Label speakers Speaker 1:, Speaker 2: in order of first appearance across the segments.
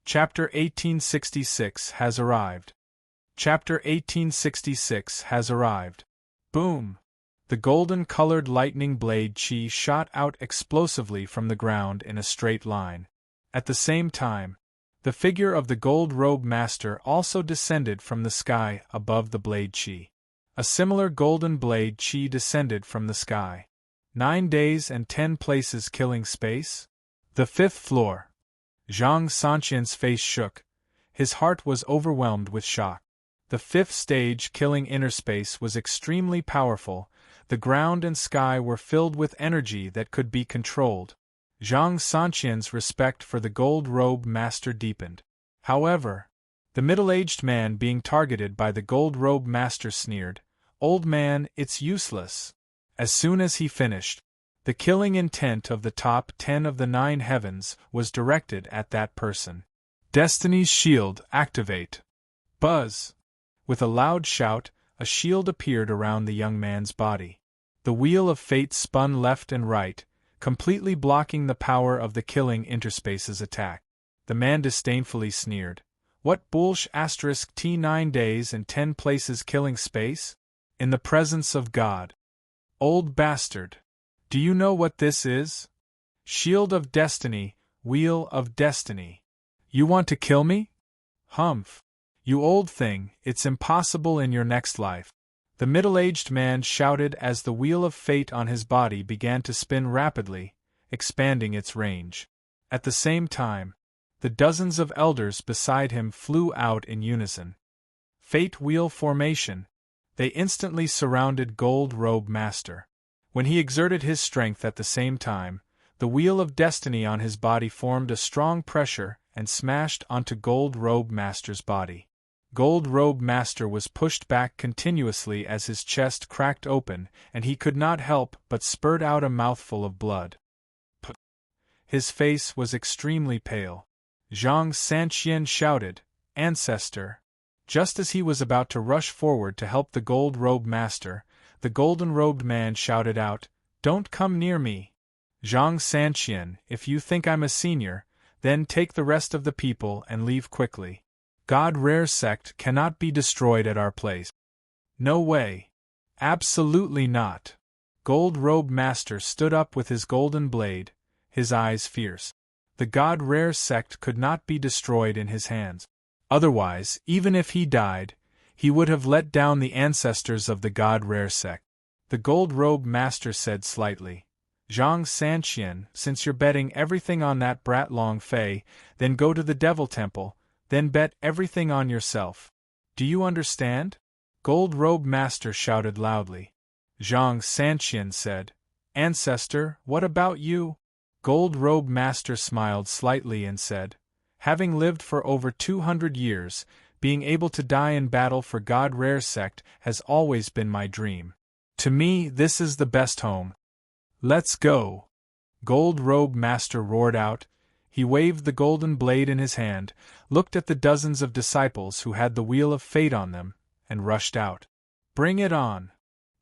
Speaker 1: Chapter 1866 has arrived. Chapter 1866 has arrived. Boom! The golden-colored lightning blade chi shot out explosively from the ground in a straight line. At the same time, the figure of the gold-robe master also descended from the sky above the blade chi. A similar golden blade chi descended from the sky. 9 days and 10 places killing space? The 5th floor. Zhang Sanqian's face shook. His heart was overwhelmed with shock. The 5th stage killing inner space was extremely powerful. The ground and sky were filled with energy that could be controlled. Zhang Sanqian's respect for the gold-robe master deepened. However, the middle-aged man being targeted by the gold-robe master sneered, "Old man, it's useless." As soon as he finished, the killing intent of the top 10 of the 9 heavens was directed at that person. Destiny's shield, activate. Buzz! With a loud shout, a shield appeared around the young man's body. The wheel of fate spun left and right, completely blocking the power of the killing interspace's attack. The man disdainfully sneered, "What bullsh *T 9 days and 10 places killing space? In the presence of God. Old bastard. Do you know what this is? Shield of Destiny, Wheel of Destiny. You want to kill me? Humph. You old thing, it's impossible in your next life." The middle-aged man shouted as the wheel of fate on his body began to spin rapidly, expanding its range. At the same time, the dozens of elders beside him flew out in unison. Fate wheel formation. They instantly surrounded Gold-Robe Master. When he exerted his strength at the same time, the wheel of destiny on his body formed a strong pressure and smashed onto Gold-Robe Master's body. Gold-Robe Master was pushed back continuously as his chest cracked open, and he could not help but spurt out a mouthful of blood. His face was extremely pale. Zhang Sanqian shouted, "Ancestor!" Just as he was about to rush forward to help the Gold-Robe Master, the golden-robed man shouted out, "Don't come near me! Zhang Sanqian, if you think I'm a senior, then take the rest of the people and leave quickly. God Rare Sect cannot be destroyed at our place." "No way. Absolutely not." Gold-Robe Master stood up with his golden blade, his eyes fierce. The God Rare Sect could not be destroyed in his hands. Otherwise, even if he died, he would have let down the ancestors of the God Rare Sect. The Gold-Robe Master said slightly, "Zhang Sanqian, since you're betting everything on that brat Long Fei, then go to the Devil Temple, then bet everything on yourself. Do you understand?" Gold-Robe Master shouted loudly. Zhang Sanqian said, "Ancestor, what about you?" Gold-Robe Master smiled slightly and said, "Having lived for over 200 years, being able to die in battle for God Rare Sect has always been my dream. To me, this is the best home. Let's go!" Gold-Robe Master roared out. He waved the golden blade in his hand, looked at the dozens of disciples who had the wheel of fate on them, and rushed out. "Bring it on!"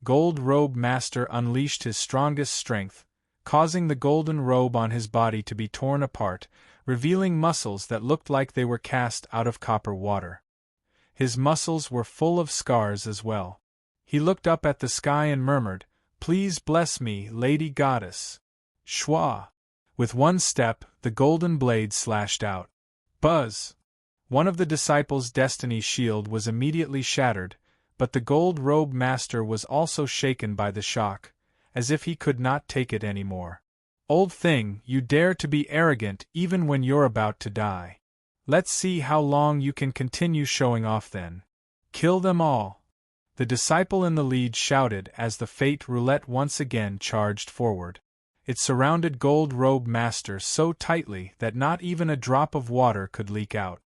Speaker 1: Gold-Robe Master unleashed his strongest strength, causing the golden robe on his body to be torn apart, revealing muscles that looked like they were cast out of copper water. His muscles were full of scars as well. He looked up at the sky and murmured, "Please bless me, Lady Goddess." Shwa! With one step, the golden blade slashed out. Buzz! One of the disciples' destiny shield was immediately shattered, but the Gold-Robe Master was also shaken by the shock, as if he could not take it anymore. "Old thing, you dare to be arrogant even when you're about to die. Let's see how long you can continue showing off then. Kill them all!" The disciple in the lead shouted as the fate roulette once again charged forward. It surrounded Gold-Robe Master so tightly that not even a drop of water could leak out.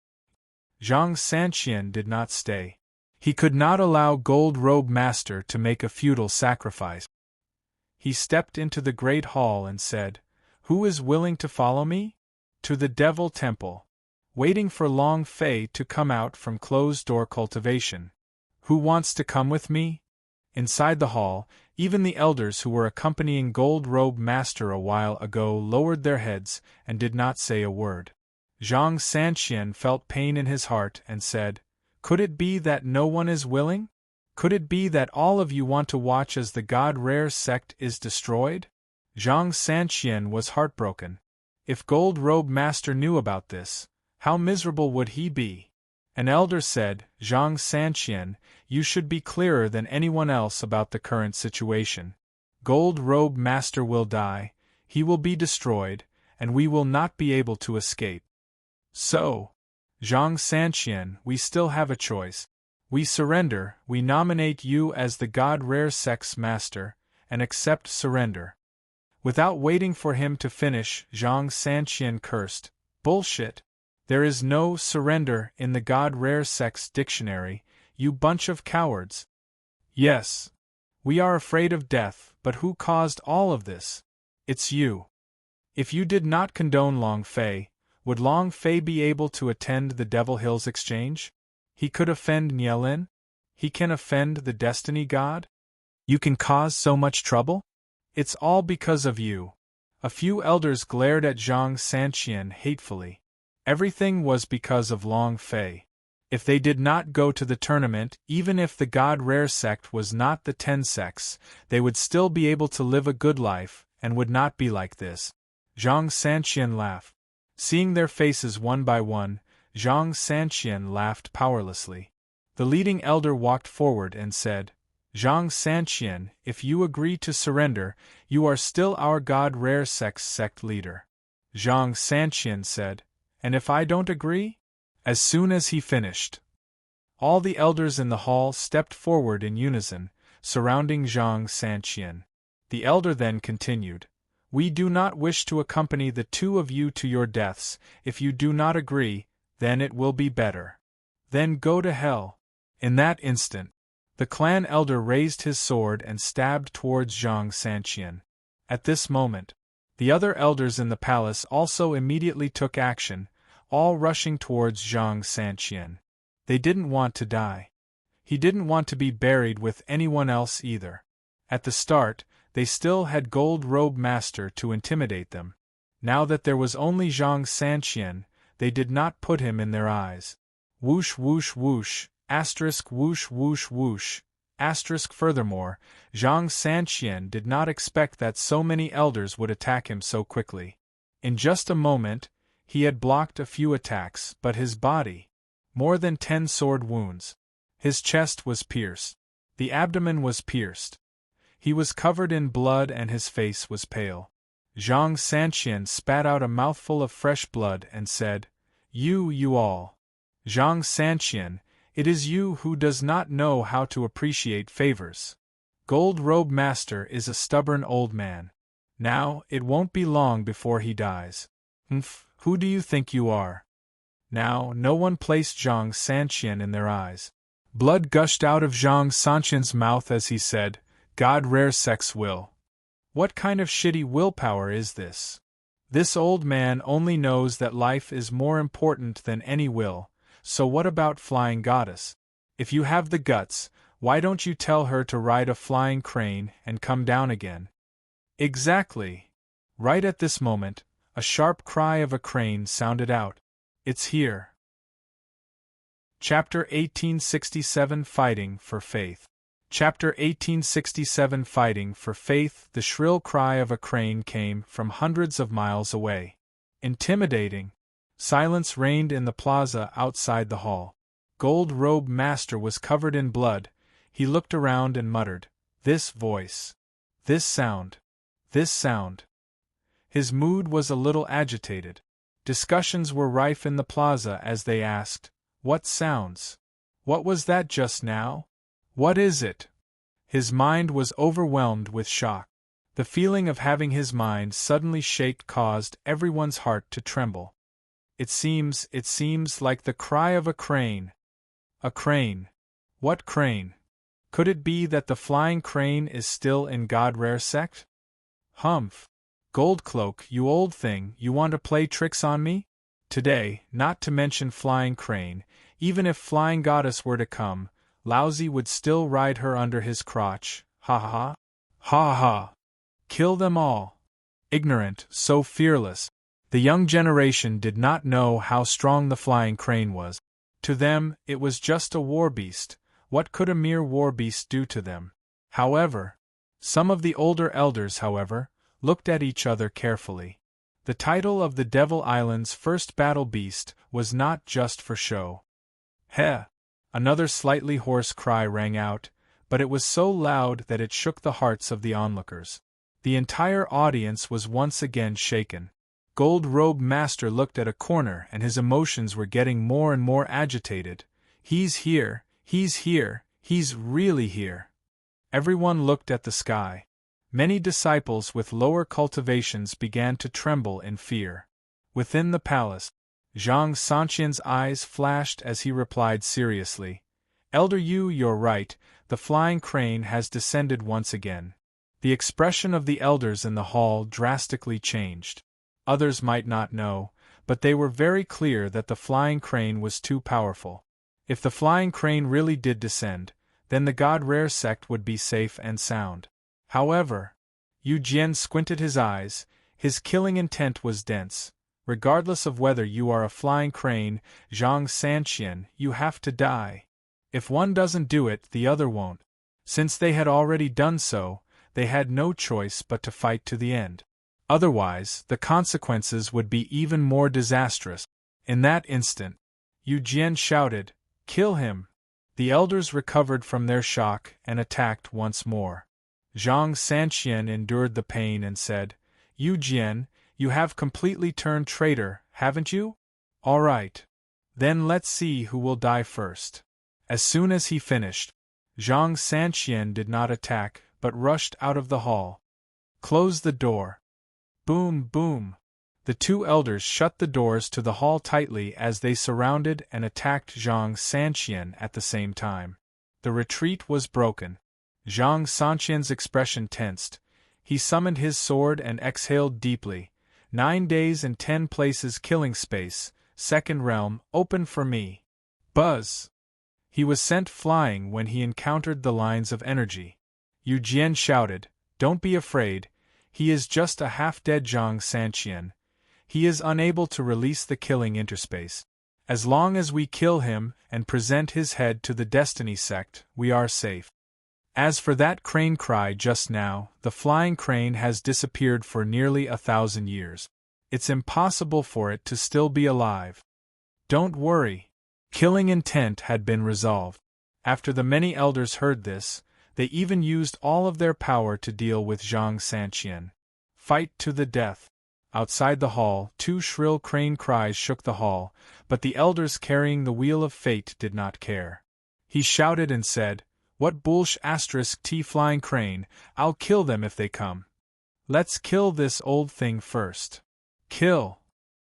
Speaker 1: Zhang Sanqian did not stay. He could not allow Gold-Robe Master to make a futile sacrifice. He stepped into the great hall and said, "Who is willing to follow me? To the Devil Temple. Waiting for Long Fei to come out from closed-door cultivation. Who wants to come with me?" Inside the hall, even the elders who were accompanying Gold-Robe Master a while ago lowered their heads and did not say a word. Zhang Sanqian felt pain in his heart and said, "Could it be that no one is willing? Could it be that all of you want to watch as the God Rare sect is destroyed?" Zhang Sanqian was heartbroken. If Gold Robe Master knew about this, how miserable would he be? An elder said, "Zhang Sanqian, you should be clearer than anyone else about the current situation. Gold Robe Master will die, he will be destroyed, and we will not be able to escape. So, Zhang Sanqian, we still have a choice. We surrender, we nominate you as the God Rare Sect's master, and accept surrender." Without waiting for him to finish, Zhang Sanqian cursed, "Bullshit! There is no surrender in the God Rare Sect's dictionary, you bunch of cowards. Yes. We are afraid of death, but who caused all of this? It's you. If you did not condone Long Fei, would Long Fei be able to attend the Devil Hills exchange? He could offend Nielin? He can offend the Destiny God? You can cause so much trouble? It's all because of you." A few elders glared at Zhang Sanqian hatefully. Everything was because of Long Fei. If they did not go to the tournament, even if the God Rare sect was not the 10 sects, they would still be able to live a good life, and would not be like this. Zhang Sanqian laughed. Seeing their faces one by one, Zhang Sanqian laughed powerlessly. The leading elder walked forward and said, "Zhang Sanqian, if you agree to surrender, you are still our God Rare sect leader." Zhang Sanqian said, "And if I don't agree?" As soon as he finished, all the elders in the hall stepped forward in unison, surrounding Zhang Sanqian. The elder then continued, "We do not wish to accompany the two of you to your deaths. If you do not agree, then it will be better. Then go to hell." In that instant, the clan elder raised his sword and stabbed towards Zhang Sanqian. At this moment, the other elders in the palace also immediately took action, all rushing towards Zhang Sanqian. They didn't want to die. He didn't want to be buried with anyone else either. At the start, they still had Gold Robe Master to intimidate them. Now that there was only Zhang Sanqian, they did not put him in their eyes. Whoosh whoosh whoosh, asterisk whoosh whoosh whoosh, asterisk. Furthermore, Zhang Sanqian did not expect that so many elders would attack him so quickly. In just a moment, he had blocked a few attacks, but his body, more than 10 sword wounds. His chest was pierced. The abdomen was pierced. He was covered in blood and his face was pale. Zhang Sanqian spat out a mouthful of fresh blood and said, You all. Zhang Sanqian, it is you who does not know how to appreciate favors. Gold Robe Master is a stubborn old man. Now, it won't be long before he dies. Who do you think you are? Now, no one placed Zhang Sanqian in their eyes. Blood gushed out of Zhang Sanqian's mouth as he said, God Rare Sect's will. What kind of shitty willpower is this? This old man only knows that life is more important than any will, so what about Flying Goddess? If you have the guts, why don't you tell her to ride a flying crane and come down again? Exactly. Right at this moment, a sharp cry of a crane sounded out. It's here. Chapter 1867 Fighting for Faith. Chapter 1867 Fighting for Faith. The shrill cry of a crane came from hundreds of miles away. Intimidating. Silence reigned in the plaza outside the hall. Gold Robe Master was covered in blood. He looked around and muttered, This voice. This sound. This sound. His mood was a little agitated. Discussions were rife in the plaza as they asked, What sounds? What was that just now? What is it? His mind was overwhelmed with shock. The feeling of having his mind suddenly shaked caused everyone's heart to tremble. It seems like the cry of a crane. A crane. What crane? Could it be that the flying crane is still in God Rare Sect? Humph. Gold Cloak, you old thing, you want to play tricks on me? Today, not to mention Flying Crane, even if Flying Goddess were to come, Lousy would still ride her under his crotch. Ha ha ha. Ha ha. Kill them all. Ignorant, so fearless. The young generation did not know how strong the flying crane was. To them, it was just a war beast. What could a mere war beast do to them? However, some of the older elders, looked at each other carefully. The title of the Devil Island's first battle beast was not just for show. Heh! Another slightly hoarse cry rang out, but it was so loud that it shook the hearts of the onlookers. The entire audience was once again shaken. Gold Robe Master looked at a corner and his emotions were getting more and more agitated. He's here, he's really here. Everyone looked at the sky. Many disciples with lower cultivations began to tremble in fear. Within the palace, Zhang Sanqian's eyes flashed as he replied seriously, "Elder Yu, you're right, the flying crane has descended once again." The expression of the elders in the hall drastically changed. Others might not know, but they were very clear that the flying crane was too powerful. If the flying crane really did descend, then the God Rare sect would be safe and sound. However, Yu Jian squinted his eyes, his killing intent was dense. Regardless of whether you are a flying crane, Zhang Sanqian, you have to die. If one doesn't do it, the other won't. Since they had already done so, they had no choice but to fight to the end. Otherwise, the consequences would be even more disastrous. In that instant, Yu Jian shouted, "Kill him!" The elders recovered from their shock and attacked once more. Zhang Sanqian endured the pain and said, "Yu Jian, you have completely turned traitor, haven't you? All right. Then let's see who will die first." As soon as he finished, Zhang Sanqian did not attack, but rushed out of the hall. "Close the door." Boom, boom. The two elders shut the doors to the hall tightly as they surrounded and attacked Zhang Sanqian at the same time. The retreat was broken. Zhang Sanqian's expression tensed. He summoned his sword and exhaled deeply. 9 days and 10 places killing space, second realm, open for me. Buzz! He was sent flying when he encountered the lines of energy. Yu Jian shouted, "Don't be afraid. He is just a half-dead Zhang Sanqian. He is unable to release the killing interspace. As long as we kill him and present his head to the Destiny sect, we are safe." As for that crane cry just now, the flying crane has disappeared for nearly 1,000 years. It's impossible for it to still be alive. Don't worry. Killing intent had been resolved. After the many elders heard this, they even used all of their power to deal with Zhang Sanqian. Fight to the death. Outside the hall, 2 shrill crane cries shook the hall, but the elders carrying the Wheel of Fate did not care. He shouted and said, "What bullsh *T flying crane, I'll kill them if they come. Let's kill this old thing first. Kill!"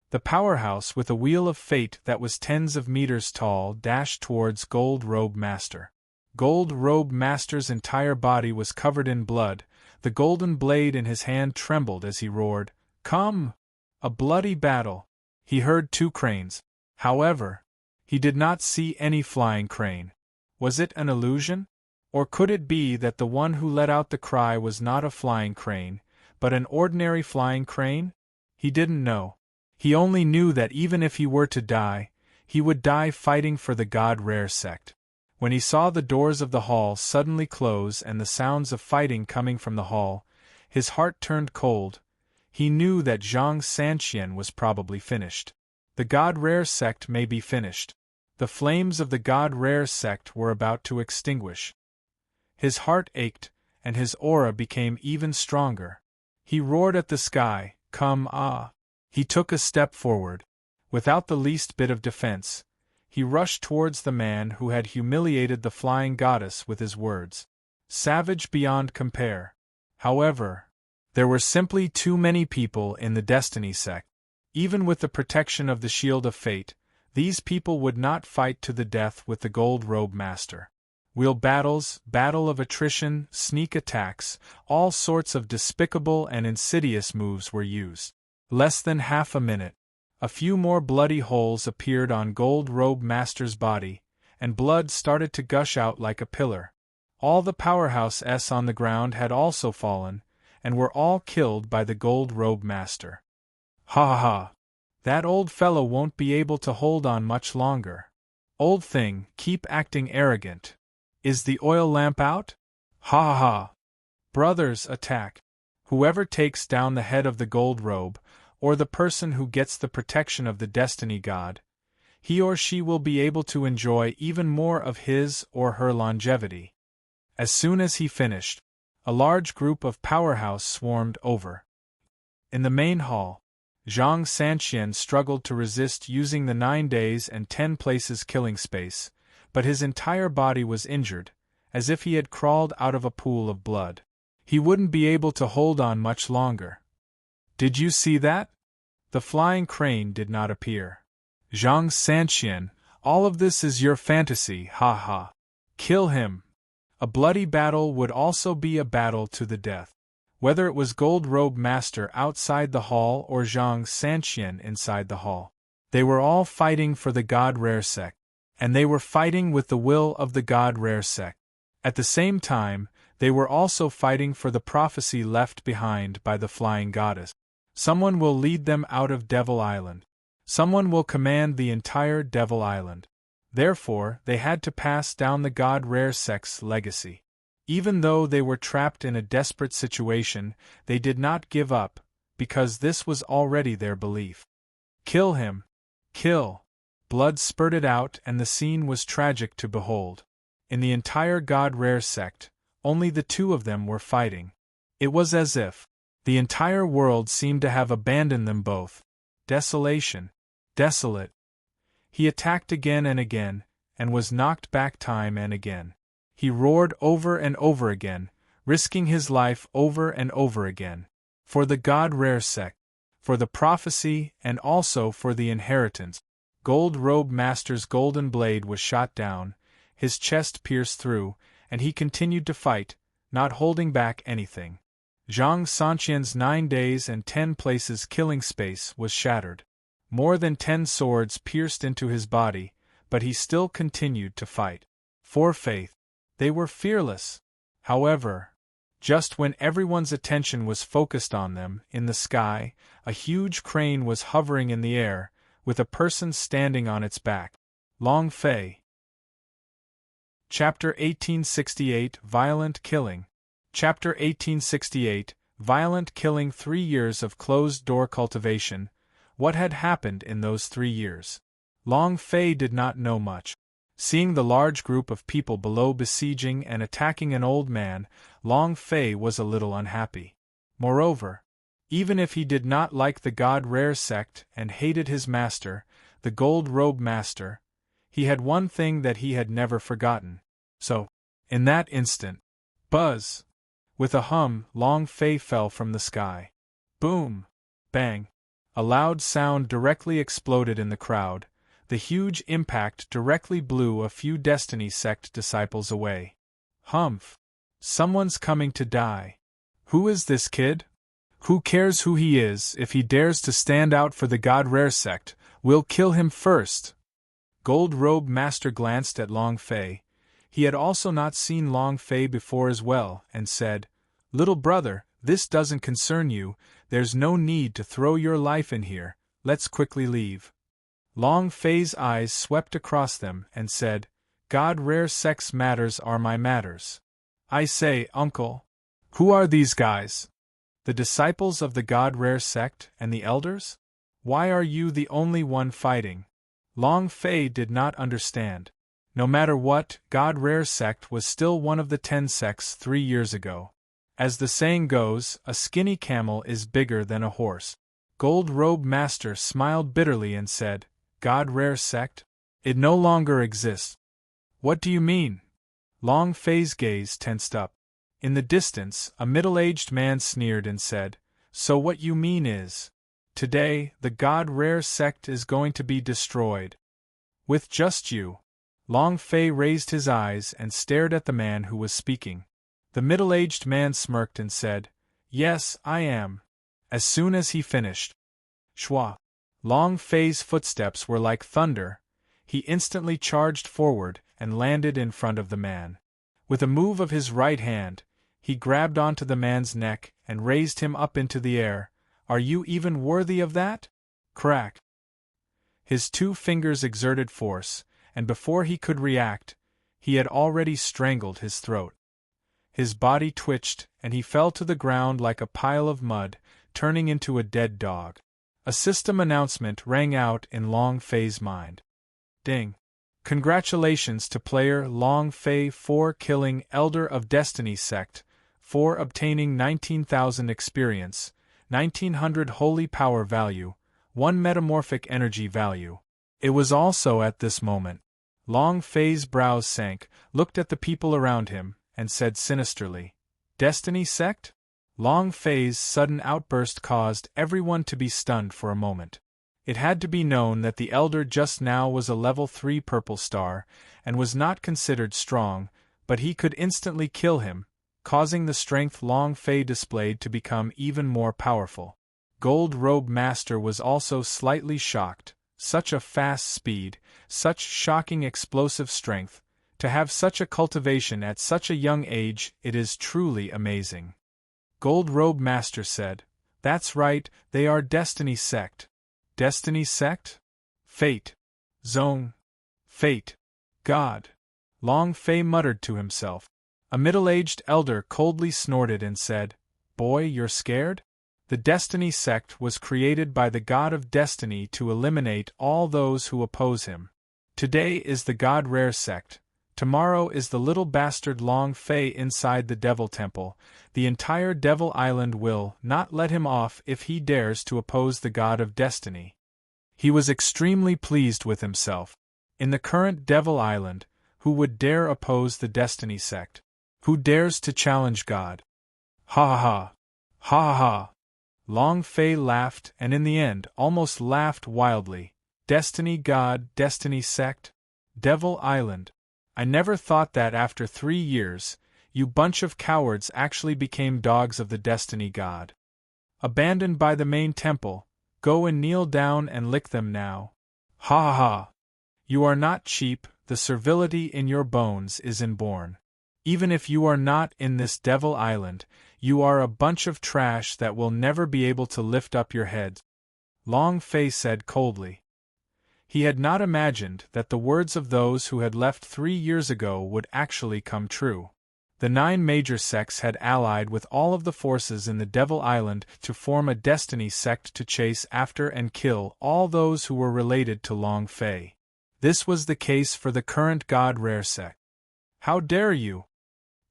Speaker 1: The powerhouse with a Wheel of Fate that was tens of meters tall dashed towards Gold Robe Master. Gold Robe Master's entire body was covered in blood, the golden blade in his hand trembled as he roared, "Come!" A bloody battle. He heard 2 cranes. However, he did not see any flying crane. Was it an illusion? Or could it be that the one who let out the cry was not a flying crane, but an ordinary flying crane? He didn't know. He only knew that even if he were to die, he would die fighting for the God Rare sect. When he saw the doors of the hall suddenly close and the sounds of fighting coming from the hall, his heart turned cold. He knew that Zhang Sanqian was probably finished. The God Rare sect may be finished. The flames of the God Rare sect were about to extinguish. His heart ached, and his aura became even stronger. He roared at the sky, "Come, ah!" He took a step forward. Without the least bit of defense, he rushed towards the man who had humiliated the flying goddess with his words. Savage beyond compare. However, there were simply too many people in the Destiny sect. Even with the protection of the Shield of Fate, these people would not fight to the death with the Gold Robe Master. Wheel battles, battle of attrition, sneak attacks, all sorts of despicable and insidious moves were used. Less than half a minute. A few more bloody holes appeared on Gold Robe Master's body, and blood started to gush out like a pillar. All the powerhouse S on the ground had also fallen, and were all killed by the Gold Robe Master. Ha ha ha. That old fellow won't be able to hold on much longer. Old thing, keep acting arrogant. Is the oil lamp out? Ha ha ha. Brothers, attack. Whoever takes down the head of the gold robe, or the person who gets the protection of the destiny god, he or she will be able to enjoy even more of his or her longevity. As soon as he finished, a large group of powerhouse swarmed over. In the main hall, Zhang Sanqian struggled to resist using the 9 days and 10 places killing space, but his entire body was injured, as if he had crawled out of a pool of blood. He wouldn't be able to hold on much longer. Did you see that? The flying crane did not appear. Zhang Sanqian, all of this is your fantasy, ha ha. Kill him. A bloody battle would also be a battle to the death. Whether it was Gold Robe Master outside the hall or Zhang Sanqian inside the hall, they were all fighting for the God Rare Sect, and they were fighting with the will of the God Rare Sect. At the same time, they were also fighting for the prophecy left behind by the Flying Goddess. Someone will lead them out of Devil Island. Someone will command the entire Devil Island. Therefore, they had to pass down the God Rare Sect's legacy. Even though they were trapped in a desperate situation, they did not give up, because this was already their belief. Kill him! Kill! Blood spurted out and the scene was tragic to behold. In the entire God Rare Sect, only the two of them were fighting. It was as if the entire world seemed to have abandoned them both. Desolation. Desolate. He attacked again and again, and was knocked back time and again. He roared over and over again, risking his life over and over again. For the God Rare Sect, for the prophecy, and also for the inheritance. Gold Robe Master's golden blade was shot down, his chest pierced through, and he continued to fight, not holding back anything. Zhang Sanqian's 9 days and 10 places killing space was shattered. More than 10 swords pierced into his body, but he still continued to fight. For faith. They were fearless. However, just when everyone's attention was focused on them, in the sky, a huge crane was hovering in the air, with a person standing on its back. Long Fei. Chapter 1868 Violent Killing. Chapter 1868 Violent Killing. 3 years of closed-door cultivation. What had happened in those 3 years? Long Fei did not know much. Seeing the large group of people below besieging and attacking an old man, Long Fei was a little unhappy. Moreover, even if he did not like the God Rare Sect and hated his master, the Gold Robe Master, he had one thing that he had never forgotten. So, in that instant, buzz! With a hum, Long Fei fell from the sky. Boom! Bang! A loud sound directly exploded in the crowd. The huge impact directly blew a few Destiny Sect disciples away. Humph! Someone's coming to die. Who is this kid? Who cares who he is? If he dares to stand out for the God Rare Sect, we'll kill him first. Gold Robe Master glanced at Long Fei. He had also not seen Long Fei before as well, and said, "Little brother, this doesn't concern you, there's no need to throw your life in here, let's quickly leave." Long Fei's eyes swept across them and said, "God Rare Sect's matters are my matters. I say, uncle, who are these guys? The disciples of the God Rare Sect and the elders? Why are you the only one fighting?" Long Fei did not understand. No matter what, God Rare Sect was still one of the 10 sects 3 years ago. As the saying goes, a skinny camel is bigger than a horse. Gold Robe Master smiled bitterly and said, "God Rare Sect? It no longer exists." "What do you mean?" Long Fei's gaze tensed up. In the distance, a middle-aged man sneered and said, "So what you mean is, today, the God Rare Sect is going to be destroyed. With just you." Long Fei raised his eyes and stared at the man who was speaking. The middle-aged man smirked and said, "Yes, I am." As soon as he finished, Shwa! Long Fei's footsteps were like thunder. He instantly charged forward and landed in front of the man. With a move of his right hand, he grabbed onto the man's neck and raised him up into the air. Are you even worthy of that? Crack. His 2 fingers exerted force, and before he could react, he had already strangled his throat. His body twitched, and he fell to the ground like a pile of mud, turning into a dead dog. A system announcement rang out in Long Fei's mind. Ding! Congratulations to player Long Fei for killing Elder of Destiny Sect, for obtaining 19,000 experience, 1900 holy power value, 1 metamorphic energy value. It was also at this moment. Long Fei's brows sank, looked at the people around him, and said sinisterly, "Destiny Sect?" Long Fei's sudden outburst caused everyone to be stunned for a moment. It had to be known that the Elder just now was a level 3 purple star, and was not considered strong, but he could instantly kill him, causing the strength Long Fei displayed to become even more powerful. Gold Robe Master was also slightly shocked. Such a fast speed, such shocking explosive strength, to have such a cultivation at such a young age, it is truly amazing. Gold Robe Master said, "That's right, they are Destiny Sect." Destiny Sect? Fate. Zone. Fate. God. Long Fei muttered to himself. A middle-aged elder coldly snorted and said, "Boy, you're scared?" The Destiny Sect was created by the God of Destiny to eliminate all those who oppose him. Today is the God Rare Sect. Tomorrow is the little bastard Long Fei inside the Devil Temple. The entire Devil Island will not let him off if he dares to oppose the God of Destiny. He was extremely pleased with himself. In the current Devil Island, who would dare oppose the Destiny Sect? Who dares to challenge God? Ha ha ha! Ha ha ha! Long Fei laughed and in the end almost laughed wildly. Destiny God, Destiny Sect? Devil Island. I never thought that after 3 years, you bunch of cowards actually became dogs of the Destiny God. Abandoned by the main temple, go and kneel down and lick them now. Ha ha ha! You are not cheap, the servility in your bones is inborn. Even if you are not in this Devil Island, you are a bunch of trash that will never be able to lift up your heads. Long Fei said coldly. He had not imagined that the words of those who had left 3 years ago would actually come true. The 9 major sects had allied with all of the forces in the Devil Island to form a Destiny Sect to chase after and kill all those who were related to Long Fei. This was the case for the current God Rare Sect. How dare you?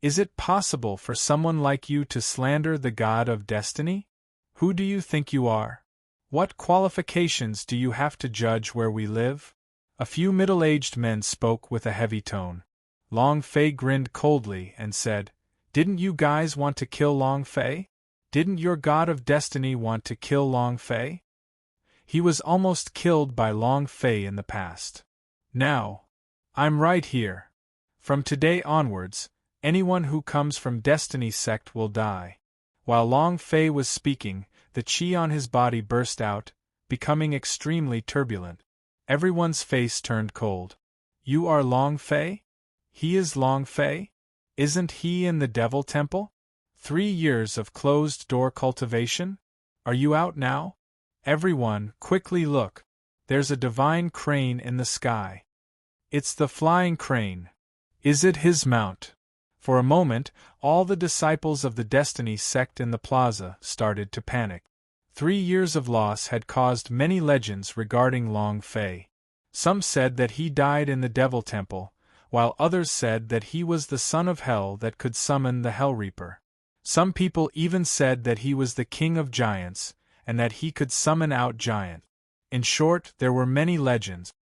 Speaker 1: Is it possible for someone like you to slander the God of Destiny? Who do you think you are? What qualifications do you have to judge where we live? A few middle-aged men spoke with a heavy tone. Long Fei grinned coldly and said, "Didn't you guys want to kill Long Fei? Didn't your God of Destiny want to kill Long Fei? He was almost killed by Long Fei in the past. Now, I'm right here. From today onwards, anyone who comes from Destiny Sect will die." While Long Fei was speaking, the chi on his body burst out, becoming extremely turbulent. Everyone's face turned cold. "You are Long Fei? He is Long Fei? Isn't he in the Devil Temple? 3 years of closed-door cultivation? Are you out now? Everyone, quickly look. There's a divine crane in the sky. It's the flying crane. Is it his mount?" For a moment, all the disciples of the Destiny Sect in the plaza started to panic. 3 years of loss had caused many legends regarding Long Fei. Some said that he died in the Devil Temple, while others said that he was the son of Hell that could summon the Hell Reaper. Some people even said that he was the king of giants, and that he could summon out giants. In short, there were many legends.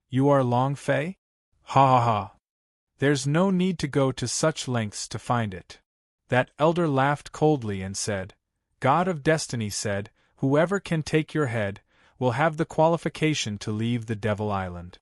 Speaker 1: You are Long Fei? Ha ha ha! There's no need to go to such lengths to find it. That elder laughed coldly and said, God of Destiny said, whoever can take your head, will have the qualification to leave the Devil Island.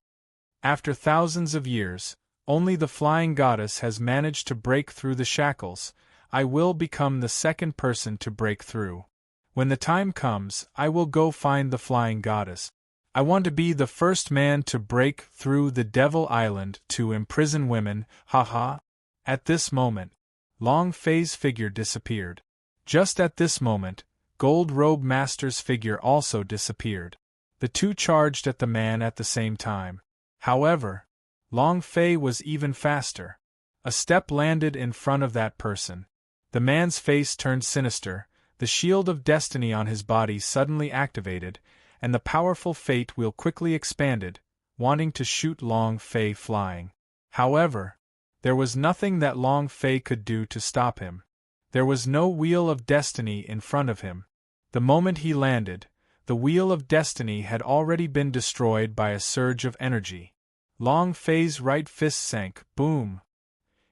Speaker 1: After thousands of years, only the Flying Goddess has managed to break through the shackles. I will become the second person to break through. When the time comes, I will go find the Flying Goddess. I want to be the first man to break through the Devil Island to imprison women, haha. At this moment, Long Fei's figure disappeared. Just at this moment, Gold Robe Master's figure also disappeared. The two charged at the man at the same time. However, Long Fei was even faster. A step landed in front of that person. The man's face turned sinister, the shield of destiny on his body suddenly activated, and the powerful fate wheel quickly expanded, wanting to shoot Long Fei flying. However, there was nothing that Long Fei could do to stop him. There was no wheel of destiny in front of him. The moment he landed, the wheel of destiny had already been destroyed by a surge of energy. Long Fei's right fist sank, boom.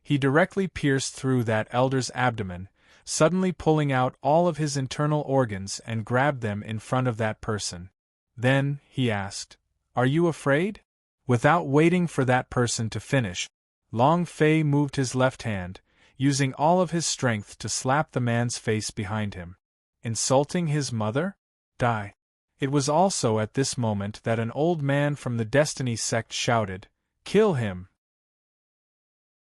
Speaker 1: He directly pierced through that elder's abdomen, suddenly pulling out all of his internal organs and grabbed them in front of that person. Then, he asked, "Are you afraid?" Without waiting for that person to finish, Long Fei moved his left hand, using all of his strength to slap the man's face behind him. Insulting his mother? Die. It was also at this moment that an old man from the Destiny sect shouted, "Kill him!"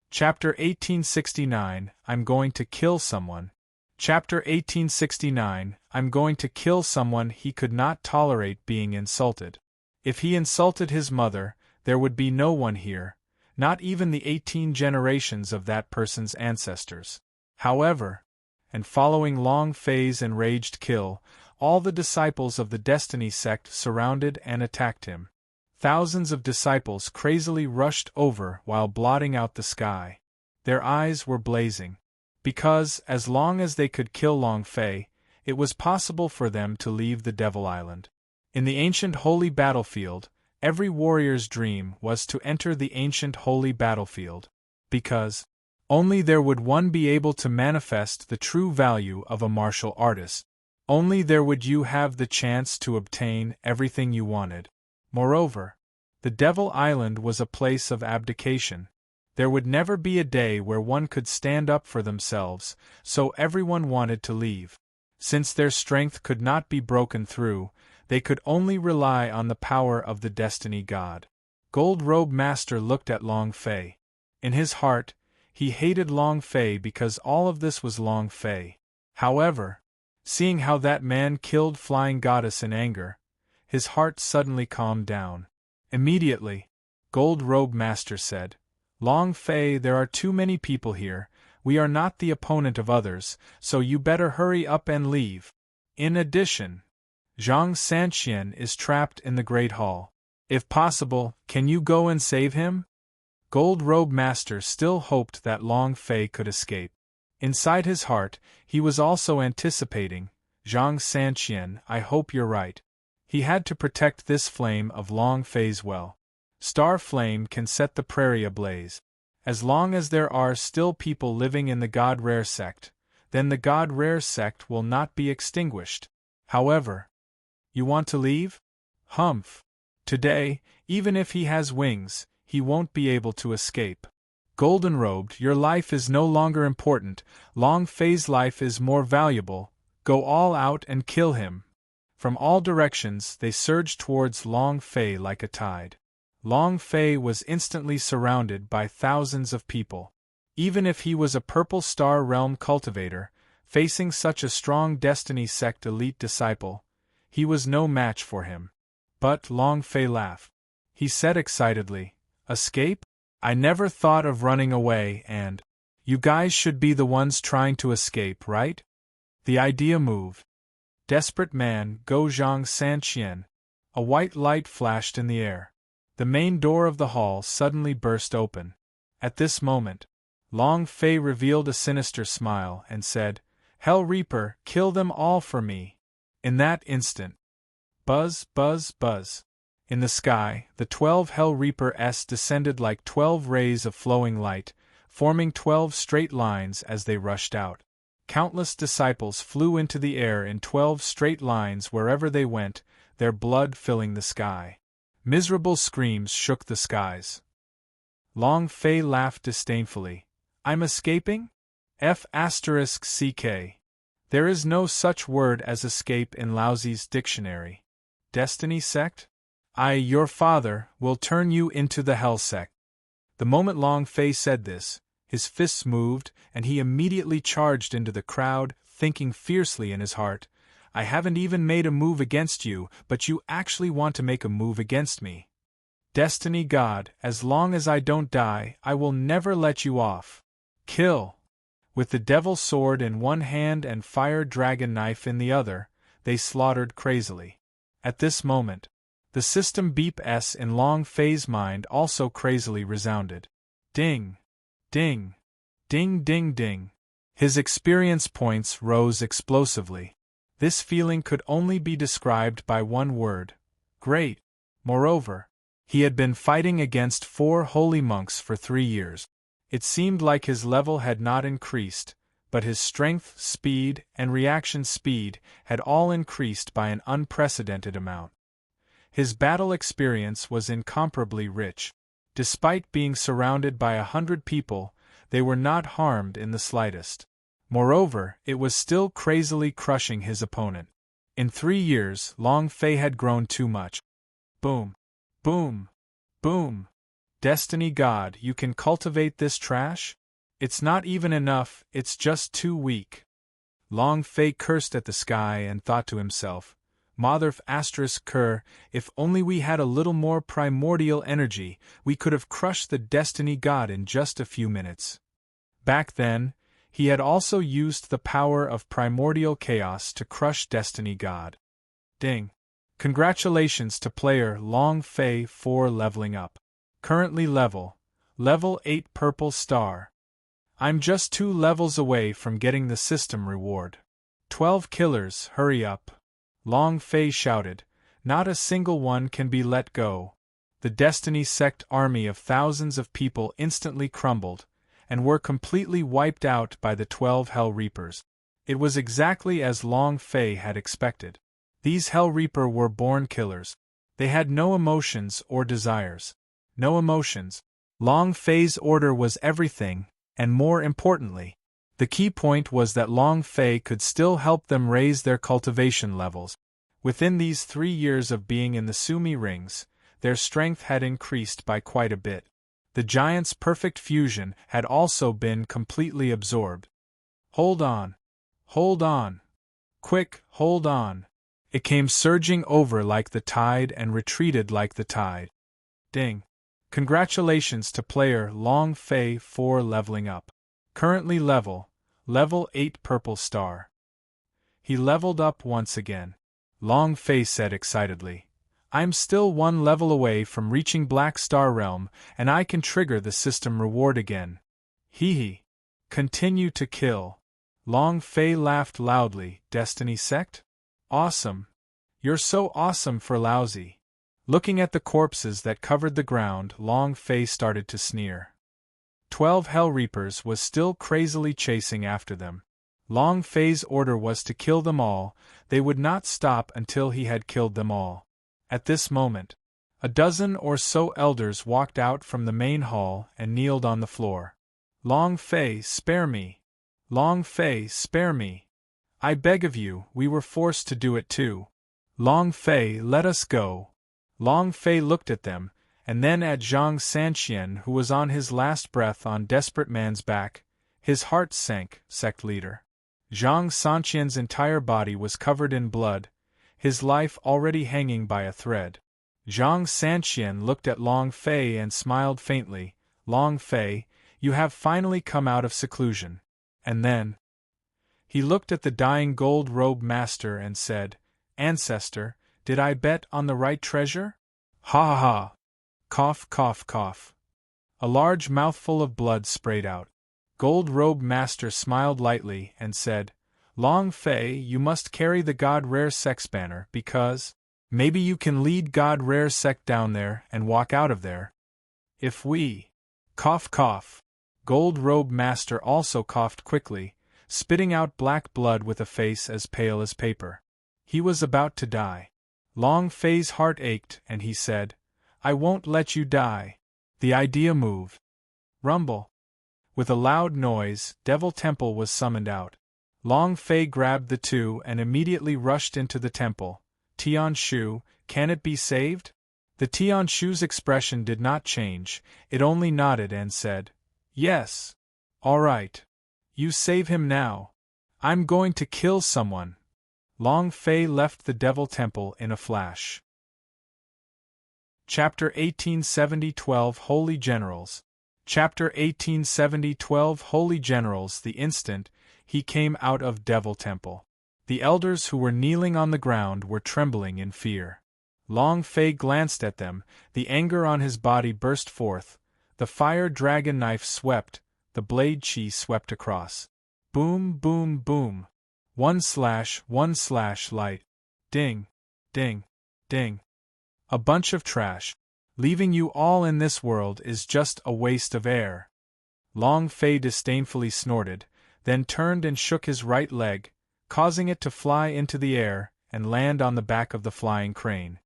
Speaker 1: Chapter 1869, I'm going to kill someone. Chapter 1869, I'm going to kill someone. He could not tolerate being insulted. If he insulted his mother, there would be no one here, not even the 18 generations of that person's ancestors. However, and following Long Fei's enraged kill, all the disciples of the Destiny sect surrounded and attacked him. Thousands of disciples crazily rushed over while blotting out the sky. Their eyes were blazing. Because, as long as they could kill Long Fei, it was possible for them to leave the Devil Island. In the ancient holy battlefield, every warrior's dream was to enter the ancient holy battlefield. Because only there would one be able to manifest the true value of a martial artist. Only there would you have the chance to obtain everything you wanted. Moreover, the Devil Island was a place of abdication. There would never be a day where one could stand up for themselves, so everyone wanted to leave. Since their strength could not be broken through, they could only rely on the power of the Destiny God. Gold Robe Master looked at Long Fei. In his heart, he hated Long Fei because all of this was Long Fei. However, seeing how that man killed Flying Goddess in anger, his heart suddenly calmed down. Immediately, Gold Robe Master said, "Long Fei, there are too many people here, we are not the opponent of others, so you better hurry up and leave. In addition, Zhang Sanqian is trapped in the Great Hall. If possible, can you go and save him?" Gold Robe Master still hoped that Long Fei could escape. Inside his heart, he was also anticipating, "Zhang Sanqian, I hope you're right." He had to protect this flame of Long Fei's well. Star flame can set the prairie ablaze. As long as there are still people living in the God Rare sect, then the God Rare sect will not be extinguished. However, you want to leave? Humph. Today, even if he has wings, he won't be able to escape. Golden-robed, your life is no longer important, Long Fei's life is more valuable, go all out and kill him. From all directions they surged towards Long Fei like a tide. Long Fei was instantly surrounded by thousands of people. Even if he was a Purple Star Realm cultivator, facing such a strong Destiny sect elite disciple, he was no match for him. But Long Fei laughed. He said excitedly, "Escape? I never thought of running away and... You guys should be the ones trying to escape, right?" The idea moved. Desperate man, Go Zhang Sanqian. A white light flashed in the air. The main door of the hall suddenly burst open. At this moment, Long Fei revealed a sinister smile and said, "Hell Reaper, kill them all for me." In that instant, buzz, buzz, buzz. In the sky, the 12 Hell Reaper-s descended like 12 rays of flowing light, forming 12 straight lines as they rushed out. Countless disciples flew into the air in 12 straight lines wherever they went, their blood filling the sky. Miserable screams shook the skies. Long Fei laughed disdainfully. "I'm escaping? F***ck. There is no such word as escape in Laozi's dictionary. Destiny sect? I, your father, will turn you into the Hell sect." The moment Long Fei said this, his fists moved, and he immediately charged into the crowd, thinking fiercely in his heart, I haven't even made a move against you, but you actually want to make a move against me. Destiny God, as long as I don't die, I will never let you off. Kill! With the devil sword in one hand and fire dragon knife in the other, they slaughtered crazily. At this moment, the system beep S in Long Fei's mind also crazily resounded. Ding! Ding! Ding ding ding! His experience points rose explosively. This feeling could only be described by one word: great. Moreover, he had been fighting against 4 holy monks for 3 years. It seemed like his level had not increased, but his strength, speed, and reaction speed had all increased by an unprecedented amount. His battle experience was incomparably rich. Despite being surrounded by 100 people, they were not harmed in the slightest. Moreover, it was still crazily crushing his opponent. In 3 years, Long Fei had grown too much. Boom! Boom! Boom! Destiny God, you can cultivate this trash? It's not even enough, it's just too weak. Long Fei cursed at the sky and thought to himself, Motherf *cur, if only we had a little more primordial energy, we could have crushed the Destiny God in just a few minutes. Back then, he had also used the power of primordial chaos to crush Destiny God. Ding! Congratulations to player Long Fei for leveling up. Currently level 8 purple star. I'm just 2 levels away from getting the system reward. 12 killers, hurry up. Long Fei shouted, not a single one can be let go. The Destiny Sect army of thousands of people instantly crumbled, and were completely wiped out by the 12 Hell Reapers. It was exactly as Long Fei had expected. These Hell Reaper were born killers. They had no emotions or desires. No emotions. Long Fei's order was everything, and more importantly, the key point was that Long Fei could still help them raise their cultivation levels. Within these 3 years of being in the Sumi rings, their strength had increased by quite a bit. The giant's perfect fusion had also been completely absorbed. Hold on. Hold on. Quick, hold on. It came surging over like the tide and retreated like the tide. Ding. Congratulations to player Long Fei for leveling up. Currently level 8 purple star. He leveled up once again. Long Fei said excitedly, I'm still 1 level away from reaching Black Star Realm, and I can trigger the system reward again. Hee hee. Continue to kill. Long Fei laughed loudly. Destiny Sect? Awesome. You're so awesome for lousy. Looking at the corpses that covered the ground, Long Fei started to sneer. 12 Hell Reapers was still crazily chasing after them. Long Fei's order was to kill them all. They would not stop until he had killed them all. At this moment, a dozen or so elders walked out from the main hall and kneeled on the floor. Long Fei, spare me. Long Fei, spare me. I beg of you, we were forced to do it too. Long Fei, let us go. Long Fei looked at them, and then at Zhang Sanqian, who was on his last breath on Desperate Man's back. His heart sank, sect leader. Zhang Sanqian's entire body was covered in blood, his life already hanging by a thread. Zhang Sanqian looked at Long Fei and smiled faintly. Long Fei, you have finally come out of seclusion. And then he looked at the dying gold-robed master and said, Ancestor, did I bet on the right treasure? Ha ha ha. Cough, cough, cough. A large mouthful of blood sprayed out. Gold-robed master smiled lightly and said, Long Fei, you must carry the God Rare Sect's banner because maybe you can lead God Rare Sect down there and walk out of there. If we... Cough, cough. Gold-robed master also coughed quickly, spitting out black blood with a face as pale as paper. He was about to die. Long Fei's heart ached and he said, I won't let you die. The idea moved. Rumble. With a loud noise, Devil Temple was summoned out. Long Fei grabbed the 2 and immediately rushed into the temple. Tian Shu, can it be saved? The Tian Shu's expression did not change, it only nodded and said, Yes. All right. You save him now. I'm going to kill someone. Long Fei left the Devil Temple in a flash. Chapter 1870 12 Holy Generals. Chapter 1870 12 Holy Generals. The instant he came out of Devil Temple, the elders who were kneeling on the ground were trembling in fear. Long Fei glanced at them, the anger on his body burst forth, the fire dragon knife swept, the blade chi swept across. Boom, boom, boom. One slash, light. Ding, ding, ding. A bunch of trash. Leaving you all in this world is just a waste of air. Long Fei disdainfully snorted, then turned and shook his right leg, causing it to fly into the air and land on the back of the flying crane.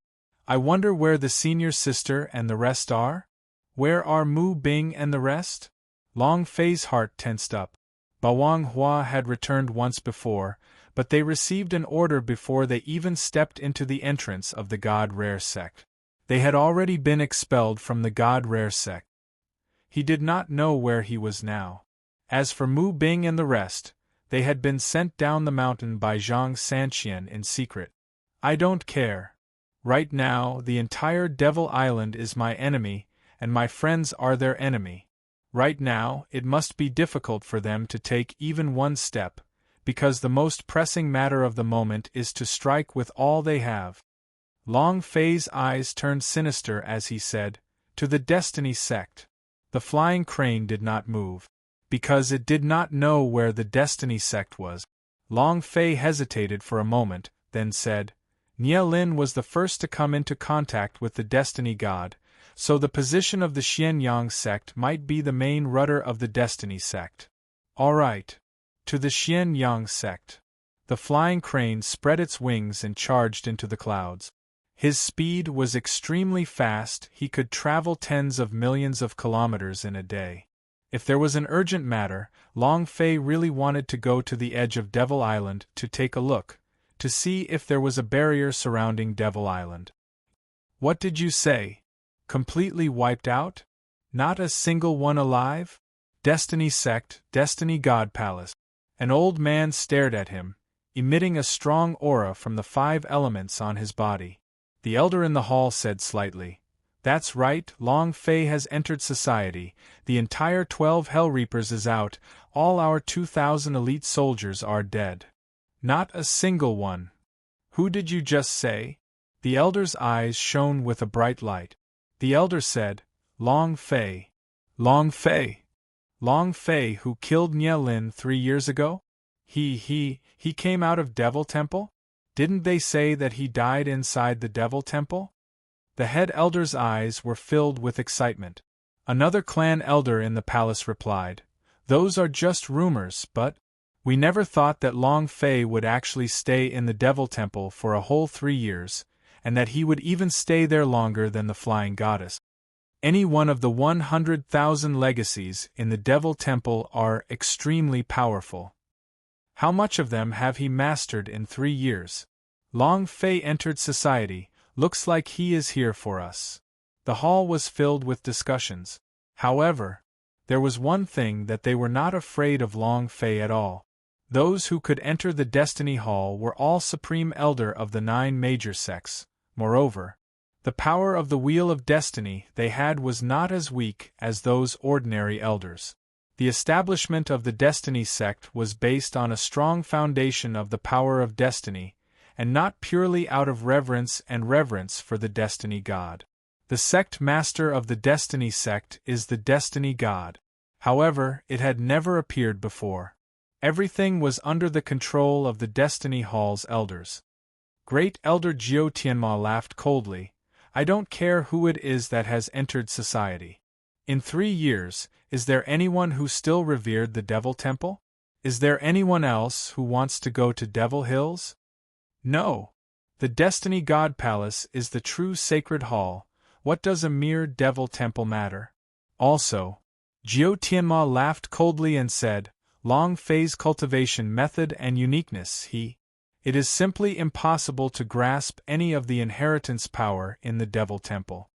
Speaker 1: I wonder where the senior sister and the rest are? Where are Mu Bing and the rest? Long Fei's heart tensed up. Bawang Hua had returned once before, but they received an order before they even stepped into the entrance of the God Rare sect. They had already been expelled from the God Rare sect. He did not know where he was now. As for Mu Bing and the rest, they had been sent down the mountain by Zhang Sanqian in secret. I don't care. Right now, the entire Devil Island is my enemy, and my friends are their enemy. Right now, it must be difficult for them to take even one step, because the most pressing matter of the moment is to strike with all they have. Long Fei's eyes turned sinister as he said, "To the Destiny sect." The flying crane did not move, because it did not know where the Destiny sect was. Long Fei hesitated for a moment, then said, "Nie Lin was the first to come into contact with the Destiny God, so the position of the Xianyang sect might be the main rudder of the Destiny sect." All right. To the Xianyang sect. The flying crane spread its wings and charged into the clouds. His speed was extremely fast, he could travel tens of millions of kilometers in a day. If there was an urgent matter, Long Fei really wanted to go to the edge of Devil Island to take a look, to see if there was a barrier surrounding Devil Island. What did you say? Completely wiped out? Not a single one alive? Destiny sect, Destiny God Palace. An old man stared at him, emitting a strong aura from the 5 elements on his body. The elder in the hall said slightly, "That's right, Long Fei has entered society, the entire 12 Hell Reapers is out, all our 2,000 elite soldiers are dead." Not a single one. Who did you just say? The elder's eyes shone with a bright light. The elder said, "Long Fei." Long Fei? Long Fei who killed Nie Lin 3 years ago? He came out of Devil Temple? Didn't they say that he died inside the Devil Temple? The head elder's eyes were filled with excitement. Another clan elder in the palace replied, "Those are just rumors, but we never thought that Long Fei would actually stay in the Devil Temple for a whole 3 years, and that he would even stay there longer than the Flying Goddess. Any one of the 100,000 legacies in the Devil Temple are extremely powerful. How much of them have he mastered in 3 years? Long Fei entered society, looks like he is here for us." The hall was filled with discussions. However, there was one thing that they were not afraid of Long Fei at all. Those who could enter the Destiny Hall were all Supreme Elder of the 9 major sects. Moreover, the power of the Wheel of Destiny they had was not as weak as those ordinary elders. The establishment of the Destiny sect was based on a strong foundation of the power of destiny, and not purely out of reverence for the Destiny God. The sect master of the Destiny sect is the Destiny God. However, it had never appeared before. Everything was under the control of the Destiny Hall's elders. Great Elder Jiao Tianma laughed coldly. "I don't care who it is that has entered society. In 3 years, is there anyone who still revered the Devil Temple? Is there anyone else who wants to go to Devil Hills? No. The Destiny God Palace is the true sacred hall. What does a mere Devil Temple matter? Also," Jiao Tianma laughed coldly and said, "Long Fei's cultivation method and uniqueness, it is simply impossible to grasp any of the inheritance power in the Devil Temple."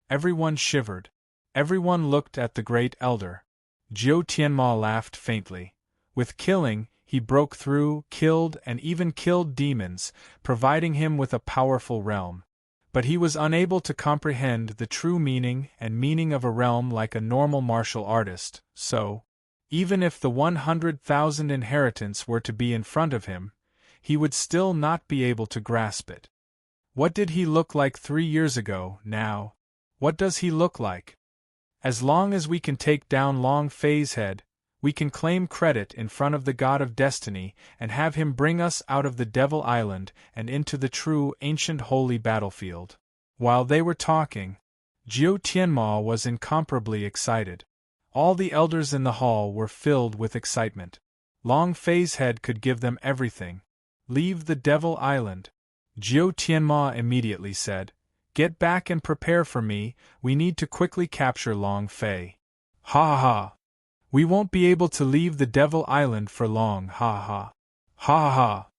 Speaker 1: Everyone shivered. Everyone looked at the Great Elder. Jiao Tianma laughed faintly. With killing, he he broke through, killed, and even killed demons, providing him with a powerful realm. But he was unable to comprehend the true meaning of a realm like a normal martial artist, so, even if the 100,000 inheritance were to be in front of him, he would still not be able to grasp it. What did he look like 3 years ago, now? What does he look like? As long as we can take down Long Fei's head, we can claim credit in front of the God of Destiny and have him bring us out of the Devil Island and into the true ancient holy battlefield. While they were talking, Jiu Tianma was incomparably excited. All the elders in the hall were filled with excitement. Long Fei's head could give them everything. Leave the Devil Island. Jiu Tianma immediately said, "Get back and prepare for me, we need to quickly capture Long Fei." Ha ha ha! We won't be able to leave the Devil Island for long, ha ha. Ha ha ha!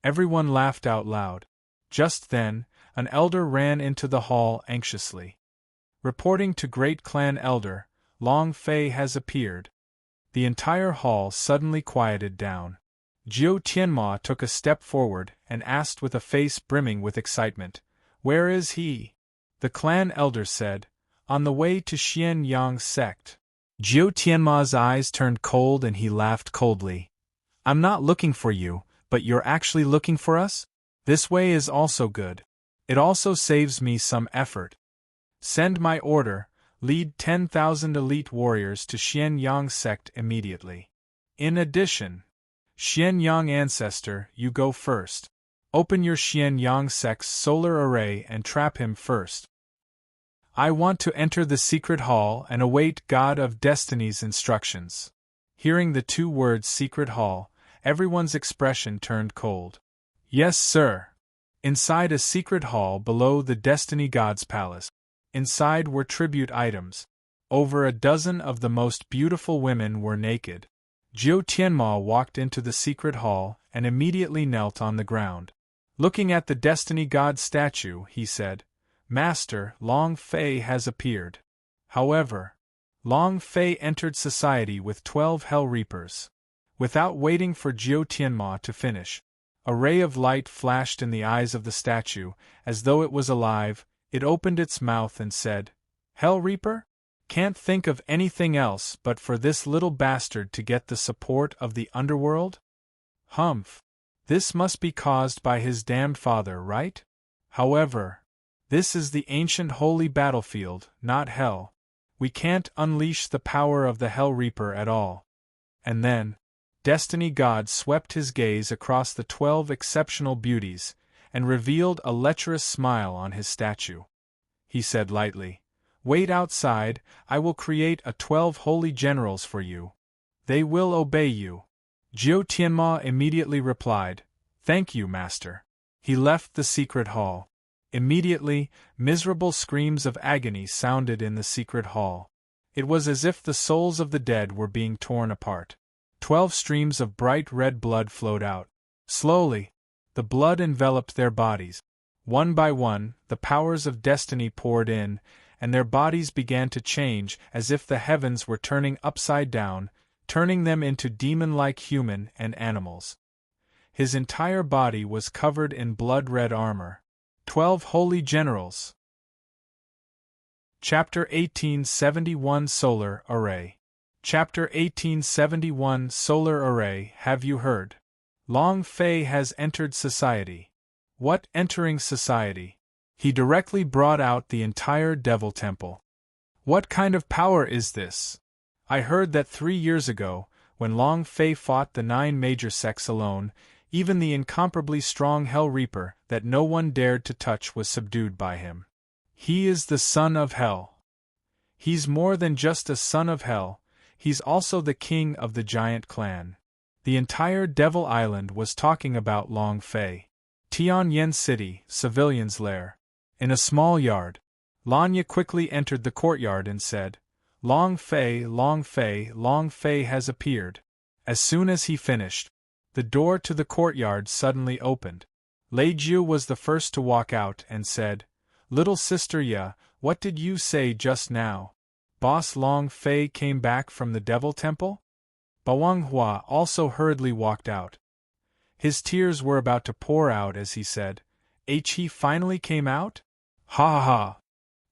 Speaker 1: Everyone laughed out loud. Just then, an elder ran into the hall anxiously. Reporting to Great Clan Elder, Long Fei has appeared. The entire hall suddenly quieted down. Jiu Tianma took a step forward and asked with a face brimming with excitement, "Where is he?" The clan elder said, "On the way to Xian Yang sect." Jiu Tianma's eyes turned cold and he laughed coldly. "I'm not looking for you, but you're actually looking for us? This way is also good. It also saves me some effort. Send my order, lead 10,000 elite warriors to Xian Yang sect immediately. In addition, Xian Yang ancestor, you go first. Open your Xian Yang sect's solar array and trap him first. I want to enter the secret hall and await God of Destiny's instructions." Hearing the 2 words secret hall, everyone's expression turned cold. Yes, sir. Inside a secret hall below the Destiny God's palace. Inside were tribute items. Over a dozen of the most beautiful women were naked. Jiu Tianma walked into the secret hall and immediately knelt on the ground. Looking at the Destiny God statue, he said, "Master, Long Fei has appeared." However, Long Fei entered society with 12 Hell Reapers. Without waiting for Jiu Tianma to finish, a ray of light flashed in the eyes of the statue, as though it was alive. It opened its mouth and said, "Hell Reaper? Can't think of anything else but for this little bastard to get the support of the underworld? Humph. This must be caused by his damned father, right? However, this is the ancient holy battlefield, not hell. We can't unleash the power of the Hell Reaper at all." And then, Destiny God swept his gaze across the 12 exceptional beauties, and revealed a lecherous smile on his statue. He said lightly, "Wait outside, I will create a 12 holy generals for you. They will obey you." Jiu Tianma immediately replied, "Thank you, master." He left the secret hall. Immediately, miserable screams of agony sounded in the secret hall. It was as if the souls of the dead were being torn apart. 12 streams of bright red blood flowed out. Slowly, the blood enveloped their bodies. One by one, the powers of destiny poured in, and their bodies began to change as if the heavens were turning upside down, turning them into demon-like human and animals. His entire body was covered in blood-red armor. 12 Holy Generals. Chapter 1871 Solar Array. Chapter 1871 Solar Array. Have you heard? Long Fei has entered society. What entering society? He directly brought out the entire Devil Temple. What kind of power is this? I heard that 3 years ago, when Long Fei fought the 9 major sects alone, even the incomparably strong Hell Reaper that no one dared to touch was subdued by him. He is the son of Hell. He's more than just a son of Hell, he's also the king of the giant clan. The entire Devil Island was talking about Long Fei. Tianyan City, civilian's lair. In a small yard, Lanya quickly entered the courtyard and said, Long Fei, Long Fei, Long Fei has appeared. As soon as he finished, the door to the courtyard suddenly opened. Lei Jiu was the first to walk out and said, Little sister Ya, what did you say just now? Boss Long Fei came back from the Devil Temple? Bawang Hua also hurriedly walked out. His tears were about to pour out as he said, He finally came out? Ha ha ha!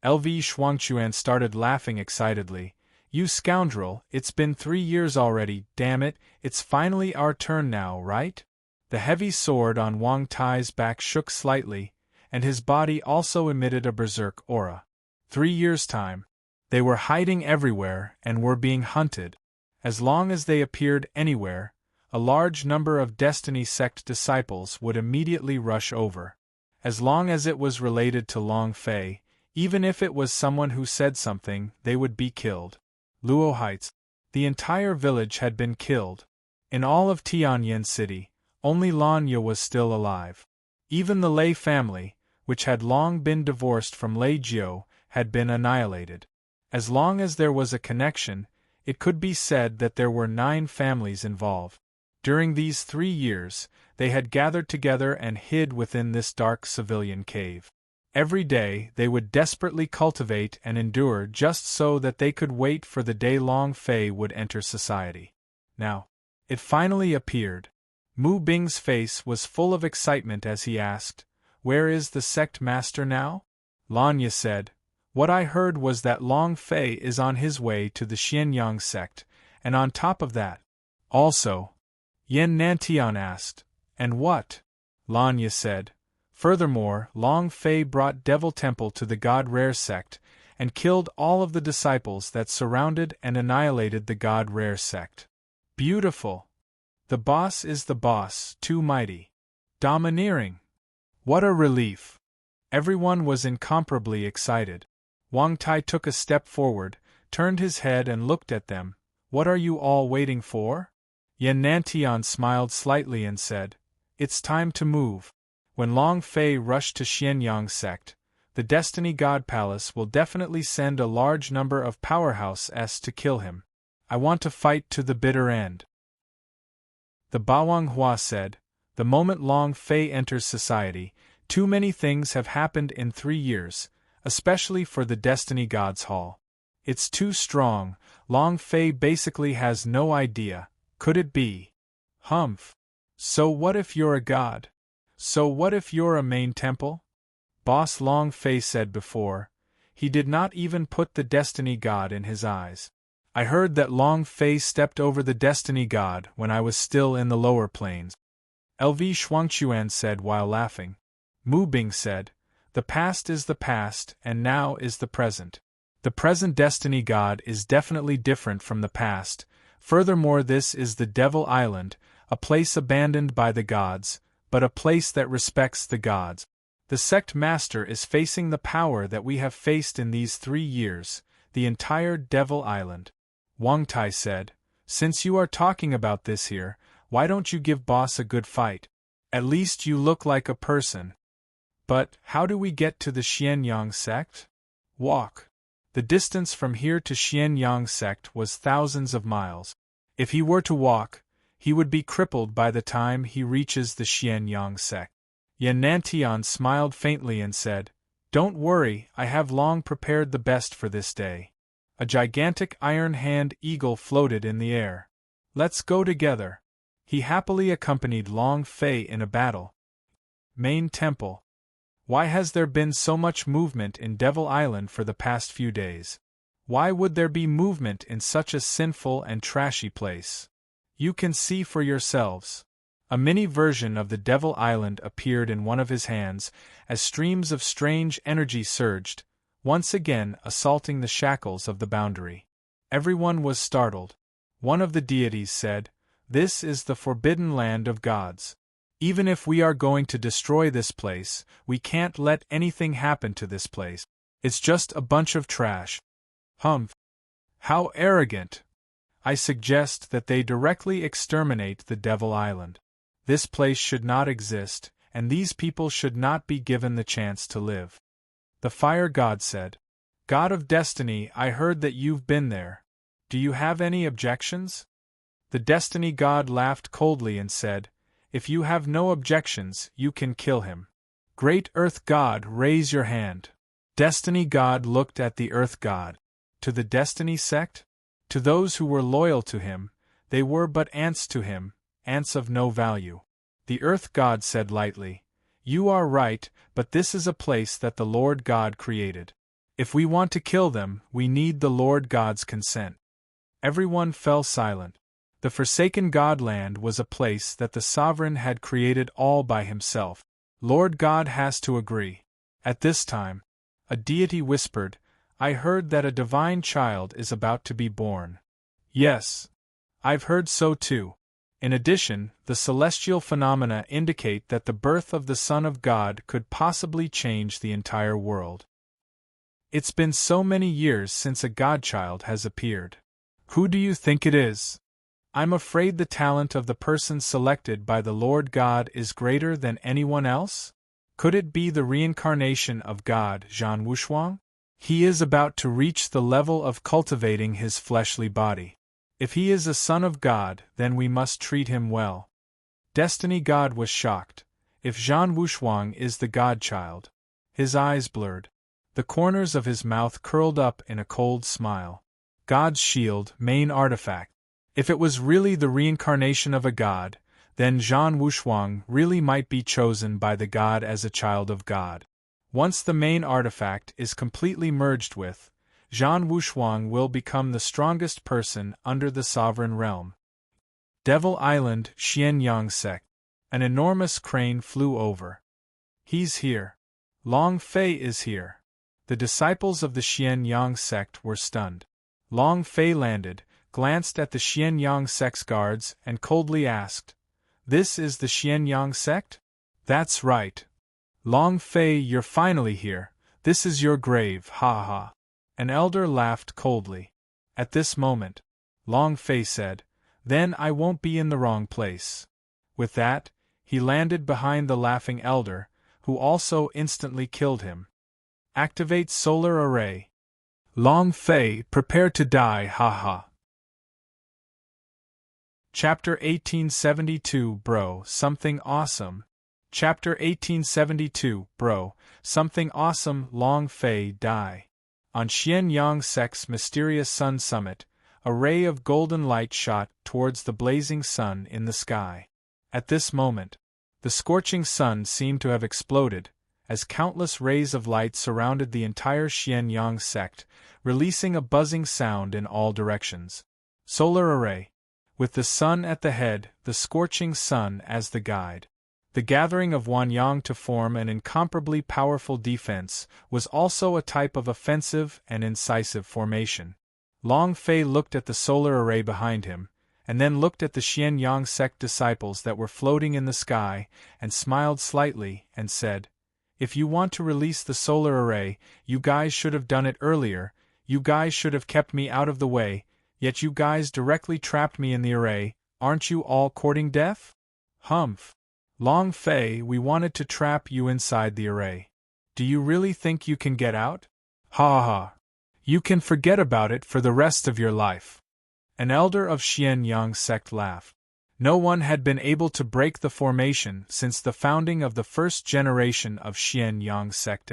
Speaker 1: LV Shuangchuan started laughing excitedly. You scoundrel, it's been 3 years already, damn it, it's finally our turn now, right? The heavy sword on Wang Tai's back shook slightly, and his body also emitted a berserk aura. 3 years' time. They were hiding everywhere and were being hunted. As long as they appeared anywhere, a large number of Destiny Sect disciples would immediately rush over. As long as it was related to Long Fei, even if it was someone who said something, they would be killed. Luo Heights. The entire village had been killed. In all of Tianyin City, only Lanya was still alive. Even the Lei family, which had long been divorced from Lei Jiu, had been annihilated. As long as there was a connection, it could be said that there were 9 families involved. During these 3 years, they had gathered together and hid within this dark civilian cave. Every day they would desperately cultivate and endure just so that they could wait for the day Long Fei would enter society. Now, it finally appeared. Mu Bing's face was full of excitement as he asked, Where is the sect master now? Lanya said, What I heard was that Long Fei is on his way to the Xianyang sect, and on top of that, also. Yen Nantian asked, And what? Lanya said, Furthermore, Long Fei brought Devil Temple to the God Rare sect, and killed all of the disciples that surrounded and annihilated the God Rare sect. Beautiful! The boss is the boss, too mighty. Domineering! What a relief! Everyone was incomparably excited. Wang Tai took a step forward, turned his head and looked at them. What are you all waiting for? Yen Nantian smiled slightly and said, It's time to move. When Long Fei rushed to Xianyang sect, the Destiny God Palace will definitely send a large number of powerhouses to kill him. I want to fight to the bitter end. The Bawang Hua said, The moment Long Fei enters society, too many things have happened in 3 years, especially for the Destiny Gods Hall. It's too strong. Long Fei basically has no idea. Could it be? Humph. So what if you're a god? So what if you're a main temple? Boss Long Fei said before. He did not even put the Destiny God in his eyes. I heard that Long Fei stepped over the Destiny God when I was still in the lower planes. LV Shuangchuan said while laughing. Mu Bing said, The past is the past and now is the present. The present Destiny God is definitely different from the past. Furthermore, this is the Devil Island, a place abandoned by the gods, but a place that respects the gods. The sect master is facing the power that we have faced in these 3 years, the entire Devil Island. Wang Tai said, Since you are talking about this here, why don't you give boss a good fight? At least you look like a person. But, how do we get to the Xianyang sect? Walk. The distance from here to Xianyang sect was thousands of miles. If he were to walk, he would be crippled by the time he reaches the Xianyang sect. Yen Nantian smiled faintly and said, Don't worry, I have long prepared the best for this day. A gigantic iron-hand eagle floated in the air. Let's go together. He happily accompanied Long Fei in a battle. Main Temple. Why has there been so much movement in Devil Island for the past few days? Why would there be movement in such a sinful and trashy place? You can see for yourselves. A mini version of the Devil Island appeared in one of his hands, as streams of strange energy surged, once again assaulting the shackles of the boundary. Everyone was startled. One of the deities said, This is the forbidden land of gods. Even if we are going to destroy this place, we can't let anything happen to this place. It's just a bunch of trash. Humph. How arrogant. I suggest that they directly exterminate the Devil Island. This place should not exist, and these people should not be given the chance to live. The Fire God said, God of Destiny, I heard that you've been there. Do you have any objections? The Destiny God laughed coldly and said, If you have no objections, you can kill him. Great Earth God, raise your hand. Destiny God looked at the Earth God. To the Destiny sect? To those who were loyal to him, They were but ants to him, ants of no value. The Earth God said lightly, "You are right, but this is a place that the Lord God created. If we want to kill them, we need the Lord God's consent." Everyone fell silent. The forsaken Godland was a place that the sovereign had created all by himself. Lord God has to agree. At this time, a deity whispered, "I heard that a divine child is about to be born." Yes, I've heard so too. In addition, the celestial phenomena indicate that the birth of the Son of God could possibly change the entire world. It's been so many years since a godchild has appeared. Who do you think it is? I'm afraid the talent of the person selected by the Lord God is greater than anyone else? Could it be the reincarnation of God, Zhan Wushuang? He is about to reach the level of cultivating his fleshly body. If he is a son of God, then we must treat him well. Destiny God was shocked. If Zhan Wushuang is the godchild. His eyes blurred. The corners of his mouth curled up in a cold smile. God's shield, main artifact. If it was really the reincarnation of a god, then Zhan Wushuang really might be chosen by the god as a child of God. Once the main artifact is completely merged with, Zhan Wushuang will become the strongest person under the sovereign realm. Devil Island, Xianyang sect. An enormous crane flew over. He's here. Long Fei is here. The disciples of the Xianyang sect were stunned. Long Fei landed, glanced at the Xianyang sect's guards, and coldly asked, "This is the Xianyang sect?" "That's right. Long Fei, you're finally here. This is your grave, ha ha." An elder laughed coldly. At this moment, Long Fei said, "Then I won't be in the wrong place." With that, he landed behind the laughing elder, who also instantly killed him. Activate solar array. Long Fei, prepare to die, ha ha. Chapter 1872 Bro, Something Awesome. Chapter 1872 Bro, Something Awesome. Long Fei die. On Xianyang sect's mysterious sun summit, a ray of golden light shot towards the blazing sun in the sky. At this moment, the scorching sun seemed to have exploded, as countless rays of light surrounded the entire Xianyang sect, releasing a buzzing sound in all directions. Solar array. With the sun at the head, the scorching sun as the guide. The gathering of Wanyang to form an incomparably powerful defense was also a type of offensive and incisive formation. Long Fei looked at the solar array behind him, and then looked at the Xianyang sect disciples that were floating in the sky, and smiled slightly, and said, "If you want to release the solar array, you guys should have done it earlier, you guys should have kept me out of the way, yet you guys directly trapped me in the array. Aren't you all courting death?" "Humph. Long Fei, we wanted to trap you inside the array. Do you really think you can get out? Ha ha. You can forget about it for the rest of your life." An elder of Xianyang sect laughed. No one had been able to break the formation since the founding of the first generation of Xianyang sect.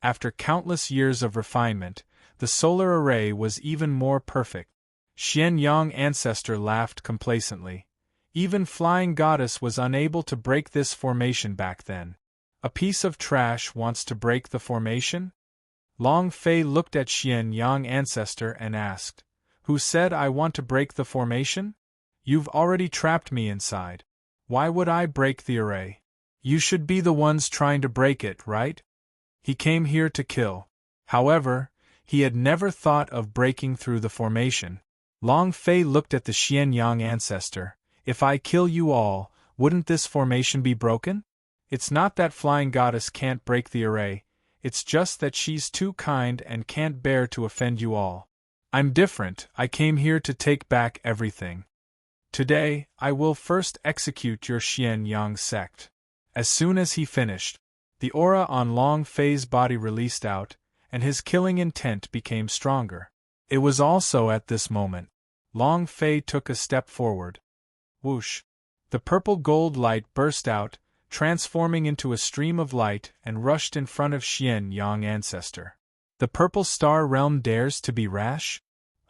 Speaker 1: After countless years of refinement, the solar array was even more perfect. Xianyang ancestor laughed complacently. Even Flying Goddess was unable to break this formation back then. A piece of trash wants to break the formation? Long Fei looked at Xianyang ancestor and asked, "Who said I want to break the formation? You've already trapped me inside. Why would I break the array? You should be the ones trying to break it, right?" He came here to kill. However, he had never thought of breaking through the formation. Long Fei looked at the Xianyang ancestor. "If I kill you all, wouldn't this formation be broken? It's not that Flying Goddess can't break the array, it's just that she's too kind and can't bear to offend you all. I'm different, I came here to take back everything. Today, I will first execute your Xianyang sect." As soon as he finished, the aura on Long Fei's body released out, and his killing intent became stronger. It was also at this moment Long Fei took a step forward. Whoosh! The purple gold light burst out, transforming into a stream of light and rushed in front of Xianyang ancestor. "The purple star realm dares to be rash?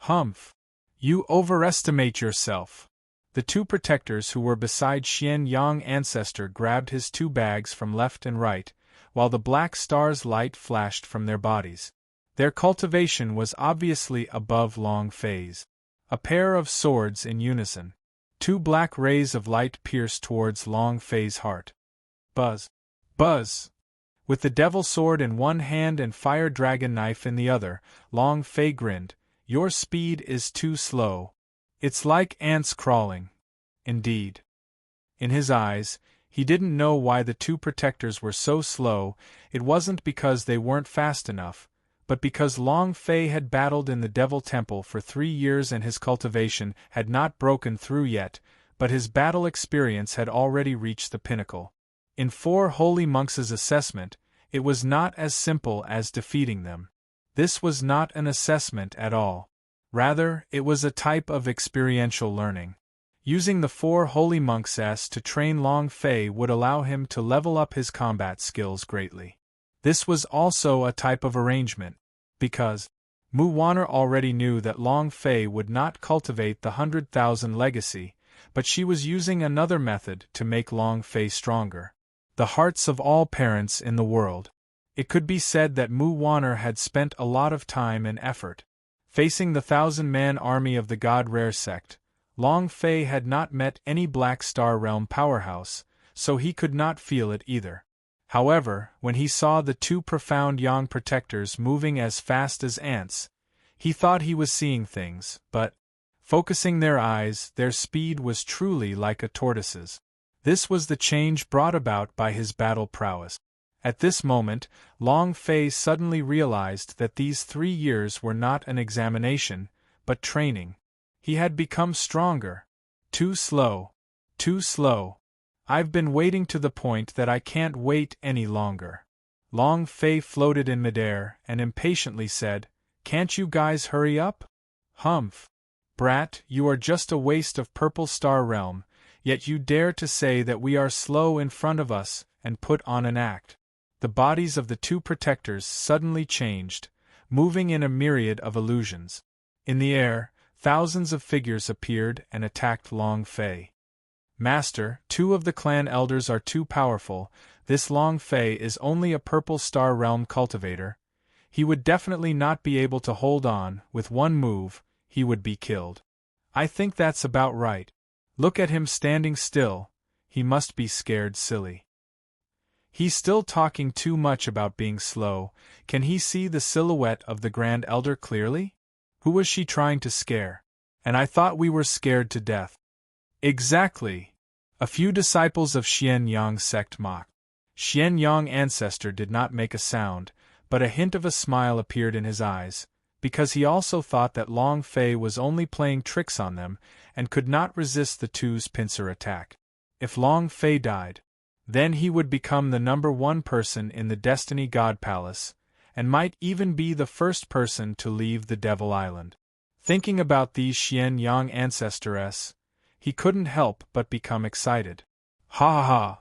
Speaker 1: Humph! You overestimate yourself. The two protectors who were beside Xian Yang ancestor grabbed his two bags from left and right, while the black star's light flashed from their bodies. Their cultivation was obviously above Long Fei's. A pair of swords in unison. Two black rays of light pierced towards Long Fei's heart. Buzz! Buzz! With the devil sword in one hand and fire dragon knife in the other, Long Fei grinned. Your speed is too slow. It's like ants crawling. Indeed. In his eyes, he didn't know why the two protectors were so slow. It wasn't because they weren't fast enough, but because Long Fei had battled in the Devil Temple for 3 years and his cultivation had not broken through yet, but his battle experience had already reached the pinnacle. In Four Holy Monks' assessment, it was not as simple as defeating them. This was not an assessment at all. Rather, it was a type of experiential learning. Using the Four Holy Monks to train Long Fei would allow him to level up his combat skills greatly. This was also a type of arrangement, because Mu Wanner already knew that Long Fei would not cultivate the 100,000 legacy, but she was using another method to make Long Fei stronger. The hearts of all parents in the world. It could be said that Mu Wanner had spent a lot of time and effort. Facing the 1,000-man army of the God Rare sect, Long Fei had not met any Black Star Realm powerhouse, so he could not feel it either. However, when he saw the two profound Yang protectors moving as fast as ants, he thought he was seeing things, but, focusing their eyes, their speed was truly like a tortoise's. This was the change brought about by his battle prowess. At this moment, Long Fei suddenly realized that these 3 years were not an examination, but training. He had become stronger. Too slow. Too slow. I've been waiting to the point that I can't wait any longer. Long Fei floated in midair and impatiently said, "Can't you guys hurry up?" "Humph. Brat, you are just a waste of Purple Star Realm, yet you dare to say that we are slow in front of us and put on an act." The bodies of the two protectors suddenly changed, moving in a myriad of illusions. In the air, thousands of figures appeared and attacked Long Fei. "Master, 2 of the clan elders are too powerful. This Long Fei is only a Purple Star Realm cultivator. He would definitely not be able to hold on. With one move, he would be killed." "I think that's about right. Look at him standing still. He must be scared silly." "He's still talking too much about being slow. Can he see the silhouette of the Grand Elder clearly? Who was she trying to scare? And I thought we were scared to death." "Exactly." A few disciples of Xian Yang's sect mocked. Xian Yang ancestor did not make a sound, but a hint of a smile appeared in his eyes, because he also thought that Long Fei was only playing tricks on them and could not resist the two's pincer attack. If Long Fei died, then he would become the #1 person in the Destiny God Palace, and might even be the first person to leave the Devil Island. Thinking about these Xian Yang ancestresses, he couldn't help but become excited. Ha ha ha!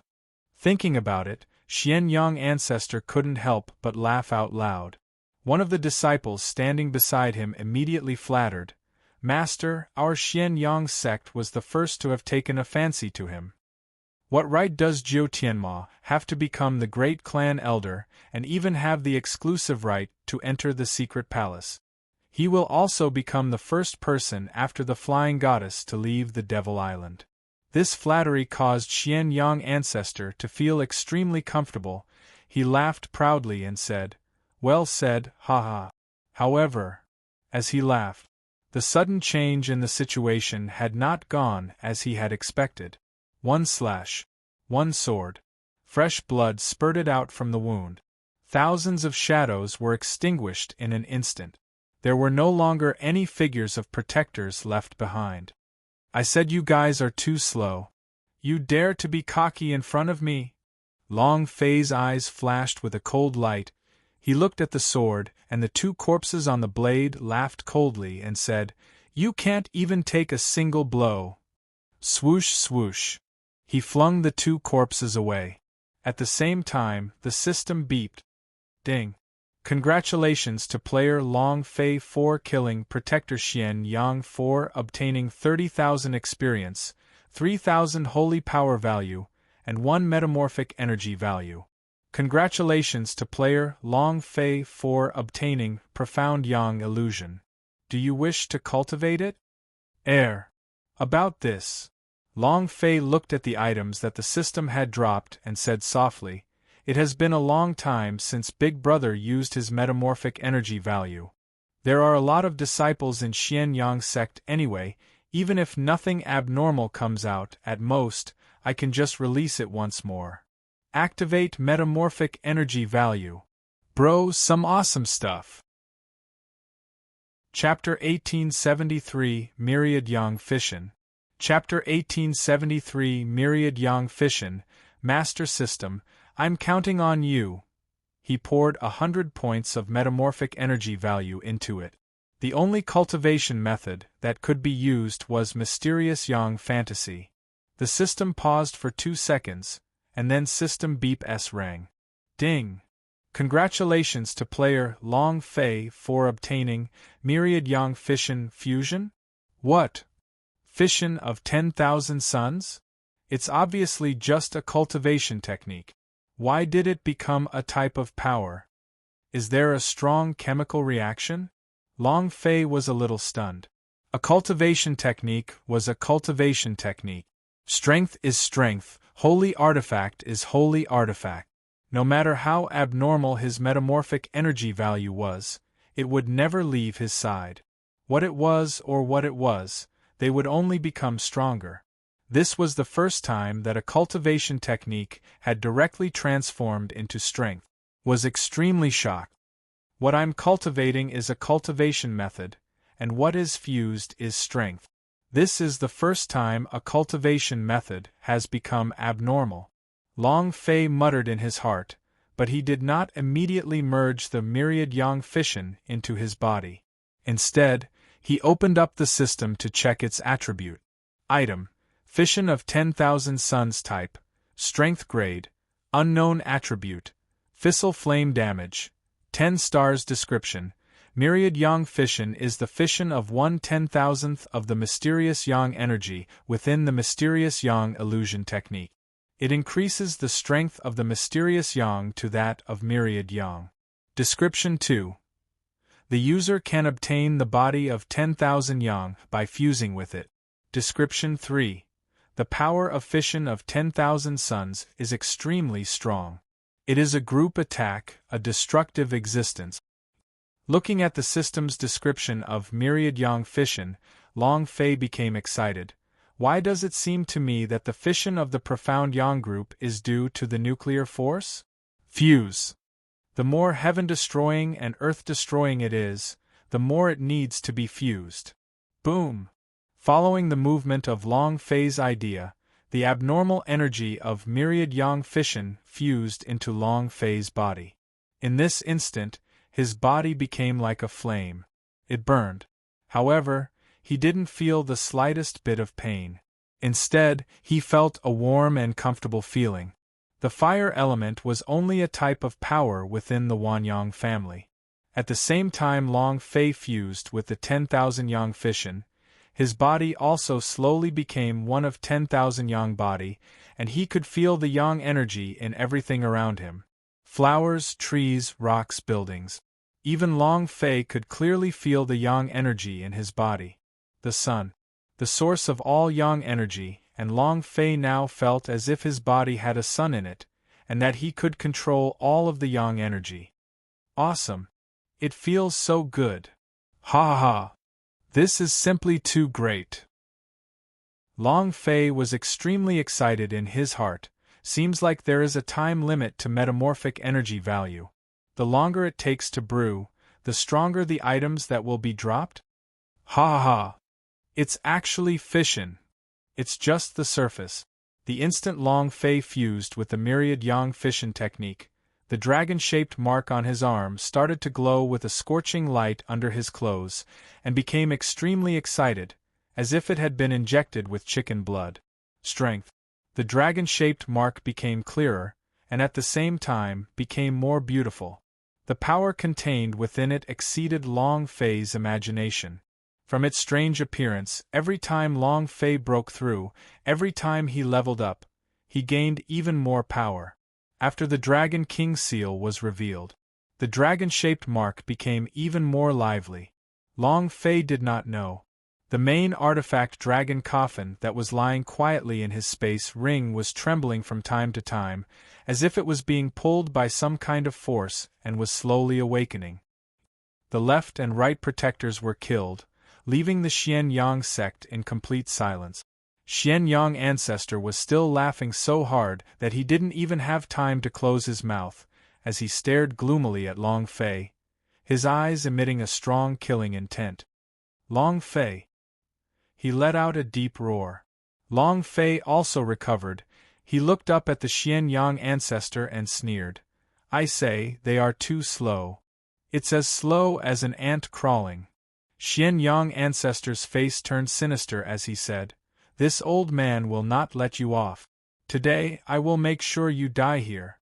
Speaker 1: Thinking about it, Xian Yang ancestor couldn't help but laugh out loud. One of the disciples standing beside him immediately flattered, "Master, our Xian Yang sect was the first to have taken a fancy to him. What right does Jiu Tianma have to become the great clan elder and even have the exclusive right to enter the secret palace? He will also become the first person after the flying goddess to leave the Devil Island." This flattery caused Xian Yang ancestor to feel extremely comfortable. He laughed proudly and said, "Well said, ha." However, as he laughed, the sudden change in the situation had not gone as he had expected. One slash. One sword. Fresh blood spurted out from the wound. Thousands of shadows were extinguished in an instant. There were no longer any figures of protectors left behind. "I said you guys are too slow. You dare to be cocky in front of me?" Long Fei's eyes flashed with a cold light. He looked at the sword, and the 2 corpses on the blade laughed coldly and said, "You can't even take a single blow." Swoosh swoosh. He flung the 2 corpses away. At the same time, the system beeped. Ding. Congratulations to player Long Fei 4 killing Protector Xian Yang 4 obtaining 30,000 experience. 3,000 holy power value, and 1 metamorphic energy value. Congratulations to player Long Fei for obtaining Profound Yang Illusion. Do you wish to cultivate it? About this. Long Fei looked at the items that the system had dropped and said softly, "It has been a long time since Big Brother used his metamorphic energy value. There are a lot of disciples in Xian Yang sect anyway, even if nothing abnormal comes out, at most, I can just release it once more. Activate metamorphic energy value. Bro, some awesome stuff." Chapter 1873 Myriad Yang Fission. Chapter 1873 Myriad Yang Fission, Master System, I'm counting on you. He poured 100 points of metamorphic energy value into it. The only cultivation method that could be used was Mysterious Yang Fantasy. The system paused for 2 seconds, and then system beep S rang. Ding! Congratulations to player Long Fei for obtaining Myriad Yang Fission Fusion? What? Fission of 10,000 suns? It's obviously just a cultivation technique. Why did it become a type of power? Is there a strong chemical reaction? Long Fei was a little stunned. A cultivation technique was a cultivation technique. Strength is strength, holy artifact is holy artifact. No matter how abnormal his metamorphic energy value was, it would never leave his side. What it was, they would only become stronger. This was the first time that a cultivation technique had directly transformed into strength. Was extremely shocked. What I'm cultivating is a cultivation method, and what is fused is strength. This is the first time a cultivation method has become abnormal. Long Fei muttered in his heart, but he did not immediately merge the Myriad Yang Fission into his body. Instead, he opened up the system to check its attribute. Item: Fission of 10,000 suns type, strength grade, unknown attribute, fissile flame damage, 10 stars. Description: Myriad Yang Fission is the fission of 1/10,000th of the Mysterious Yang energy within the Mysterious Yang illusion technique. It increases the strength of the Mysterious Yang to that of Myriad Yang. Description 2. The user can obtain the body of 10,000 Yang by fusing with it. Description 3. The power of fission of 10,000 suns is extremely strong. It is a group attack, a destructive existence. Looking at the system's description of Myriad Yang Fission, Long Fei became excited. Why does it seem to me that the fission of the Profound Yang group is due to the nuclear force? Fuse. The more heaven-destroying and earth-destroying it is, the more it needs to be fused. Boom! Following the movement of Long Fei's idea, the abnormal energy of Myriad Yang Fission fused into Long Fei's body. In this instant, his body became like a flame. It burned. However, he didn't feel the slightest bit of pain. Instead, he felt a warm and comfortable feeling. The fire element was only a type of power within the Wanyang family. At the same time Long Fei fused with the 10,000 Yang Fission, his body also slowly became one of 10,000 Yang body, and he could feel the Yang energy in everything around him. Flowers, trees, rocks, buildings. Even Long Fei could clearly feel the Yang energy in his body. The sun, the source of all Yang energy, and Long Fei now felt as if his body had a sun in it, and that he could control all of the Yang energy. Awesome. It feels so good. Ha ha. This is simply too great. Long Fei was extremely excited in his heart. Seems like there is a time limit to metamorphic energy value. The longer it takes to brew, the stronger the items that will be dropped? Ha ha. It's actually fission. It's just the surface. The instant Long Fei fused with the Myriad Yang Fission technique, the dragon-shaped mark on his arm started to glow with a scorching light under his clothes, and became extremely excited, as if it had been injected with chicken blood. Strength. The dragon-shaped mark became clearer, and at the same time became more beautiful. The power contained within it exceeded Long Fei's imagination. From its strange appearance, every time Long Fei broke through, every time he leveled up, he gained even more power. After the Dragon King seal was revealed, the dragon-shaped mark became even more lively. Long Fei did not know. The main artifact dragon coffin that was lying quietly in his space ring was trembling from time to time, as if it was being pulled by some kind of force and was slowly awakening. The left and right protectors were killed, leaving the Xian Yang sect in complete silence. Xian Yang ancestor was still laughing so hard that he didn't even have time to close his mouth, as he stared gloomily at Long Fei, his eyes emitting a strong killing intent. Long Fei. He let out a deep roar. Long Fei also recovered. He looked up at the Xian Yang ancestor and sneered. I say, they are too slow. It's as slow as an ant crawling. Xian Yang ancestor's face turned sinister as he said, This old man will not let you off. Today I will make sure you die here.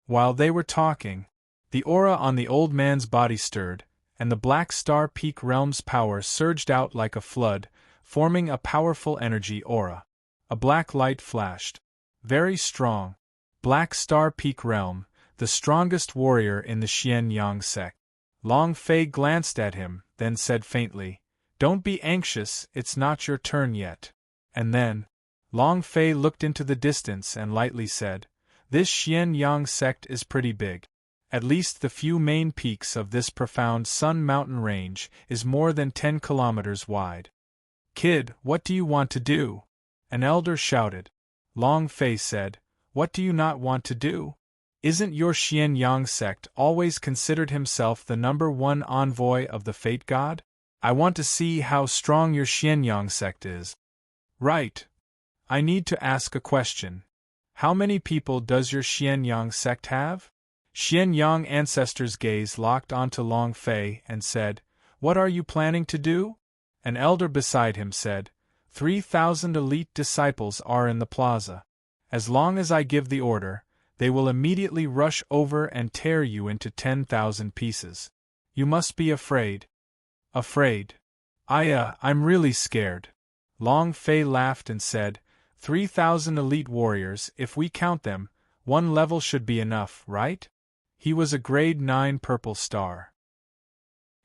Speaker 1: While they were talking, the aura on the old man's body stirred, and the Black Star Peak realm's power surged out like a flood, forming a powerful energy aura. A black light flashed. Very strong. Black Star Peak realm, the strongest warrior in the Xian Yang sect. Long Fei glanced at him, then said faintly, Don't be anxious, it's not your turn yet. And then, Long Fei looked into the distance and lightly said, This Xian Yang sect is pretty big. At least the few main peaks of this profound Sun Mountain range is more than 10 kilometers wide. Kid, what do you want to do? An elder shouted. Long Fei said, What do you not want to do? Isn't your Xian Yang sect always considered himself the #1 envoy of the Fate God? I want to see how strong your Xian Yang sect is. Right. I need to ask a question. How many people does your Xian Yang sect have? Xian Yang ancestor's gaze locked onto Long Fei and said, What are you planning to do? An elder beside him said, 3,000 elite disciples are in the plaza. As long as I give the order, they will immediately rush over and tear you into 10,000 pieces. You must be afraid. Afraid? I'm really scared. Long Fei laughed and said, 3,000 elite warriors, if we count them, one level should be enough, right? He was a grade 9 purple star.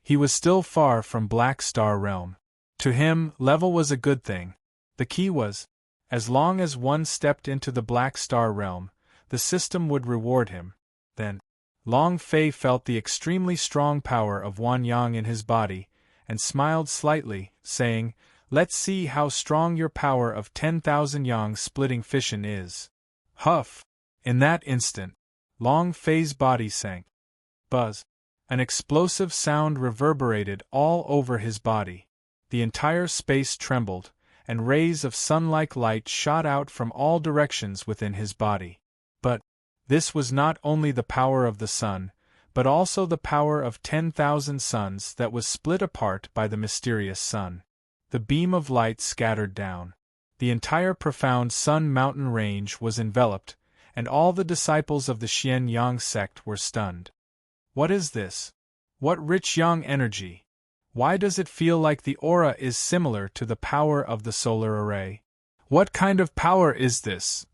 Speaker 1: He was still far from Black Star Realm. To him, level was a good thing. The key was, as long as one stepped into the Black Star Realm, the system would reward him. Then, Long Fei felt the extremely strong power of Wan Yang in his body, and smiled slightly, saying, Let's see how strong your power of 10,000 Yang splitting fission is. Huff! In that instant, Long Fei's body sank. Buzz! An explosive sound reverberated all over his body. The entire space trembled, and rays of sun-like light shot out from all directions within his body. But this was not only the power of the sun, but also the power of 10,000 suns that was split apart by the mysterious sun. The beam of light scattered down. The entire profound Sun Mountain range was enveloped, and all the disciples of the Xian Yang sect were stunned. What is this? What rich yang energy? Why does it feel like the aura is similar to the power of the solar array? What kind of power is this?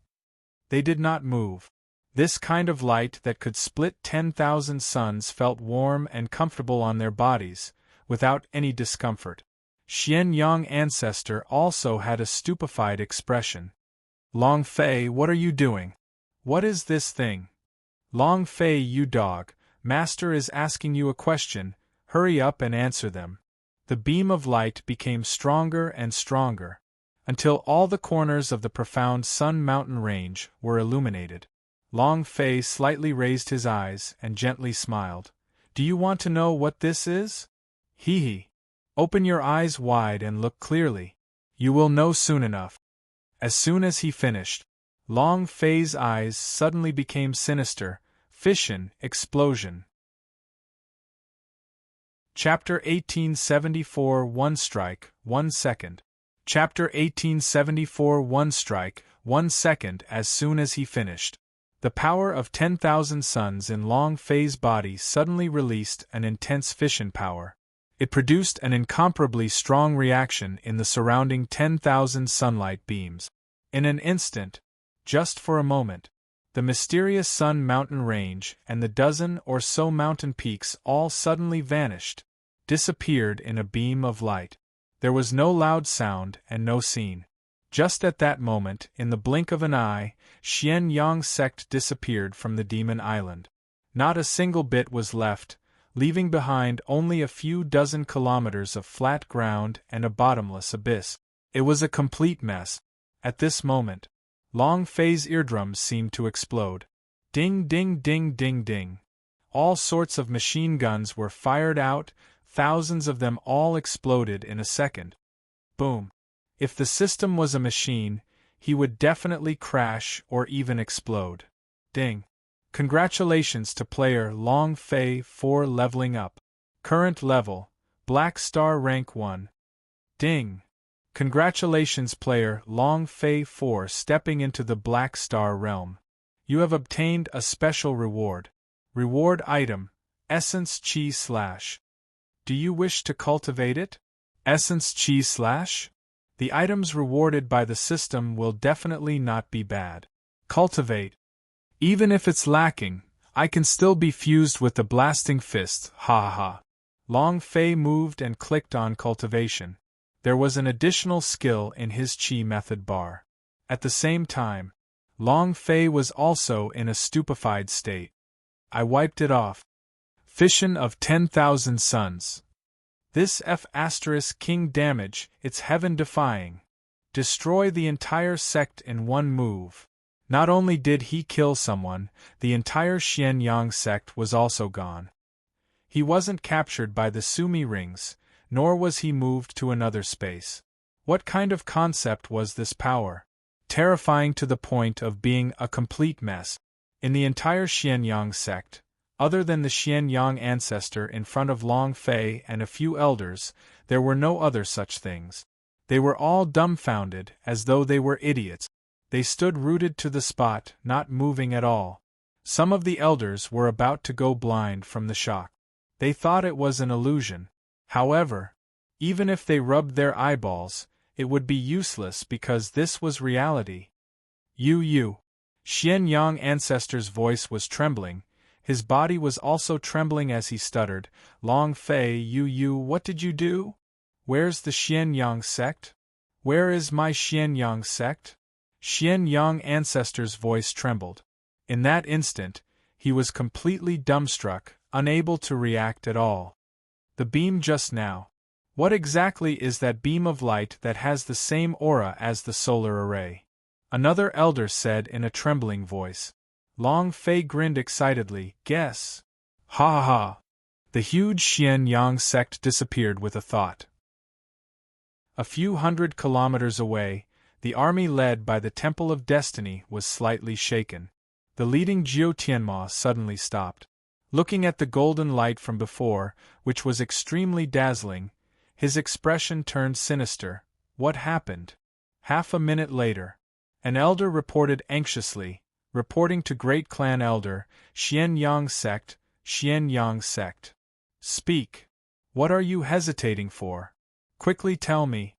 Speaker 1: They did not move. This kind of light that could split 10,000 suns felt warm and comfortable on their bodies, without any discomfort. Xian Yang ancestor also had a stupefied expression. Long Fei, what are you doing? What is this thing? Long Fei, you dog, Master is asking you a question, hurry up and answer them. The beam of light became stronger and stronger, until all the corners of the profound Sun Mountain range were illuminated. Long Fei slightly raised his eyes and gently smiled. Do you want to know what this is? Hee hee. Open your eyes wide and look clearly. You will know soon enough. As soon as he finished, Long Fei's eyes suddenly became sinister. Fission, explosion. Chapter 1874 One Strike, 1 Second. Chapter 1874 One Strike, 1 Second. As soon as he finished, the power of 10,000 suns in Long Fei's body suddenly released an intense fission power. It produced an incomparably strong reaction in the surrounding 10,000 sunlight beams. In an instant, just for a moment, the mysterious Sun Mountain range and the dozen or so mountain peaks all suddenly vanished, disappeared in a beam of light. There was no loud sound and no scene. Just at that moment, in the blink of an eye, Xian Yang sect disappeared from the Demon Island. Not a single bit was left, leaving behind only a few dozen kilometers of flat ground and a bottomless abyss. It was a complete mess. At this moment, Long Fei's eardrums seemed to explode. Ding ding ding ding ding. All sorts of machine guns were fired out, thousands of them all exploded in a second. Boom. If the system was a machine, he would definitely crash or even explode. Ding. Congratulations to player Long Fei for leveling up. Current level, Black Star Rank 1. Ding. Congratulations player Long Fei for stepping into the Black Star realm. You have obtained a special reward. Reward item, Essence Chi Slash. Do you wish to cultivate it? Essence Chi Slash? The items rewarded by the system will definitely not be bad. Cultivate. Even if it's lacking, I can still be fused with the blasting fist, ha ha ha. Long Fei moved and clicked on cultivation. There was an additional skill in his chi method bar. At the same time, Long Fei was also in a stupefied state. I wiped it off. Fission of 10,000 suns. This F** king damage, it's heaven-defying. Destroy the entire sect in one move. Not only did he kill someone, the entire Xian Yang sect was also gone. He wasn't captured by the Sumi rings, nor was he moved to another space. What kind of concept was this power? Terrifying to the point of being a complete mess. In the entire Xian Yang sect, other than the Xian Yang ancestor in front of Long Fei and a few elders, there were no other such things. They were all dumbfounded, as though they were idiots. They stood rooted to the spot, not moving at all. Some of the elders were about to go blind from the shock. They thought it was an illusion. However, even if they rubbed their eyeballs, it would be useless because this was reality. You. Xian Yang ancestor's voice was trembling. His body was also trembling as he stuttered, Long Fei, you, what did you do? Where's the Xian Yang sect? Where is my Xian Yang sect? Xian Yang ancestor's voice trembled. In that instant, he was completely dumbstruck, unable to react at all. The beam just now. What exactly is that beam of light that has the same aura as the solar array? Another elder said in a trembling voice. Long Fei grinned excitedly, guess. Ha ha ha. The huge Xian Yang sect disappeared with a thought. A few hundred kilometers away, the army led by the Temple of Destiny was slightly shaken. The leading Jiu Tianma suddenly stopped. Looking at the golden light from before, which was extremely dazzling, his expression turned sinister. What happened? Half a minute later, an elder reported anxiously, reporting to Great Clan Elder, Xian Yang sect, Xian Yang sect. Speak. What are you hesitating for? Quickly tell me.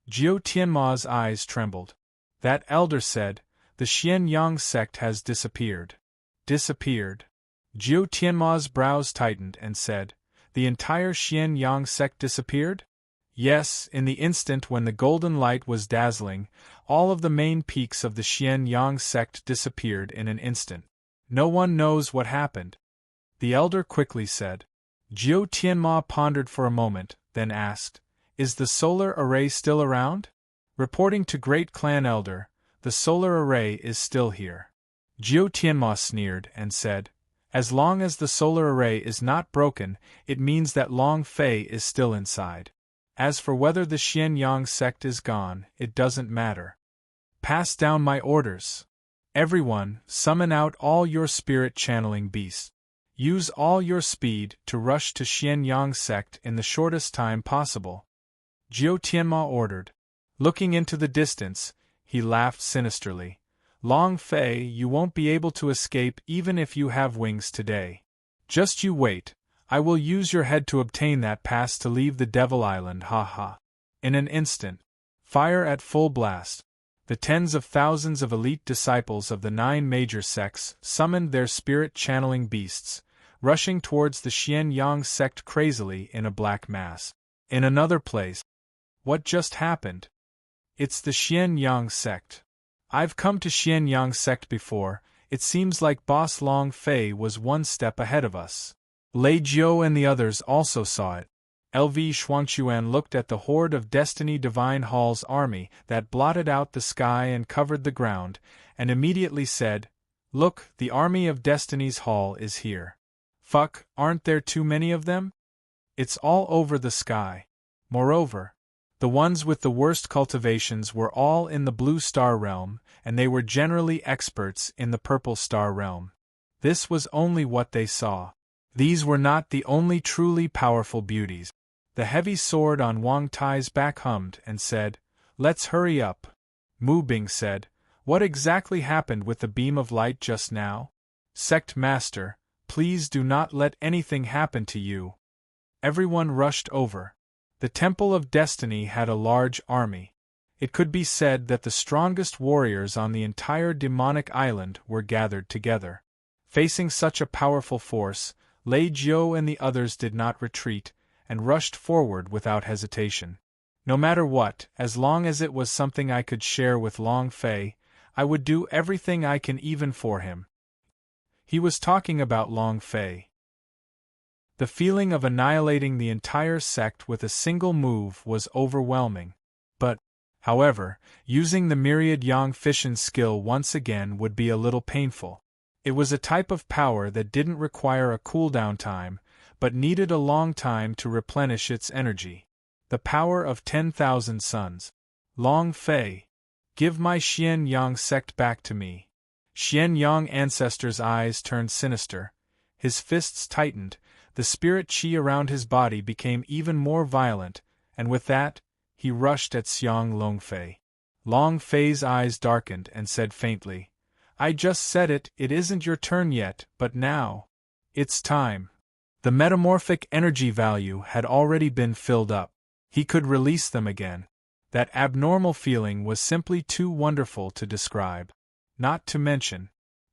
Speaker 1: Jiu Tianma's eyes trembled. That elder said, the Xian Yang sect has disappeared. Disappeared. Jiu Tianma's brows tightened and said, the entire Xian Yang sect disappeared? Yes, in the instant when the golden light was dazzling, all of the main peaks of the Xian Yang sect disappeared in an instant. No one knows what happened. The elder quickly said. Jiu Tianma pondered for a moment, then asked, is the solar array still around? Reporting to Great Clan Elder, the solar array is still here. Jiu Tianma sneered and said, as long as the solar array is not broken, it means that Long Fei is still inside. As for whether the Xian Yang sect is gone, it doesn't matter. Pass down my orders. Everyone, summon out all your spirit channeling beasts. Use all your speed to rush to Xian Yang sect in the shortest time possible. Jiu Tianma ordered. Looking into the distance, he laughed sinisterly. Long Fei, you won't be able to escape even if you have wings today. Just you wait, I will use your head to obtain that pass to leave the Devil Island, ha ha. In an instant, fire at full blast, the tens of thousands of elite disciples of the 9 major sects summoned their spirit-channeling beasts, rushing towards the Xian-Yang sect crazily in a black mass. In another place. What just happened? It's the Xian-Yang sect. I've come to Xian-Yang sect before. It seems like Boss Long Fei was one step ahead of us. Lei Jiu and the others also saw it. LV Shuangquan looked at the horde of Destiny Divine Hall's army that blotted out the sky and covered the ground, and immediately said, "Look, the army of Destiny's Hall is here. Fuck, aren't there too many of them? It's all over the sky." Moreover, the ones with the worst cultivations were all in the Blue Star realm, and they were generally experts in the Purple Star realm. This was only what they saw. These were not the only truly powerful beauties. The heavy sword on Wang Tai's back hummed and said, "Let's hurry up." Mu Bing said, "What exactly happened with the beam of light just now? Sect Master, please do not let anything happen to you." Everyone rushed over. The Temple of Destiny had a large army. It could be said that the strongest warriors on the entire demonic island were gathered together. Facing such a powerful force, Lei Jiu and the others did not retreat, and rushed forward without hesitation. No matter what, as long as it was something I could share with Long Fei, I would do everything I can even for him. He was talking about Long Fei. The feeling of annihilating the entire sect with a single move was overwhelming. But, however, using the myriad Yang Fission skill once again would be a little painful. It was a type of power that didn't require a cooldown time, but needed a long time to replenish its energy. The power of 10,000 suns. Long Fei, give my Xian-Yang sect back to me. Xian-Yang ancestor's eyes turned sinister. His fists tightened, the spirit qi around his body became even more violent, and with that, he rushed at Xiang Long Fei. Long Fei's eyes darkened and said faintly, "I just said it isn't your turn yet, but now. It's time." The metamorphic energy value had already been filled up. He could release them again. That abnormal feeling was simply too wonderful to describe. Not to mention,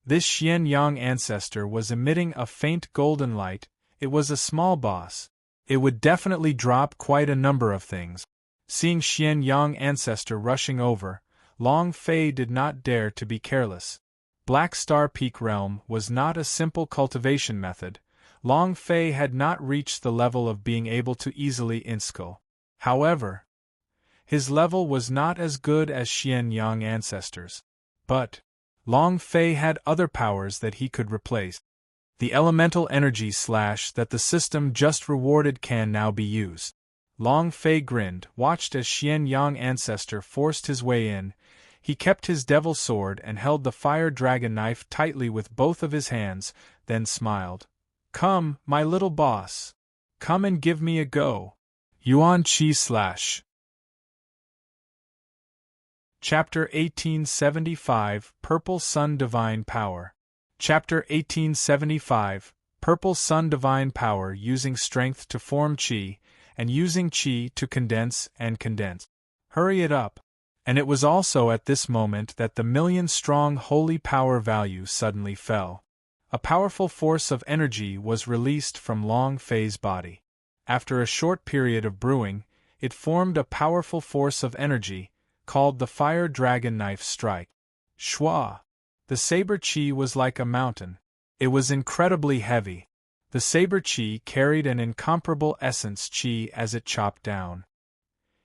Speaker 1: this Xian-Yang ancestor was emitting a faint golden light. It was a small boss. It would definitely drop quite a number of things. Seeing Xian-Yang ancestor rushing over, Long Fei did not dare to be careless. Black Star Peak Realm was not a simple cultivation method. Long Fei had not reached the level of being able to easily inskill. However, his level was not as good as Xian-Yang ancestors. But Long Fei had other powers that he could replace. The elemental energy slash that the system just rewarded can now be used. Long Fei grinned, watched as Xian-Yang ancestor forced his way in. He kept his devil sword and held the fire dragon knife tightly with both of his hands, then smiled. "Come, my little boss. Come and give me a go." Yuan Qi slash. Chapter 1875, Purple Sun Divine Power. Chapter 1875, Purple Sun Divine Power, using strength to form Qi, and using Qi to condense and condense. Hurry it up. And it was also at this moment that the million-strong holy power value suddenly fell. A powerful force of energy was released from Long Fei's body. After a short period of brewing, it formed a powerful force of energy, called the Fire Dragon Knife Strike. Shwa! The saber qi was like a mountain. It was incredibly heavy. The saber qi carried an incomparable essence qi as it chopped down.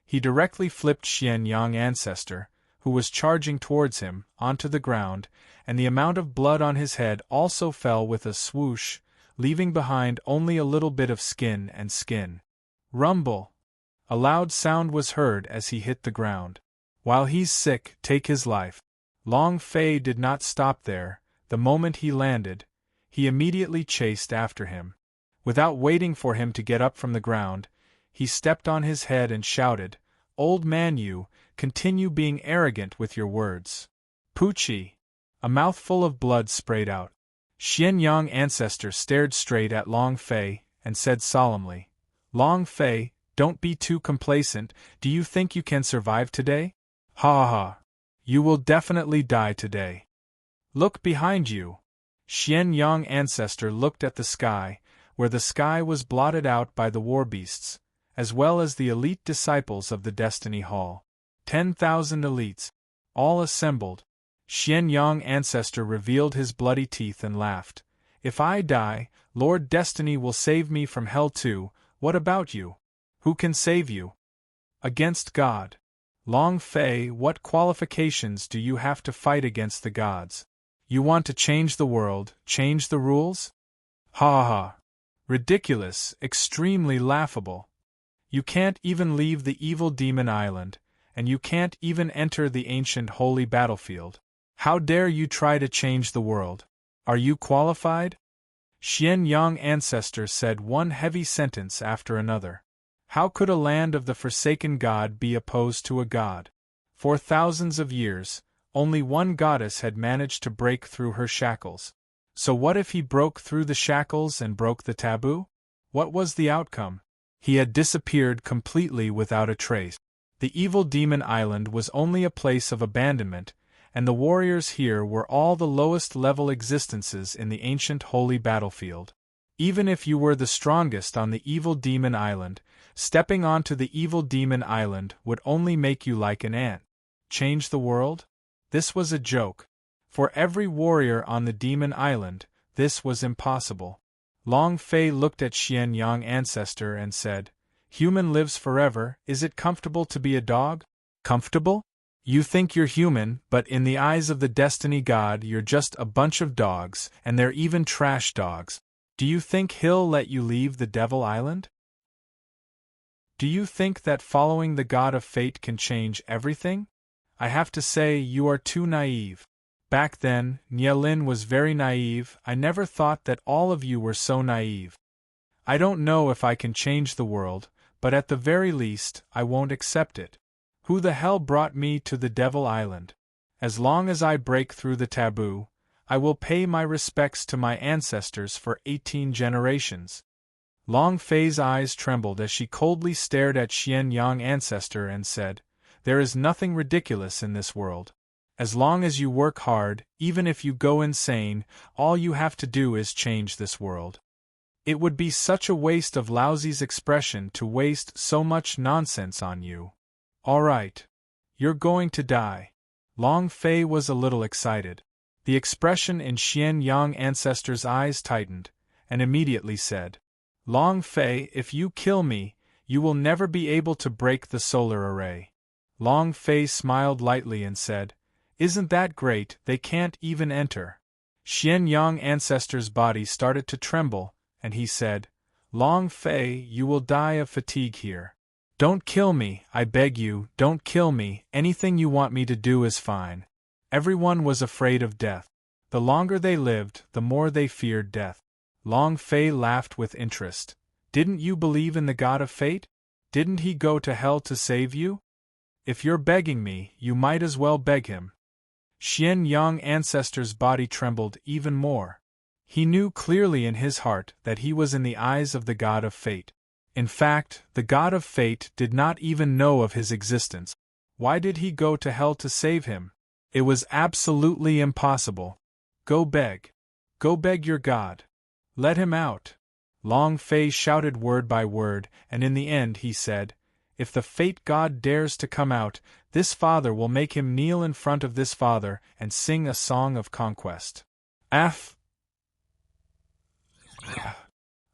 Speaker 1: He directly flipped Xian-Yang ancestor, who was charging towards him, onto the ground, and the amount of blood on his head also fell with a swoosh, leaving behind only a little bit of skin and skin. Rumble! A loud sound was heard as he hit the ground. While he's sick, take his life. Long Fei did not stop there. The moment he landed, he immediately chased after him. Without waiting for him to get up from the ground, he stepped on his head and shouted, "Old man, you, continue being arrogant with your words." Poochie! A mouthful of blood sprayed out. Xian-Yang ancestor stared straight at Long Fei, and said solemnly, Long Fei, don't be too complacent. Do you think you can survive today? Ha ha ha. You will definitely die today. Look behind you. Xian Yang ancestor looked at the sky, where the sky was blotted out by the war beasts, as well as the elite disciples of the Destiny Hall. 10,000 elites, all assembled. Xian Yang ancestor revealed his bloody teeth and laughed. If I die, Lord Destiny will save me from hell too. What about you? Who can save you? Against God. Long Fei, what qualifications do you have to fight against the gods? You want to change the world, change the rules? Ha ha. Ridiculous, extremely laughable. You can't even leave the evil demon island, and you can't even enter the ancient holy battlefield. How dare you try to change the world? Are you qualified? Xian Yang ancestor said one heavy sentence after another. How could a land of the forsaken god be opposed to a god? For thousands of years, only one goddess had managed to break through her shackles. So what if he broke through the shackles and broke the taboo? What was the outcome? He had disappeared completely without a trace. The evil demon island was only a place of abandonment, and the warriors here were all the lowest level existences in the ancient holy battlefield. Even if you were the strongest on the evil demon island, stepping onto the evil demon island would only make you like an ant. Change the world? This was a joke. For every warrior on the demon island, this was impossible. Long Fei looked at Xian Yang ancestor and said, Human lives forever, is it comfortable to be a dog? Comfortable? You think you're human, but in the eyes of the Destiny God you're just a bunch of dogs, and they're even trash dogs. Do you think he'll let you leave the Devil Island? Do you think that following the God of Fate can change everything? I have to say you are too naive. Back then, Nielin was very naive. I never thought that all of you were so naive. I don't know if I can change the world, but at the very least, I won't accept it. Who the hell brought me to the Devil Island? As long as I break through the taboo, I will pay my respects to my ancestors for 18 generations. Long Fei's eyes trembled as she coldly stared at Xian Yang ancestor and said, There is nothing ridiculous in this world. As long as you work hard, even if you go insane, all you have to do is change this world. It would be such a waste of Laozi's expression to waste so much nonsense on you. All right. You're going to die. Long Fei was a little excited. The expression in Xian Yang ancestor's eyes tightened, and immediately said, Long Fei, if you kill me, you will never be able to break the solar array. Long Fei smiled lightly and said, Isn't that great, they can't even enter. Xian Yang ancestor's body started to tremble, and he said, Long Fei, you will die of fatigue here. Don't kill me, I beg you, don't kill me, anything you want me to do is fine. Everyone was afraid of death. The longer they lived, the more they feared death. Long Fei laughed with interest. Didn't you believe in the God of Fate? Didn't he go to hell to save you? If you're begging me, you might as well beg him. Xian Yang ancestor's body trembled even more. He knew clearly in his heart that he was in the eyes of the God of Fate. In fact, the God of Fate did not even know of his existence. Why did he go to hell to save him? It was absolutely impossible. Go beg. Go beg your God. Let him out. Long Fei shouted word by word, and in the end he said, If the Fate God dares to come out, this father will make him kneel in front of this father and sing a song of conquest. Af!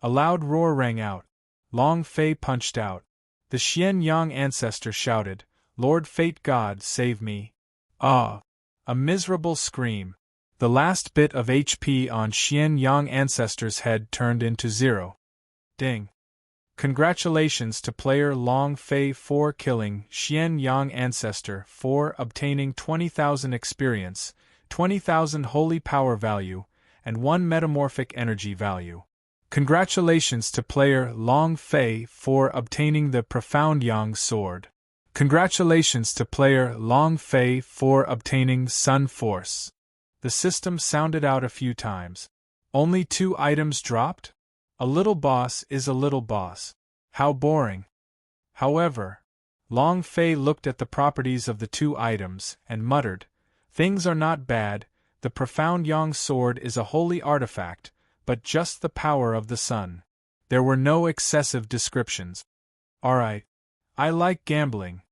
Speaker 1: A loud roar rang out. Long Fei punched out. The Xian Yang ancestor shouted, Lord Fate God, save me. Ah! A miserable scream. The last bit of HP on Xian Yang ancestor's head turned into 0. Ding. Congratulations to player Long Fei for killing Xian Yang ancestor for obtaining 20,000 experience, 20,000 holy power value, and 1 metamorphic energy value. Congratulations to player Long Fei for obtaining the Profound Yang Sword. Congratulations to player Long Fei for obtaining Sun Force. The system sounded out a few times. Only 2 items dropped? A little boss is a little boss. How boring. However, Long Fei looked at the properties of the two items and muttered, "Things are not bad, the profound Yang sword is a holy artifact, but just the power of the sun." There were no excessive descriptions. Alright. I like gambling.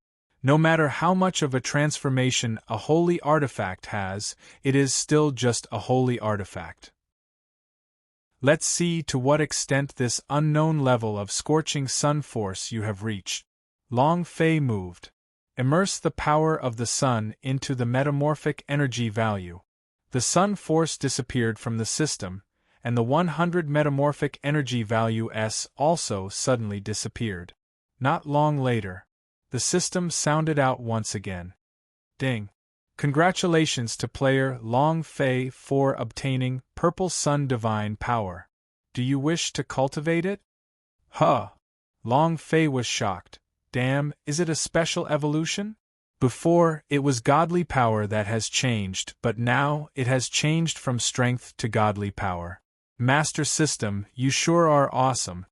Speaker 1: No matter how much of a transformation a holy artifact has, it is still just a holy artifact. Let's see to what extent this unknown level of scorching sun force you have reached. Long Fei moved. Immerse the power of the sun into the metamorphic energy value. The sun force disappeared from the system, and the 100 metamorphic energy value S also suddenly disappeared. Not long later, the system sounded out once again. Ding! Congratulations to player Long Fei for obtaining Purple Sun Divine Power. Do you wish to cultivate it? Huh! Long Fei was shocked. Damn, is it a special evolution? Before, it was godly power that has changed, but now, it has changed from strength to godly power. Master System, you sure are awesome.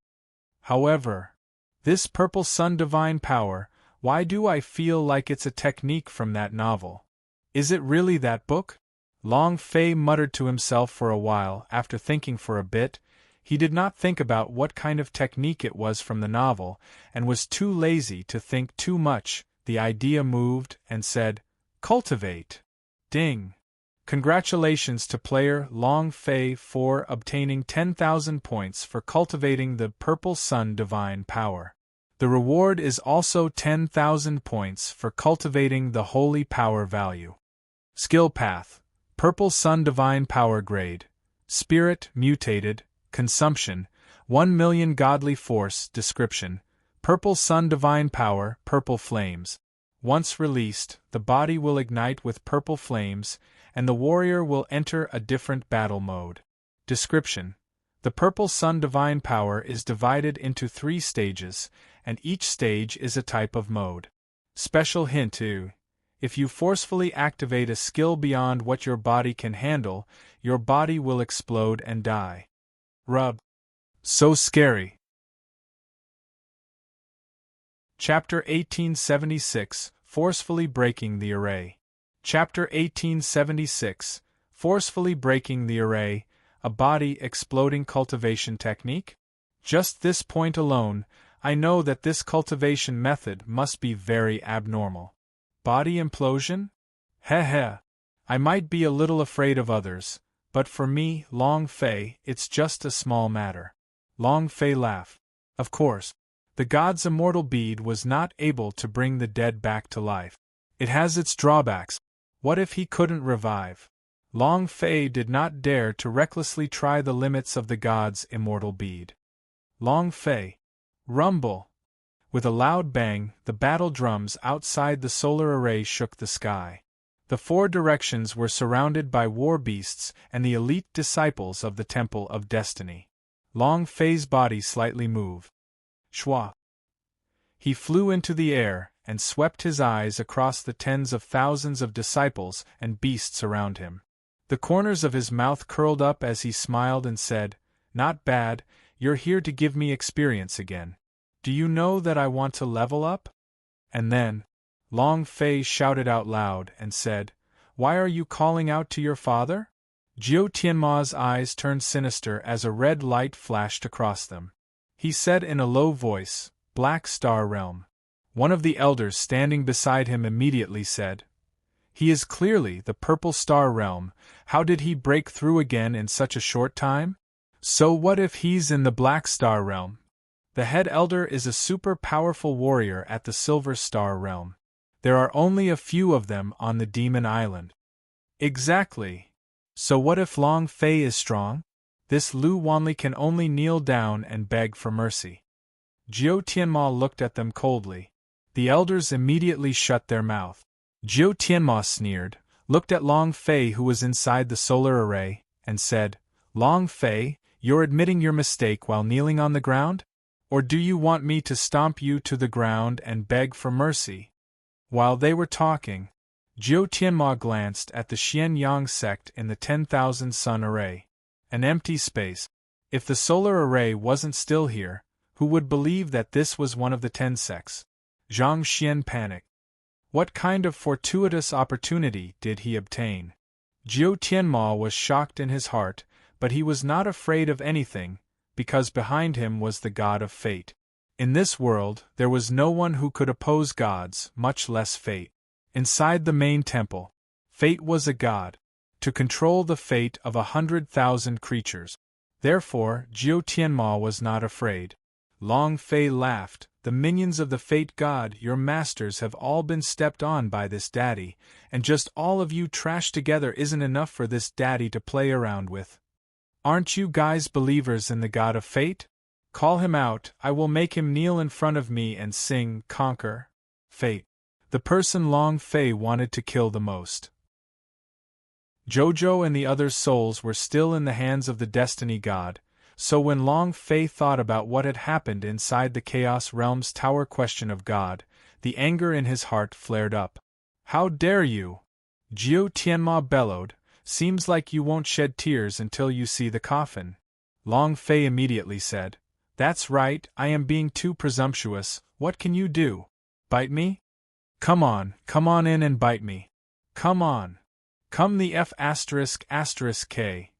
Speaker 1: However, this Purple Sun Divine Power, why do I feel like it's a technique from that novel? Is it really that book? Long Fei muttered to himself for a while. After thinking for a bit, he did not think about what kind of technique it was from the novel, and was too lazy to think too much. The idea moved and said, "Cultivate." Ding! Congratulations to player Long Fei for obtaining 10,000 points for cultivating the Purple Sun Divine Power. The reward is also 10,000 points for cultivating the Holy Power value. Skill Path: Purple Sun Divine Power Grade. Spirit Mutated. Consumption: 1,000,000 Godly Force. Description: Purple Sun Divine Power, Purple Flames. Once released, the body will ignite with purple flames, and the warrior will enter a different battle mode. Description: The Purple Sun Divine Power is divided into 3 stages, and each stage is a type of mode. Special hint too: if you forcefully activate a skill beyond what your body can handle, your body will explode and die. Rub. So scary. Chapter 1876, Forcefully Breaking the Array. Chapter 1876, Forcefully Breaking the Array, a Body Exploding Cultivation Technique? Just this point alone, I know that this cultivation method must be very abnormal. Body implosion? Heh. I might be a little afraid of others, but for me, Long Fei, it's just a small matter. Long Fei laughed. Of course, the god's immortal bead was not able to bring the dead back to life. It has its drawbacks. What if he couldn't revive? Long Fei did not dare to recklessly try the limits of the god's immortal bead. Long Fei. Rumble! With a loud bang, the battle drums outside the solar array shook the sky. The 4 directions were surrounded by war beasts and the elite disciples of the Temple of Destiny. Long Fei's body slightly moved. Shwa! He flew into the air and swept his eyes across the tens of thousands of disciples and beasts around him. The corners of his mouth curled up as he smiled and said, "Not bad, you're here to give me experience again. Do you know that I want to level up?" And then, Long Fei shouted out loud and said, "Why are you calling out to your father?" Jiu Tianma's eyes turned sinister as a red light flashed across them. He said in a low voice, "Black Star Realm." One of the elders standing beside him immediately said, "He is clearly the Purple Star Realm. How did he break through again in such a short time? So what if he's in the Black Star Realm? The head elder is a super powerful warrior at the Silver Star Realm. There are only a few of them on the Demon Island." Exactly. So what if Long Fei is strong? This Lu Wanli can only kneel down and beg for mercy. Jiu Tianma looked at them coldly. The elders immediately shut their mouth. Jiu Tianma sneered, looked at Long Fei who was inside the solar array, and said, "Long Fei, you're admitting your mistake while kneeling on the ground? Or do you want me to stomp you to the ground and beg for mercy?" While they were talking, Jiu Tianma glanced at the Xian Yang sect in the 10,000 sun array. An empty space. If the solar array wasn't still here, who would believe that this was one of the 10 sects? Zhang Xian panicked. What kind of fortuitous opportunity did he obtain? Jiu Tianma was shocked in his heart, but he was not afraid of anything, because behind him was the god of fate. In this world, there was no one who could oppose gods, much less fate. Inside the main temple, fate was a god, to control the fate of 100,000 creatures. Therefore, Jiu Tianma was not afraid. Long Fei laughed. The minions of the fate god, your masters, have all been stepped on by this daddy, and just all of you trashed together isn't enough for this daddy to play around with. Aren't you guys believers in the god of fate? Call him out, I will make him kneel in front of me and sing, Conquer, Fate. The person Long Fei wanted to kill the most. Jojo and the other souls were still in the hands of the destiny god, so when Long Fei thought about what had happened inside the Chaos Realm's tower question of God, the anger in his heart flared up. How dare you? Jiu Tianma bellowed, seems like you won't shed tears until you see the coffin. Long Fei immediately said, That's right, I am being too presumptuous, what can you do? Bite me? Come on in and bite me. Come on. Come the F***K.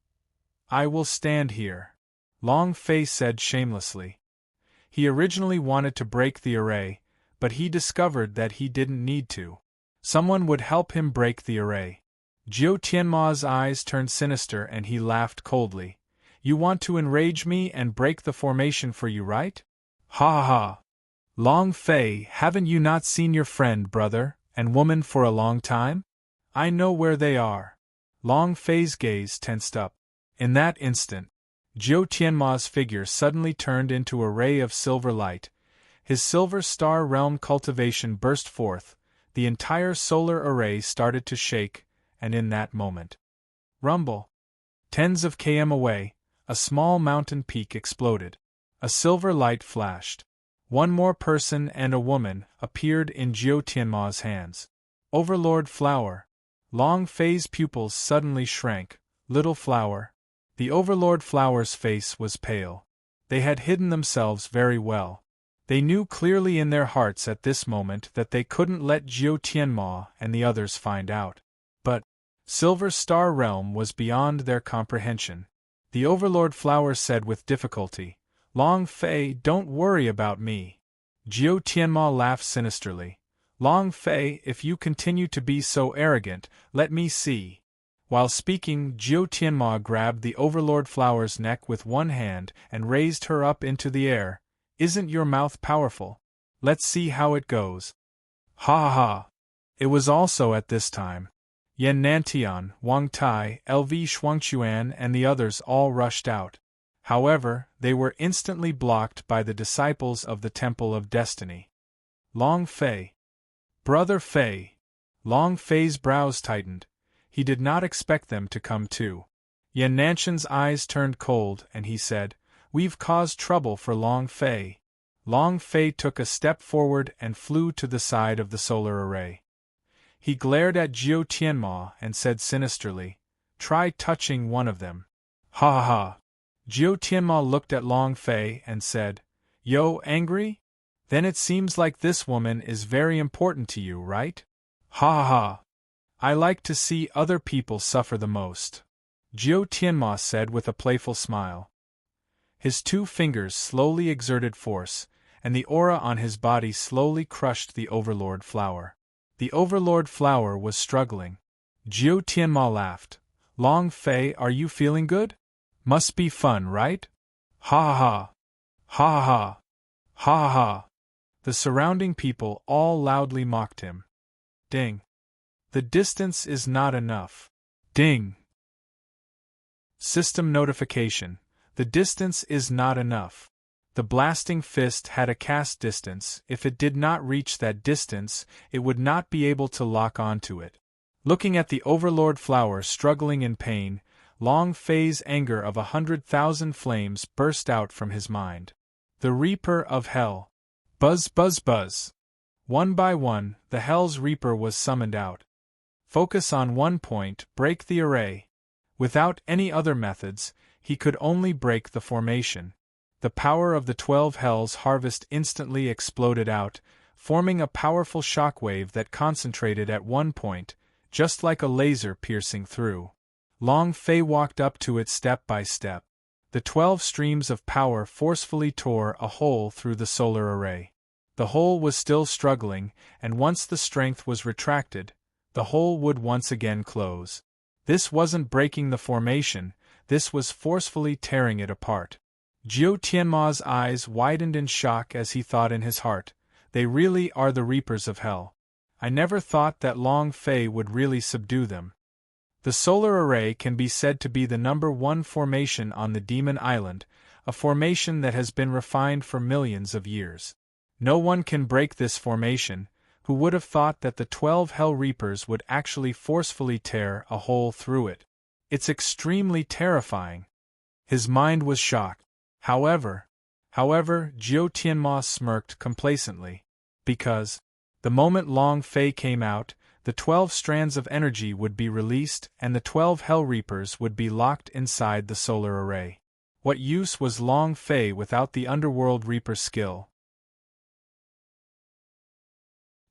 Speaker 1: I will stand here. Long Fei said shamelessly. He originally wanted to break the array, but he discovered that he didn't need to. Someone would help him break the array. Jiu Tianma's eyes turned sinister and he laughed coldly. You want to enrage me and break the formation for you, right? Ha ha ha. Long Fei, haven't you not seen your friend, brother, and woman for a long time? I know where they are. Long Fei's gaze tensed up. In that instant, Jiu Tianma's figure suddenly turned into a ray of silver light. His silver star realm cultivation burst forth, the entire solar array started to shake, and in that moment, rumble! Tens of km away, a small mountain peak exploded. A silver light flashed. One more person and a woman appeared in Jiu Tianma's hands. Overlord Flower. Long Fei's pupils suddenly shrank. Little Flower. The Overlord Flower's face was pale. They had hidden themselves very well. They knew clearly in their hearts at this moment that they couldn't let Jiu Tianma and the others find out. But Silver Star Realm was beyond their comprehension. The Overlord Flower said with difficulty, Long Fei, don't worry about me. Jiu Tianma laughed sinisterly. Long Fei, if you continue to be so arrogant, let me see. While speaking, Jiu Tianma grabbed the Overlord Flower's neck with one hand and raised her up into the air. Isn't your mouth powerful? Let's see how it goes. Ha ha ha. It was also at this time. Yan Nantian, Wang Tai, LV Shuangquan and the others all rushed out. However, they were instantly blocked by the disciples of the Temple of Destiny. Long Fei. Brother Fei. Long Fei's brows tightened. He did not expect them to come too. Yan Nantian's eyes turned cold and he said, We've caused trouble for Long Fei. Long Fei took a step forward and flew to the side of the solar array. He glared at Jiu Tianma and said sinisterly, Try touching one of them. Ha ha ha. Jiu Tianma looked at Long Fei and said, Yo, angry? Then it seems like this woman is very important to you, right? Ha ha ha. I like to see other people suffer the most. Jiu Tianma said with a playful smile. His 2 fingers slowly exerted force, and the aura on his body slowly crushed the Overlord Flower. The Overlord Flower was struggling. Jiu Tianma laughed. Long Fei, are you feeling good? Must be fun, right? Ha ha ha. Ha ha. Ha ha. The surrounding people all loudly mocked him. Ding. The distance is not enough. Ding. System notification. The distance is not enough. The blasting fist had a cast distance. If it did not reach that distance, it would not be able to lock onto it. Looking at the Overlord Flower struggling in pain, Long Fei's anger of 100,000 flames burst out from his mind. The Reaper of Hell. Buzz buzz buzz. One by one, the Hell's Reaper was summoned out. Focus on one point, break the array. Without any other methods, he could only break the formation. The power of the 12 Hells harvest instantly exploded out, forming a powerful shockwave that concentrated at one point, just like a laser piercing through. Long Fei walked up to it step by step. The 12 streams of power forcefully tore a hole through the solar array. The hole was still struggling, and once the strength was retracted, the hole would once again close. This wasn't breaking the formation, this was forcefully tearing it apart. Jiu Tianma's eyes widened in shock as he thought in his heart, they really are the Reapers of Hell. I never thought that Long Fei would really subdue them. The solar array can be said to be the #1 formation on the Demon Island, a formation that has been refined for millions of years. No one can break this formation. Who would have thought that the 12 Hell Reapers would actually forcefully tear a hole through it? It's extremely terrifying. His mind was shocked. However, Jiu Tianma smirked complacently. Because, the moment Long Fei came out, the 12 strands of energy would be released and the 12 Hell Reapers would be locked inside the solar array. What use was Long Fei without the Underworld Reaper skill?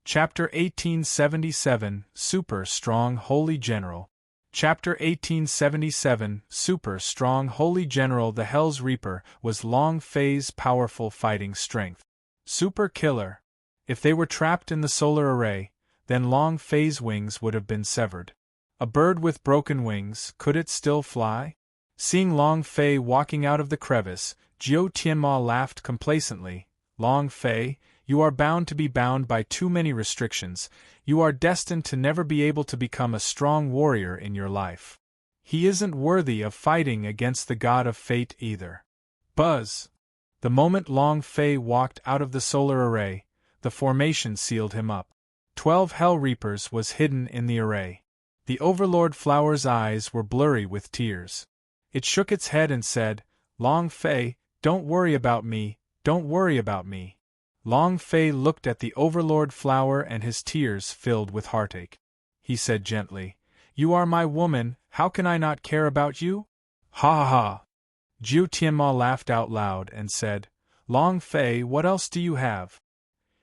Speaker 1: Chapter 1877, Super Strong Holy General. Chapter 1877, Super Strong Holy General. The Hell's Reaper was Long Fei's powerful fighting strength. Super Killer. If they were trapped in the solar array, then Long Fei's wings would have been severed. A bird with broken wings, could it still fly? Seeing Long Fei walking out of the crevice, Jiu Tianma laughed complacently. Long Fei, you are bound to be bound by too many restrictions. You are destined to never be able to become a strong warrior in your life. He isn't worthy of fighting against the god of fate either. Buzz! The moment Long Fei walked out of the solar array, the formation sealed him up. 12 Hell Reapers was hidden in the array. The Overlord Flower's eyes were blurry with tears. It shook its head and said, Long Fei, don't worry about me, don't worry about me. Long Fei looked at the Overlord Flower and his tears filled with heartache. He said gently, You are my woman, how can I not care about you? Ha ha ha! Jiu Tianma laughed out loud and said, Long Fei, what else do you have?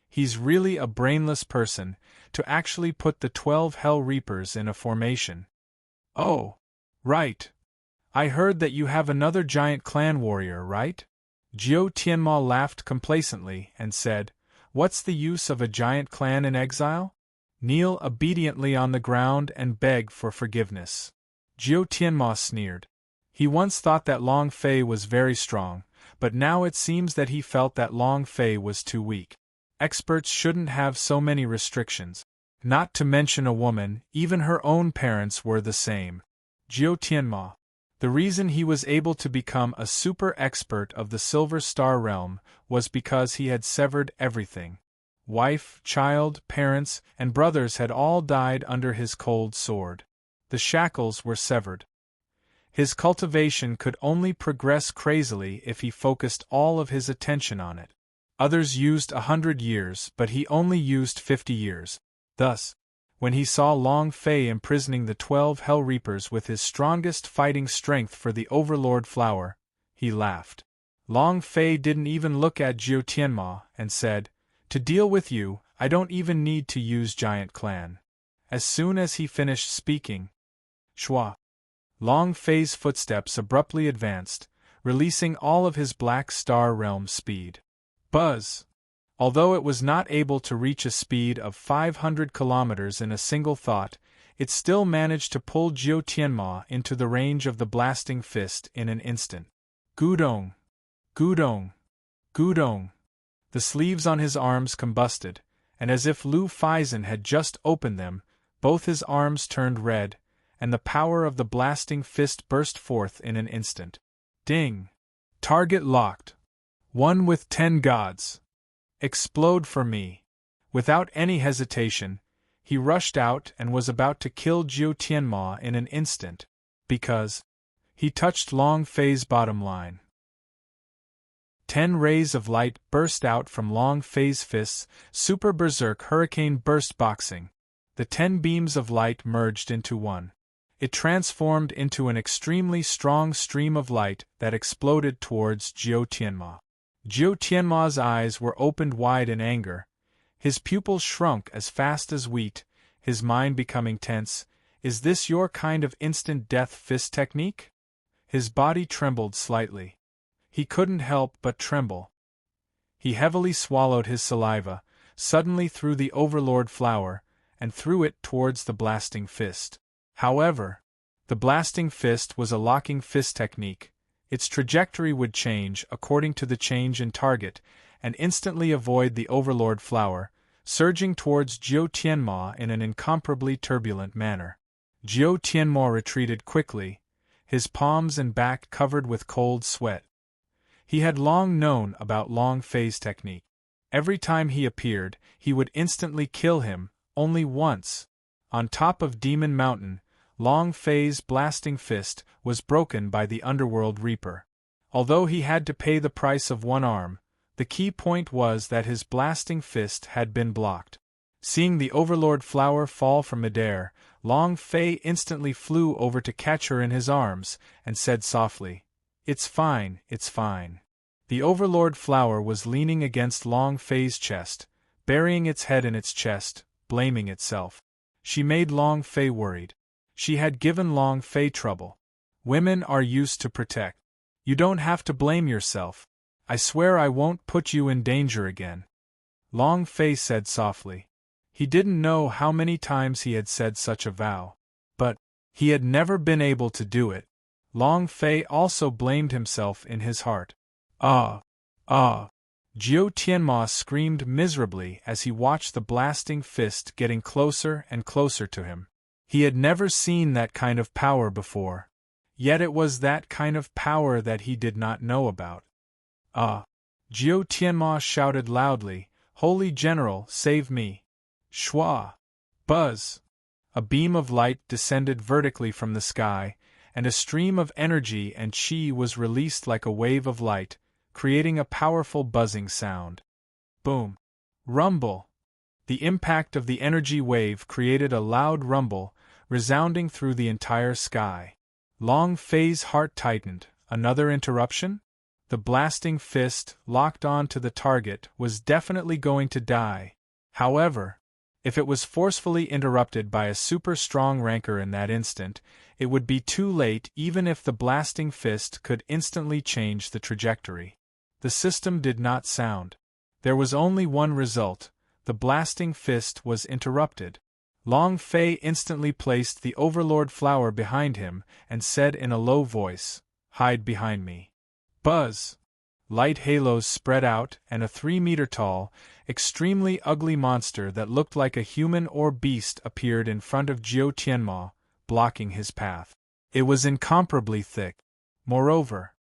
Speaker 1: He's really a brainless person, to actually put the 12 Hell Reapers in a formation. Oh, right. I heard that you have another giant clan warrior, right? Jiu Tianma laughed complacently and said, What's the use of a giant clan in exile? Kneel obediently on the ground and beg for forgiveness. Jiu Tianma sneered. He once thought that Long Fei was very strong, but now it seems that he felt that Long Fei was too weak. Experts shouldn't have so many restrictions. Not to mention a woman, even her own parents were the same. Jiu Tianma. The reason he was able to become a super expert of the Silver Star realm was because he had severed everything. Wife, child, parents, and brothers had all died under his cold sword. The shackles were severed. His cultivation could only progress crazily if he focused all of his attention on it. Others used 100 years, but he only used 50 years. Thus, when he saw Long Fei imprisoning the 12 Hell Reapers with his strongest fighting strength for the Overlord Flower, he laughed. Long Fei didn't even look at Jiu Tianma and said, To deal with you, I don't even need to use Giant Clan. As soon as he finished speaking, Shua! Long Fei's footsteps abruptly advanced, releasing all of his Black Star Realm speed. Buzz! Although it was not able to reach a speed of 500 kilometers in a single thought, it still managed to pull Jiu Tianma into the range of the blasting fist in an instant. Gudong! Gudong! Gudong! The sleeves on his arms combusted, and as if Lu Faizan had just opened them, both his arms turned red, and the power of the blasting fist burst forth in an instant. Ding! Target locked. One with 10 gods. Explode for me. Without any hesitation, he rushed out and was about to kill Jiu Tianma in an instant, because he touched Long Fei's bottom line. 10 rays of light burst out from Long Fei's fists, Super Berserk Hurricane burst boxing. The 10 beams of light merged into one. It transformed into an extremely strong stream of light that exploded towards Jiu Tianma. Jiu Tianma's eyes were opened wide in anger. His pupils shrunk as fast as wheat, his mind becoming tense. Is this your kind of instant death fist technique? His body trembled slightly. He couldn't help but tremble. He heavily swallowed his saliva, suddenly threw the Overlord flower, and threw it towards the blasting fist. However, the blasting fist was a locking fist technique. Its trajectory would change according to the change in target, and instantly avoid the Overlord flower, surging towards Jiu Tianma in an incomparably turbulent manner. Jiu Tianma retreated quickly, his palms and back covered with cold sweat. He had long known about Long Fei's technique. Every time he appeared, he would instantly kill him, only once. On top of Demon Mountain, Long Fei's blasting fist was broken by the Underworld Reaper. Although he had to pay the price of one arm, the key point was that his blasting fist had been blocked. Seeing the Overlord flower fall from midair, Long Fei instantly flew over to catch her in his arms, and said softly, "It's fine, it's fine." The Overlord flower was leaning against Long Fei's chest, burying its head in its chest, blaming itself. She made Long Fei worried. She had given Long Fei trouble. Women are used to protect. You don't have to blame yourself. I swear I won't put you in danger again. Long Fei said softly. He didn't know how many times he had said such a vow. But he had never been able to do it. Long Fei also blamed himself in his heart. Ah! Jiu Tianma screamed miserably as he watched the blasting fist getting closer and closer to him. He had never seen that kind of power before. Yet it was that kind of power that he did not know about. Ah! Jiu Tianma shouted loudly, "Holy General, save me!" Shwa! Buzz! A beam of light descended vertically from the sky, and a stream of energy and chi was released like a wave of light, creating a powerful buzzing sound. Boom! Rumble! The impact of the energy wave created a loud rumble, resounding through the entire sky. Long Fei's heart tightened. Another interruption? The blasting fist, locked on to the target, was definitely going to die. However, if it was forcefully interrupted by a super-strong ranker in that instant, it would be too late even if the blasting fist could instantly change the trajectory. The system did not sound. There was only one result: the blasting fist was interrupted. Long Fei instantly placed the Overlord flower behind him and said in a low voice, "Hide behind me." Buzz! Light halos spread out, and a 3-meter-tall, extremely ugly monster that looked like a human or beast appeared in front of Jiu Tianma, blocking his path. It was incomparably thick. Moreover,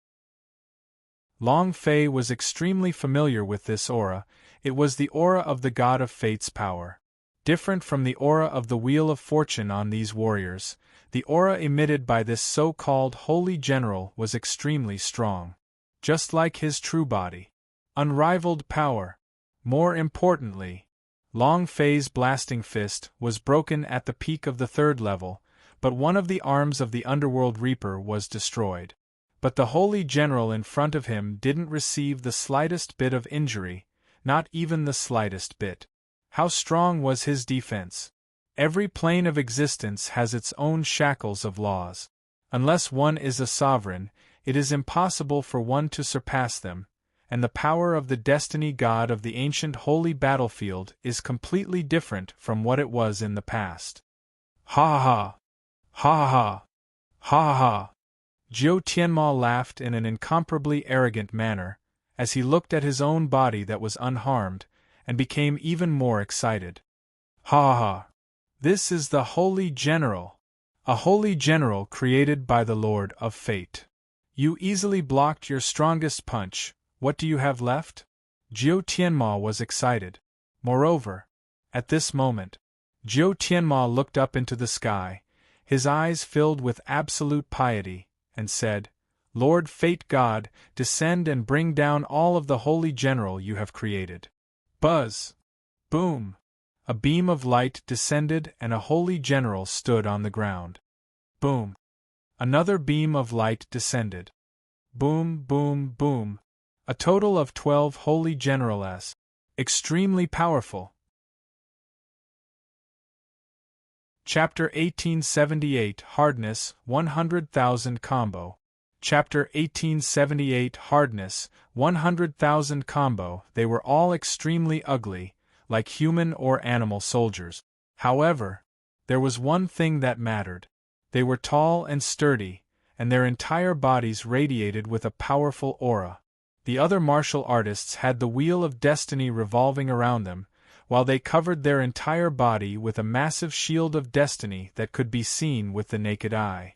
Speaker 1: Long Fei was extremely familiar with this aura. It was the aura of the God of Fate's power. Different from the aura of the Wheel of Fortune on these warriors, the aura emitted by this so-called Holy General was extremely strong. Just like his true body. Unrivaled power. More importantly, Long Fei's blasting fist was broken at the peak of the 3rd level, but one of the arms of the Underworld Reaper was destroyed. But the Holy General in front of him didn't receive the slightest bit of injury, not even the slightest bit. How strong was his defense? Every plane of existence has its own shackles of laws. Unless one is a sovereign, it is impossible for one to surpass them, and the power of the destiny god of the ancient holy battlefield is completely different from what it was in the past. Ha ha! Ha ha! Ha ha! Jiu Tianma laughed in an incomparably arrogant manner, as he looked at his own body that was unharmed, and became even more excited. Ha ha! This is the Holy General! A Holy General created by the Lord of Fate. You easily blocked your strongest punch. What do you have left? Jiu Tianma was excited. Moreover, at this moment, Jiu Tianma looked up into the sky, his eyes filled with absolute piety, and said, "Lord Fate God, descend and bring down all of the Holy General you have created." Buzz! Boom! A beam of light descended and a Holy General stood on the ground. Boom! Another beam of light descended. Boom, boom, boom. A total of 12 holy generals. Extremely powerful. Chapter 1878 Hardness 100,000 Combo. Chapter 1878 Hardness 100,000 Combo. They were all extremely ugly, like human or animal soldiers. However, there was one thing that mattered. They were tall and sturdy, and their entire bodies radiated with a powerful aura. The other martial artists had the wheel of destiny revolving around them, while they covered their entire body with a massive shield of destiny that could be seen with the naked eye.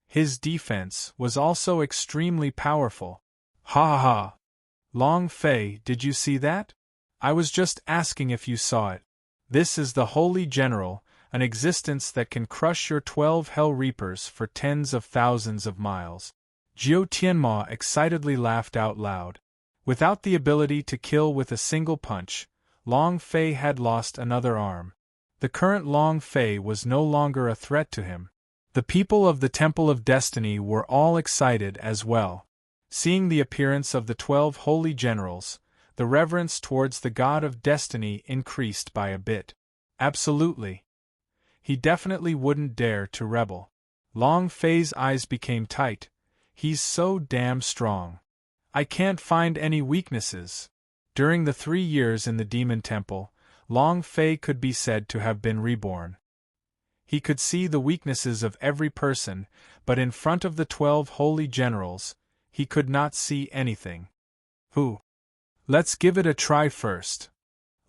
Speaker 1: His defense was also extremely powerful. Ha ha ha! Long Fei, did you see that? I was just asking if you saw it. This is the Holy General, an existence that can crush your 12 Hell Reapers for tens of thousands of miles. Jiu Tianma excitedly laughed out loud. Without the ability to kill with a single punch, Long Fei had lost another arm. The current Long Fei was no longer a threat to him. The people of the Temple of Destiny were all excited as well. Seeing the appearance of the 12 holy generals, the reverence towards the God of Destiny increased by a bit. Absolutely. He definitely wouldn't dare to rebel. Long Fei's eyes became tight. He's so damn strong. I can't find any weaknesses. During the 3 years in the Demon Temple, Long Fei could be said to have been reborn. He could see the weaknesses of every person, but in front of the 12 holy generals, he could not see anything. Who? Let's give it a try first.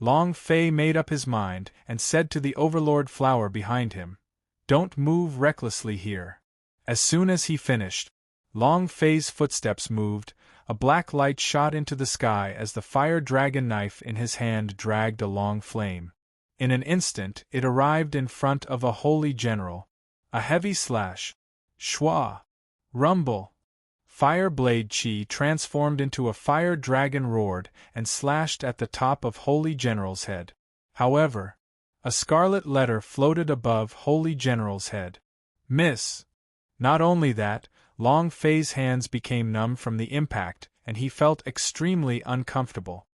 Speaker 1: Long Fei made up his mind and said to the Overlord Flower behind him, "Don't move recklessly here." As soon as he finished, Long Fei's footsteps moved, a black light shot into the sky as the fire dragon knife in his hand dragged a long flame. In an instant it arrived in front of a holy general. A heavy slash. Shwa! Rumble! Fire blade chi transformed into a fire dragon roared and slashed at the top of Holy General's head. However, a scarlet letter floated above Holy General's head. Miss! Not only that, Long Fei's hands became numb from the impact and he felt extremely uncomfortable.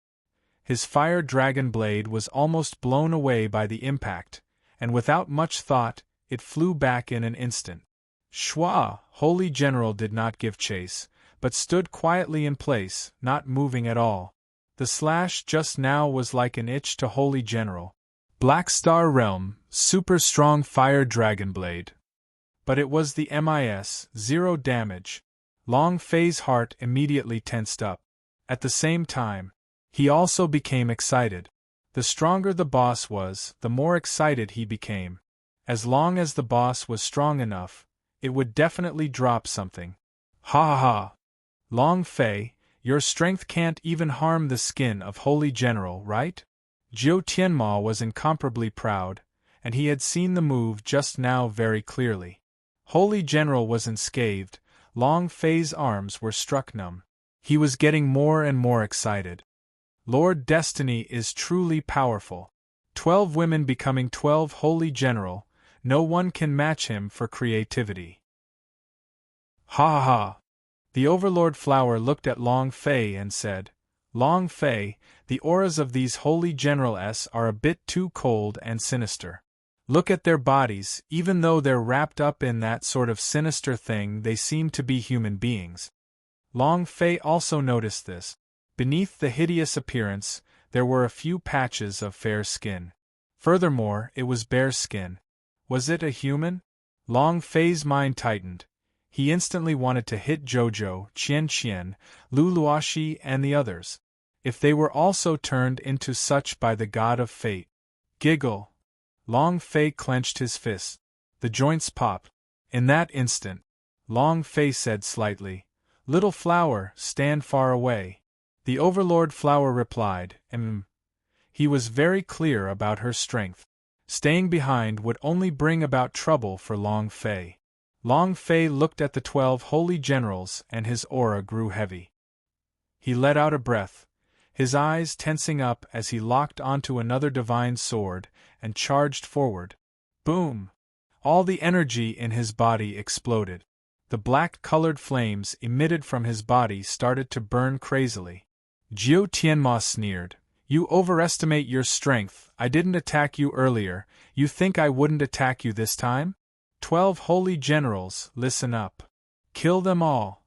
Speaker 1: His fire dragon blade was almost blown away by the impact, and without much thought, it flew back in an instant. Shwa! Holy General did not give chase, but stood quietly in place, not moving at all. The slash just now was like an itch to Holy General. Black Star Realm, super strong fire dragon blade. But it was the MIS, 0 damage. Long Fei's heart immediately tensed up. At the same time, he also became excited. The stronger the boss was, the more excited he became. As long as the boss was strong enough, it would definitely drop something. Ha ha ha! Long Fei, your strength can't even harm the skin of Holy General, right? Jiu Tianma was incomparably proud, and he had seen the move just now very clearly. Holy General was unscathed, Long Fei's arms were struck numb. He was getting more and more excited. Lord Destiny is truly powerful. 12 women becoming 12 Holy General, no one can match him for creativity. Ha ha ha! The Overlord Flower looked at Long Fei and said, Long Fei, the auras of these Holy Generals are a bit too cold and sinister. Look at their bodies, even though they're wrapped up in that sort of sinister thing, they seem to be human beings. Long Fei also noticed this. Beneath the hideous appearance, there were a few patches of fair skin. Furthermore, it was bare skin. Was it a human? Long Fei's mind tightened. He instantly wanted to hit Jojo, Qian Qian, Lu Luoxi and the others. If they were also turned into such by the god of fate. Giggle. Long Fei clenched his fists. The joints popped. In that instant, Long Fei said slightly, Little Flower, stand far away. The Overlord Flower replied, He was very clear about her strength. Staying behind would only bring about trouble for Long Fei. Long Fei looked at the 12 holy generals and his aura grew heavy. He let out a breath, his eyes tensing up as he locked onto another divine sword and charged forward. Boom! All the energy in his body exploded. The black-colored flames emitted from his body started to burn crazily. Jiu Tianma sneered. You overestimate your strength. I didn't attack you earlier. You think I wouldn't attack you this time? 12 holy generals, listen up. Kill them all.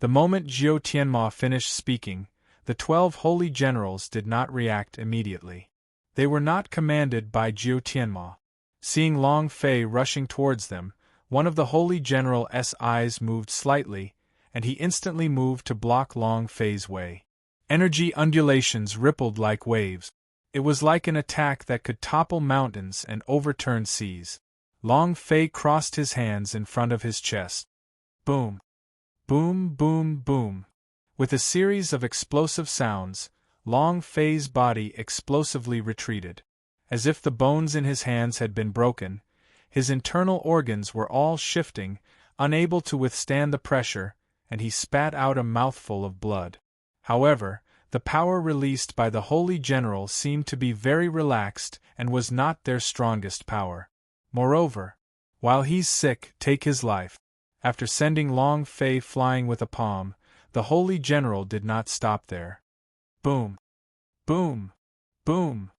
Speaker 1: The moment Jiu Tianma finished speaking, the 12 holy generals did not react immediately. They were not commanded by Jiu Tianma. Seeing Long Fei rushing towards them, one of the holy general's eyes moved slightly, and he instantly moved to block Long Fei's way. Energy undulations rippled like waves. It was like an attack that could topple mountains and overturn seas. Long Fei crossed his hands in front of his chest. Boom! Boom, boom, boom. With a series of explosive sounds, Long Fei's body explosively retreated. As if the bones in his hands had been broken, his internal organs were all shifting, unable to withstand the pressure, and he spat out a mouthful of blood. However, the power released by the holy general seemed to be very relaxed and was not their strongest power. Moreover, while he's sick, take his life. After sending Long Fei flying with a palm, the holy general did not stop there. Boom! Boom! Boom!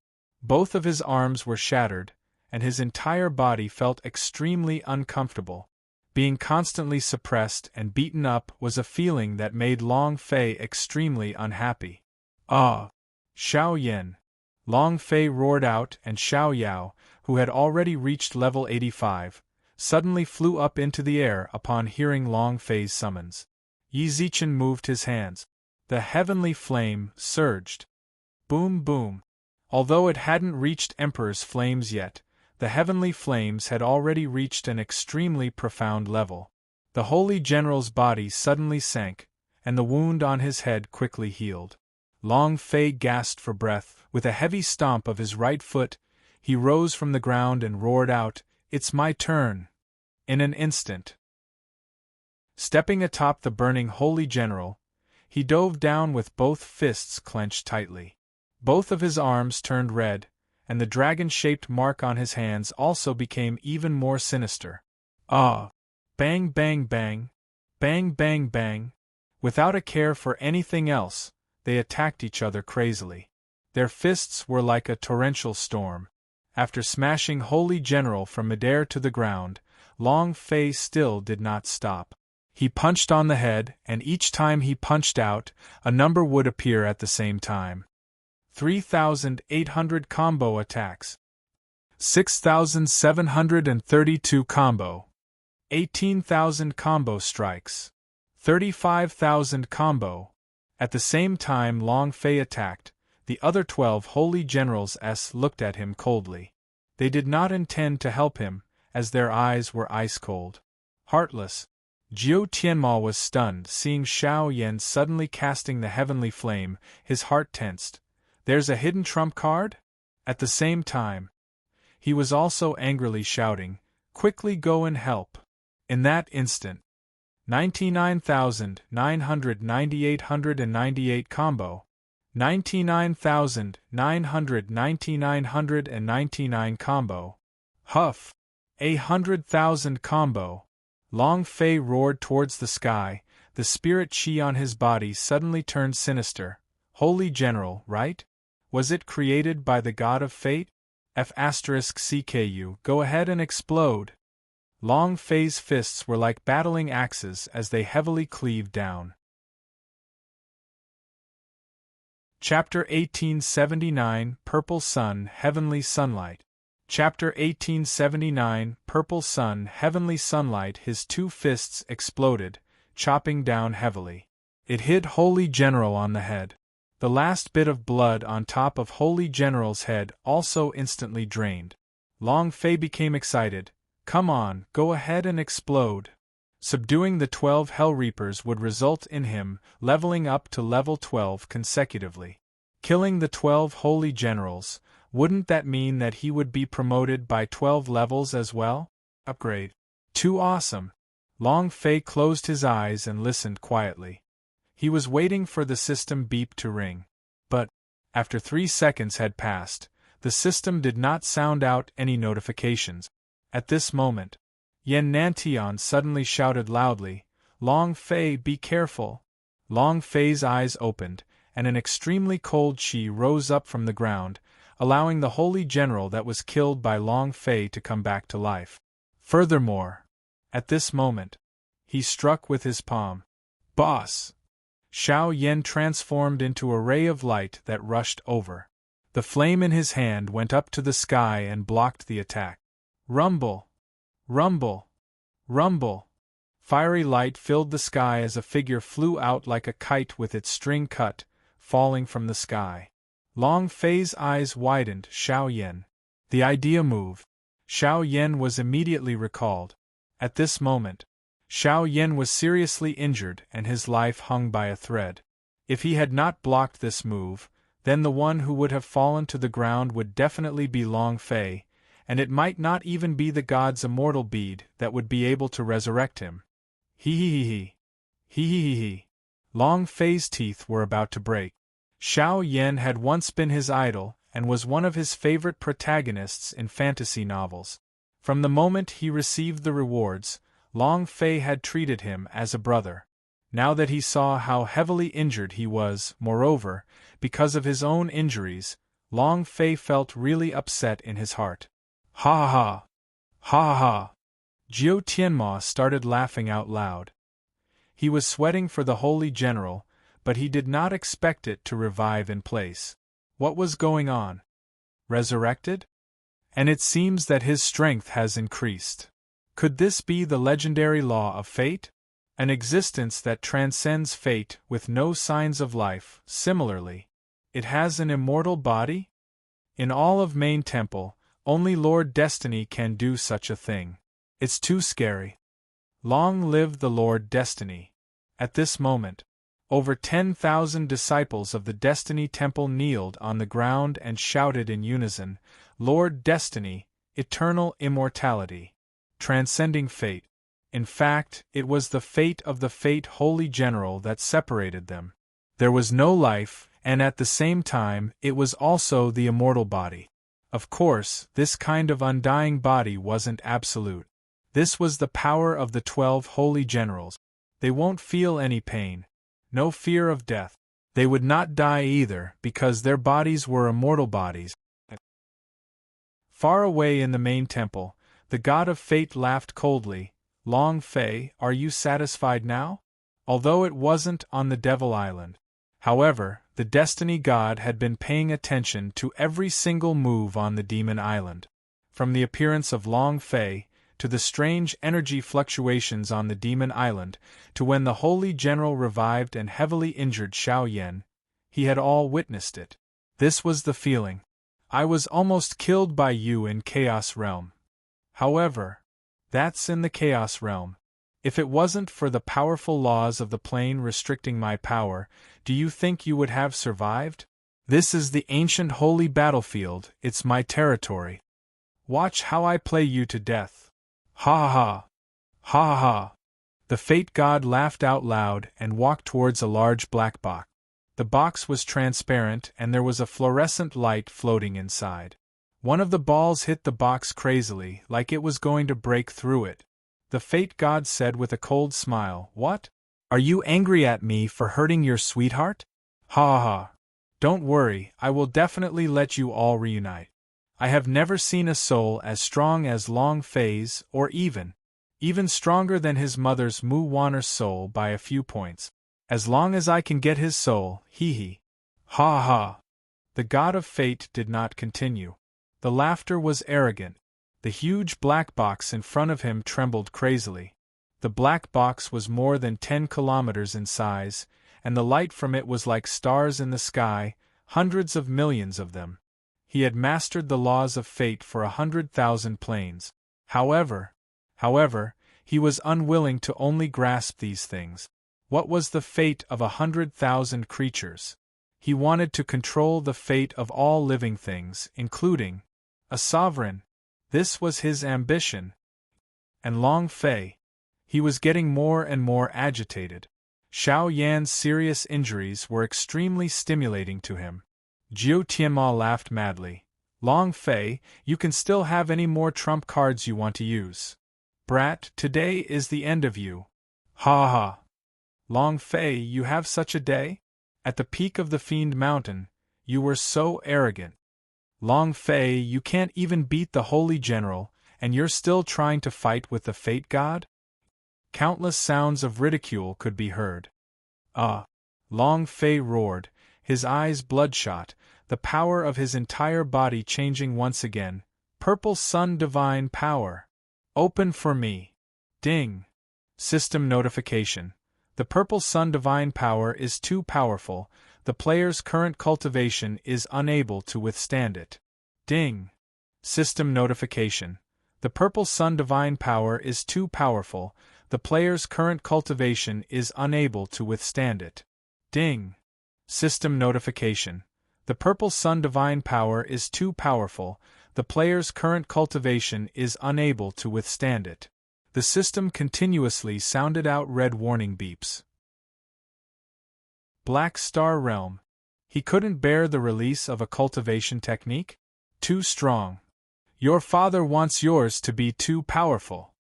Speaker 1: Both of his arms were shattered, and his entire body felt extremely uncomfortable. Being constantly suppressed and beaten up was a feeling that made Long Fei extremely unhappy. Ah! Xiao Yan! Long Fei roared out, and Xiao Yao, who had already reached level 85, suddenly flew up into the air upon hearing Long Fei's summons. Yi Zichen moved his hands. The heavenly flame surged. Boom boom. Although it hadn't reached Emperor's flames yet, the heavenly flames had already reached an extremely profound level. The holy general's body suddenly sank, and the wound on his head quickly healed. Long Fei gasped for breath. With a heavy stomp of his right foot, he rose from the ground and roared out, "It's my turn!" In an instant, stepping atop the burning holy general, he dove down with both fists clenched tightly. Both of his arms turned red, and the dragon-shaped mark on his hands also became even more sinister. Ah! Bang bang bang! Bang bang bang! Without a care for anything else, they attacked each other crazily. Their fists were like a torrential storm. After smashing Holy General from midair to the ground, Long Fei still did not stop. He punched on the head, and each time he punched out, a number would appear at the same time. 3,800 combo attacks. 6,732 combo. 18,000 combo strikes. 35,000 combo. At the same time Long Fei attacked, the other 12 holy generals looked at him coldly. They did not intend to help him, as their eyes were ice-cold. Heartless. Jiu Tianma was stunned, seeing Xiao Yan suddenly casting the heavenly flame. His heart tensed. There's a hidden trump card? At the same time, he was also angrily shouting, "Quickly go and help!" In that instant, 99,998 combo. 99,999 combo. Huff! 100,000 combo. Long Fei roared towards the sky, the spirit chi on his body suddenly turned sinister. Holy General, right? Was it created by the god of fate? F*CKU, go ahead and explode. Long Fei's fists were like battling axes as they heavily cleaved down. Chapter 1879, Purple Sun, Heavenly Sunlight. Chapter 1879, Purple Sun, Heavenly Sunlight. His two fists exploded, chopping down heavily. It hit Holy General on the head. The last bit of blood on top of Holy General's head also instantly drained. Long Fei became excited. Come on, go ahead and explode. Subduing the 12 Hell Reapers would result in him leveling up to level 12 consecutively. Killing the 12 Holy Generals, wouldn't that mean that he would be promoted by 12 levels as well? Upgrade. Too awesome. Long Fei closed his eyes and listened quietly. He was waiting for the system beep to ring. But, after 3 seconds had passed, the system did not sound out any notifications. At this moment, Yan Nantian suddenly shouted loudly, "Long Fei, be careful!" Long Fei's eyes opened, and an extremely cold chi rose up from the ground, allowing the holy general that was killed by Long Fei to come back to life. Furthermore, at this moment, he struck with his palm. "Boss!" Xiao Yan transformed into a ray of light that rushed over. The flame in his hand went up to the sky and blocked the attack. Rumble! Rumble! Rumble! Fiery light filled the sky as a figure flew out like a kite with its string cut, falling from the sky. Long Fei's eyes widened. Xiao Yan. The idea moved. Xiao Yan was immediately recalled. At this moment, Xiao Yan was seriously injured and his life hung by a thread. If he had not blocked this move, then the one who would have fallen to the ground would definitely be Long Fei, and it might not even be the god's immortal bead that would be able to resurrect him. Hee. Long Fei's teeth were about to break. Xiao Yan had once been his idol and was one of his favorite protagonists in fantasy novels. From the moment he received the rewards, Long Fei had treated him as a brother. Now that he saw how heavily injured he was, moreover, because of his own injuries, Long Fei felt really upset in his heart. Ha ha! Ha ha! Jiu Tianma started laughing out loud. He was sweating for the holy general, but he did not expect it to revive in place. What was going on? Resurrected? And it seems that his strength has increased. Could this be the legendary law of fate? An existence that transcends fate with no signs of life. Similarly, it has an immortal body? In all of Main Temple, only Lord Destiny can do such a thing. It's too scary. Long live the Lord Destiny. At this moment, over 10,000 disciples of the Destiny Temple kneeled on the ground and shouted in unison, "Lord Destiny, eternal immortality, transcending fate." In fact, it was the fate of the Fate Holy General that separated them. There was no life, and at the same time, it was also the immortal body. Of course, this kind of undying body wasn't absolute. This was the power of the 12 Holy Generals. They won't feel any pain. No fear of death. They would not die either, because their bodies were immortal bodies. Far away in the main temple, the god of fate laughed coldly. "Long Fei, are you satisfied now?" Although it wasn't on the Devil Island. However, the Destiny God had been paying attention to every single move on the Demon Island. From the appearance of Long Fei, to the strange energy fluctuations on the Demon Island, to when the Holy General revived and heavily injured Xiao Yan, he had all witnessed it. This was the feeling. I was almost killed by you in Chaos Realm. However, that's in the Chaos Realm. If it wasn't for the powerful laws of the plane restricting my power, do you think you would have survived? This is the ancient holy battlefield, it's my territory. Watch how I play you to death. Ha ha! Ha ha! The Fate God laughed out loud and walked towards a large black box. The box was transparent and there was a fluorescent light floating inside. One of the balls hit the box crazily, like it was going to break through it. The Fate God said with a cold smile, "What? Are you angry at me for hurting your sweetheart? Ha ha! Don't worry, I will definitely let you all reunite. I have never seen a soul as strong as Long Fei's, or even stronger than his mother's Mu Wanner's soul by a few points. As long as I can get his soul, hee. Ha ha!" The God of Fate did not continue. The laughter was arrogant. The huge black box in front of him trembled crazily. The black box was more than 10 kilometers in size, and the light from it was like stars in the sky, hundreds of millions of them. He had mastered the laws of fate for 100,000 planes. However, he was unwilling to only grasp these things. What was the fate of 100,000 creatures? He wanted to control the fate of all living things, including a sovereign. This was his ambition. And Long Fei. He was getting more and more agitated. Xiao Yan's serious injuries were extremely stimulating to him. Jiu Tianma laughed madly. Long Fei, you can still have any more trump cards you want to use. Brat, today is the end of you. Ha ha. Long Fei, you have such a day? At the peak of the Fiend Mountain, you were so arrogant. Long Fei, you can't even beat the Holy General, and you're still trying to fight with the Fate God? Countless sounds of ridicule could be heard. Long Fei roared, his eyes bloodshot, the power of his entire body changing once again. Purple Sun Divine Power. Open for me. Ding. System notification. The Purple Sun Divine Power is too powerful. The player's current cultivation is unable to withstand it. Ding. System notification. The Purple Sun Divine Power is too powerful. The player's current cultivation is unable to withstand it. Ding. System notification. The Purple Sun Divine Power is too powerful. The player's current cultivation is unable to withstand it. The system continuously sounded out red warning beeps. Black Star Realm. He couldn't bear the release of a cultivation technique? Too strong. Your father wants yours to be too powerful.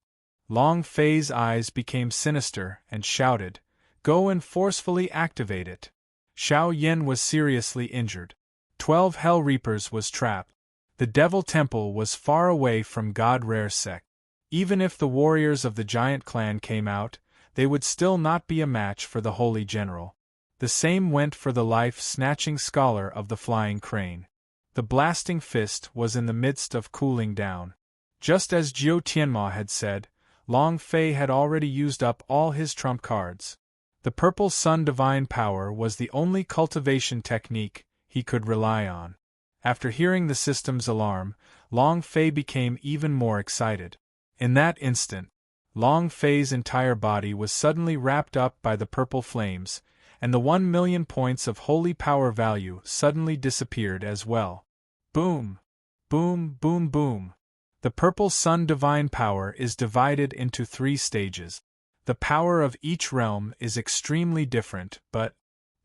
Speaker 1: Long Fei's eyes became sinister and shouted, "Go and forcefully activate it." Xiao Yin was seriously injured. 12 Hell Reapers was trapped. The Devil Temple was far away from God Rare Sect. Even if the warriors of the giant clan came out, they would still not be a match for the Holy General. The same went for the life-snatching scholar of the Flying Crane. The blasting fist was in the midst of cooling down. Just as Jiu Tianma had said, Long Fei had already used up all his trump cards. The Purple Sun Divine Power was the only cultivation technique he could rely on. After hearing the system's alarm, Long Fei became even more excited. In that instant, Long Fei's entire body was suddenly wrapped up by the purple flames, and the 1,000,000 points of holy power value suddenly disappeared as well. Boom! Boom, boom, boom! The Purple Sun Divine Power is divided into 3 stages. The power of each realm is extremely different, but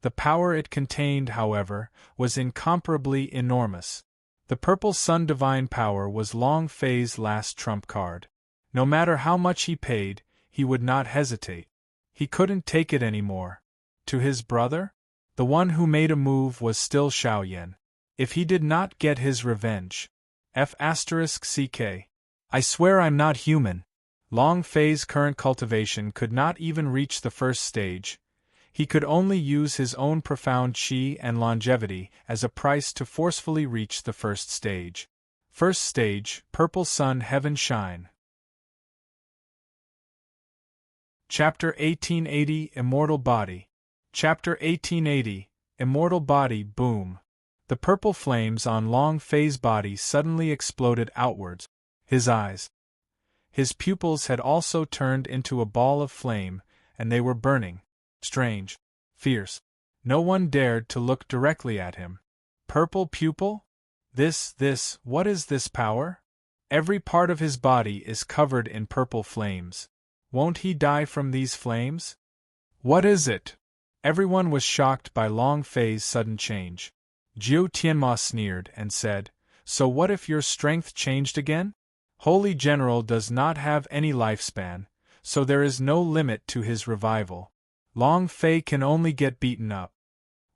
Speaker 1: the power it contained, however, was incomparably enormous. The Purple Sun Divine Power was Long Fei's last trump card. No matter how much he paid, he would not hesitate. He couldn't take it anymore. To his brother? The one who made a move was still Xiao Yin. If he did not get his revenge. F***CK. I swear I'm not human. Long Fei's current cultivation could not even reach the first stage. He could only use his own profound qi and longevity as a price to forcefully reach the first stage. First stage, Purple Sun Heaven Shine. Chapter 1880 Immortal Body. Chapter 1880 Immortal Body. Boom. The purple flames on Long Fei's body suddenly exploded outwards. His eyes. His pupils had also turned into a ball of flame, and they were burning. Strange. Fierce. No one dared to look directly at him. Purple pupil? What is this power? Every part of his body is covered in purple flames. Won't he die from these flames? What is it? Everyone was shocked by Long Fei's sudden change. Jiu Tianma sneered and said, "So what if your strength changed again? Holy General does not have any lifespan, so there is no limit to his revival. Long Fei can only get beaten up."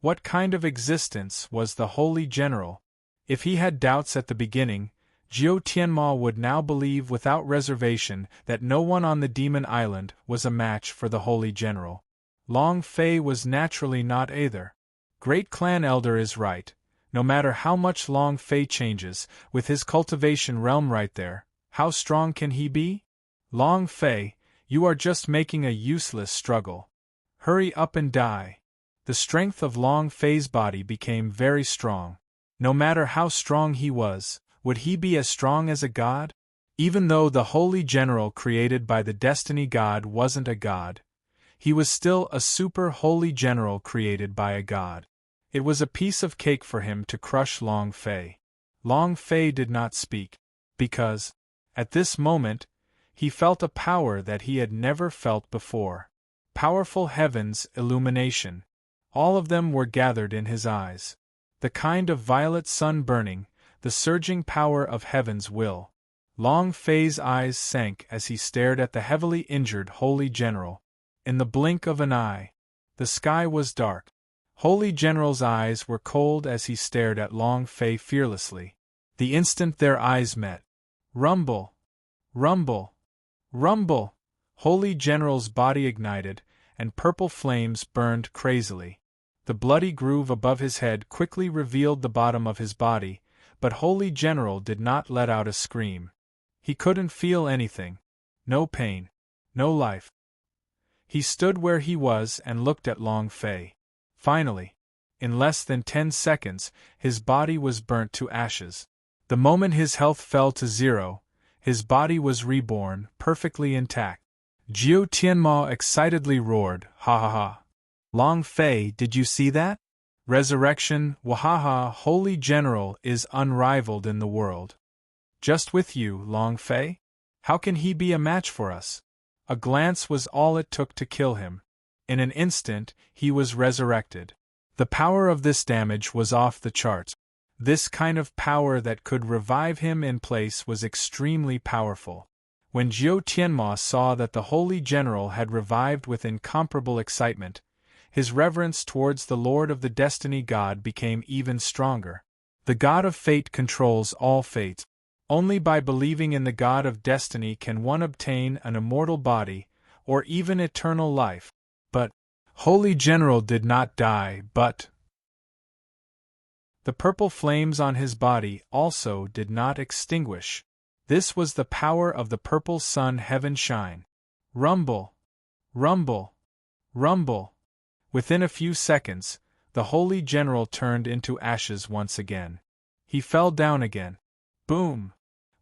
Speaker 1: What kind of existence was the Holy General? If he had doubts at the beginning, Jiu Tianma would now believe without reservation that no one on the Demon Island was a match for the Holy General. Long Fei was naturally not either. Great Clan Elder is right. No matter how much Long Fei changes, with his cultivation realm right there, how strong can he be? Long Fei, you are just making a useless struggle. Hurry up and die. The strength of Long Fei's body became very strong. No matter how strong he was, would he be as strong as a god? Even though the Holy General created by the Destiny God wasn't a god, he was still a super holy general created by a god. It was a piece of cake for him to crush Long Fei. Long Fei did not speak, because, at this moment, he felt a power that he had never felt before. Powerful heaven's illumination. All of them were gathered in his eyes. The kind of violet sun burning, the surging power of heaven's will. Long Fei's eyes sank as he stared at the heavily injured Holy General. In the blink of an eye, the sky was dark. Holy General's eyes were cold as he stared at Long Fei fearlessly. The instant their eyes met, rumble, rumble, rumble, Holy General's body ignited, and purple flames burned crazily. The bloody groove above his head quickly revealed the bottom of his body, but Holy General did not let out a scream. He couldn't feel anything. No pain. No life. He stood where he was and looked at Long Fei. Finally, in less than 10 seconds, his body was burnt to ashes. The moment his health fell to 0, his body was reborn, perfectly intact. Jiu Tianma excitedly roared, "Ha ha ha! Long Fei, did you see that? Resurrection, wahaha, Holy General is unrivaled in the world. Just with you, Long Fei? How can he be a match for us?" A glance was all it took to kill him. In an instant, he was resurrected. The power of this damage was off the charts. This kind of power that could revive him in place was extremely powerful. When Jiu Tianma saw that the Holy General had revived with incomparable excitement, his reverence towards the Lord of the Destiny God became even stronger. The God of Fate controls all fates. Only by believing in the God of Destiny can one obtain an immortal body, or even eternal life. But Holy General did not die, but the purple flames on his body also did not extinguish. This was the power of the purple sun heaven shine. Rumble, rumble, rumble. Within a few seconds, the Holy General turned into ashes once again. He fell down again. Boom!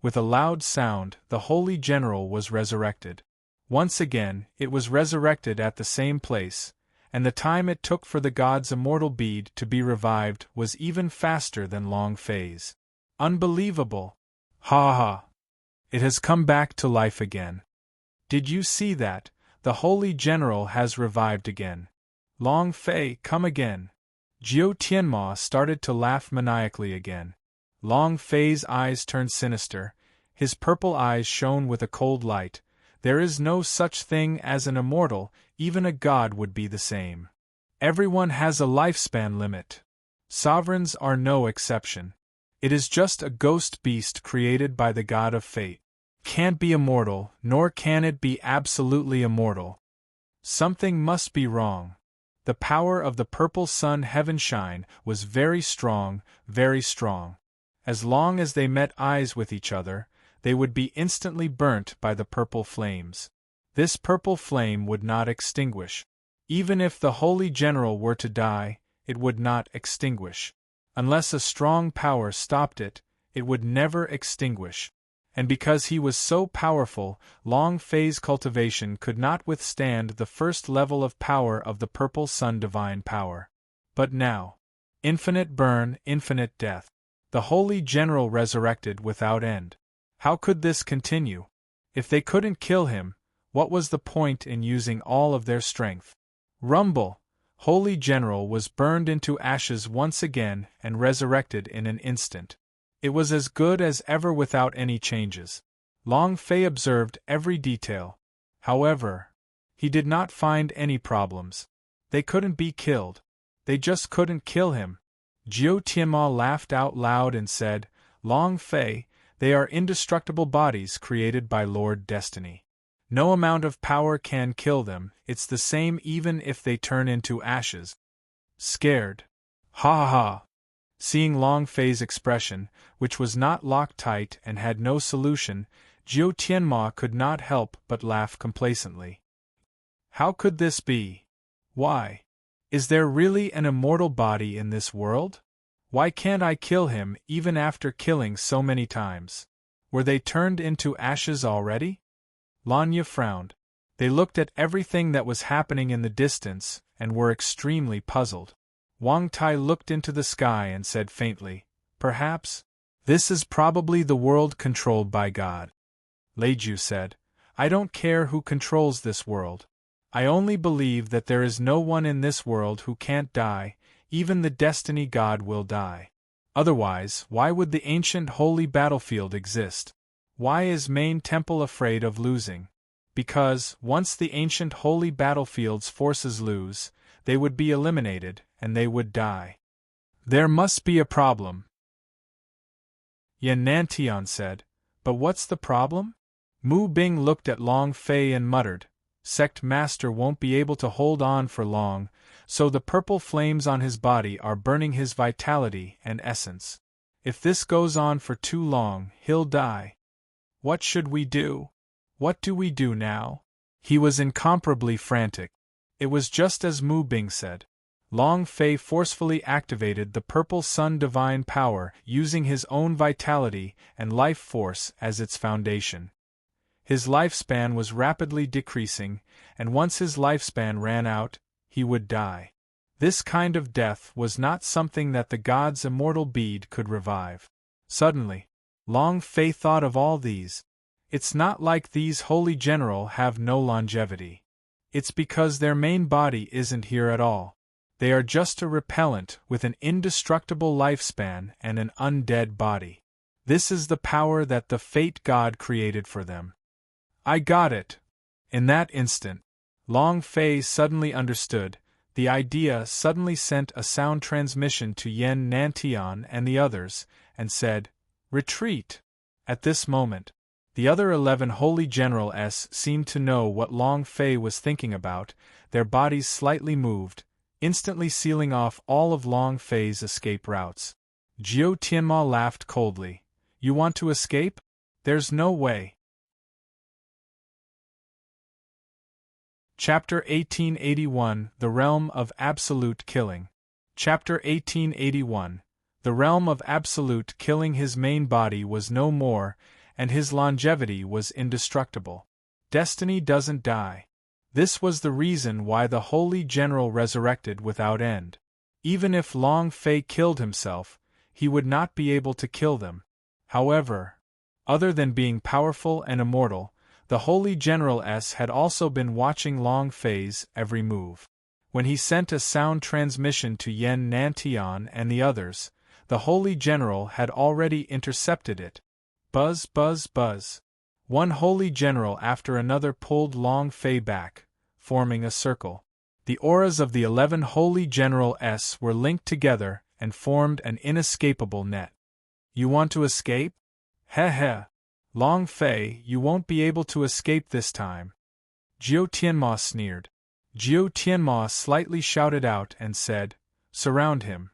Speaker 1: With a loud sound, the Holy General was resurrected. Once again, it was resurrected at the same place, and the time it took for the god's immortal bead to be revived was even faster than Long Fei's. Unbelievable! Ha ha! It has come back to life again. Did you see that? The Holy General has revived again. Long Fei, come again. Jiu Tianma started to laugh maniacally again. Long Fei's eyes turned sinister. His purple eyes shone with a cold light. There is no such thing as an immortal, even a god would be the same. Everyone has a lifespan limit. Sovereigns are no exception. It is just a ghost beast created by the god of fate. Can't be immortal, nor can it be absolutely immortal. Something must be wrong. The power of the purple sun heaven shine was very strong, very strong. As long as they met eyes with each other, they would be instantly burnt by the purple flames. This purple flame would not extinguish. Even if the Holy General were to die, it would not extinguish. Unless a strong power stopped it, it would never extinguish. And because he was so powerful, Long Fei's cultivation could not withstand the first level of power of the purple sun divine power. But now, infinite burn, infinite death. The Holy General resurrected without end. How could this continue? If they couldn't kill him, what was the point in using all of their strength? Rumble! Holy General was burned into ashes once again and resurrected in an instant. It was as good as ever without any changes. Long Fei observed every detail. However, he did not find any problems. They couldn't be killed. They just couldn't kill him. Jiu Tianma laughed out loud and said, "Long Fei, they are indestructible bodies created by Lord Destiny. No amount of power can kill them, it's the same even if they turn into ashes." Scared. Ha ha ha. Seeing Long Fei's expression, which was not locked tight and had no solution, Jiu Tianma could not help but laugh complacently. How could this be? Why? Is there really an immortal body in this world? Why can't I kill him even after killing so many times? Were they turned into ashes already? Lanya frowned. They looked at everything that was happening in the distance and were extremely puzzled. Wang Tai looked into the sky and said faintly, "Perhaps? This is probably the world controlled by God." Leiju said, "I don't care who controls this world. I only believe that there is no one in this world who can't die, even the Destiny God will die." Otherwise, why would the ancient holy battlefield exist? Why is main temple afraid of losing? Because, once the ancient holy battlefield's forces lose, they would be eliminated, and they would die. There must be a problem, Yan Nantian said. But what's the problem? Mu Bing looked at Long Fei and muttered, Sect Master won't be able to hold on for long, so the purple flames on his body are burning his vitality and essence. If this goes on for too long, he'll die. What should we do? What do we do now? He was incomparably frantic. It was just as Mu Bing said. Long Fei forcefully activated the purple sun divine power using his own vitality and life force as its foundation. His lifespan was rapidly decreasing, and once his lifespan ran out, he would die. This kind of death was not something that the god's immortal bead could revive. Suddenly, Long Fei thought of all these. It's not like these holy general have no longevity. It's because their main body isn't here at all. They are just a repellent with an indestructible lifespan and an undead body. This is the power that the fate god created for them. I got it. In that instant, Long Fei suddenly understood. The idea suddenly sent a sound transmission to Yan Nantian and the others, and said, Retreat! At this moment, the other 11 holy generals seemed to know what Long Fei was thinking about. Their bodies slightly moved, instantly sealing off all of Long Fei's escape routes. Jiao Tianma laughed coldly. You want to escape? There's no way. Chapter 1881 The Realm of Absolute Killing. Chapter 1881 The realm of absolute killing. His main body was no more, and his longevity was indestructible. Destiny doesn't die. This was the reason why the Holy General resurrected without end. Even if Long Fei killed himself, he would not be able to kill them. However, other than being powerful and immortal, the Holy General had also been watching Long Fei's every move. When he sent a sound transmission to Yan Nantian and the others, the Holy General had already intercepted it. Buzz, buzz, buzz. One Holy General after another pulled Long Fei back, forming a circle. The auras of the 11 Holy Generals were linked together and formed an inescapable net. You want to escape? Heh heh. Long Fei, you won't be able to escape this time. Jiao Tianma sneered. Jiao Tianma slightly shouted out and said, Surround him.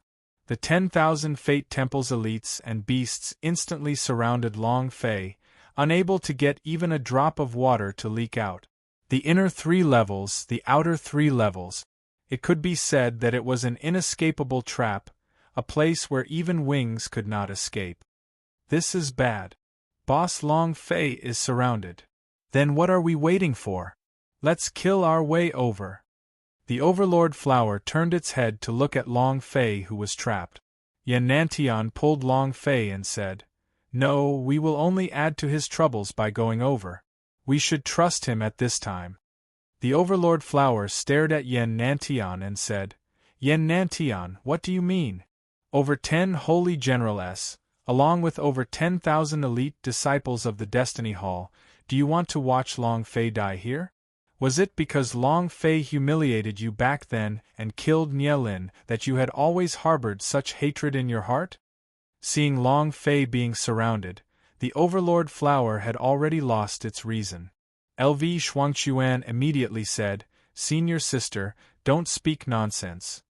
Speaker 1: The 10,000 Fate Temple's elites and beasts instantly surrounded Long Fei, unable to get even a drop of water to leak out. The inner 3 levels, the outer 3 levels. It could be said that it was an inescapable trap, a place where even wings could not escape. This is bad. Boss Long Fei is surrounded. Then what are we waiting for? Let's kill our way over. The Overlord Flower turned its head to look at Long Fei, who was trapped. Yan Nantian pulled Long Fei and said, No, we will only add to his troubles by going over. We should trust him at this time. The Overlord Flower stared at Yan Nantian and said, Yan Nantian, what do you mean? Over 10 Holy Generals, along with over 10,000 elite disciples of the Destiny Hall, do you want to watch Long Fei die here? Was it because Long Fei humiliated you back then and killed Nielin that you had always harbored such hatred in your heart? Seeing Long Fei being surrounded, the Overlord Flower had already lost its reason. LV Shuangchuan immediately said, Senior sister, don't speak nonsense.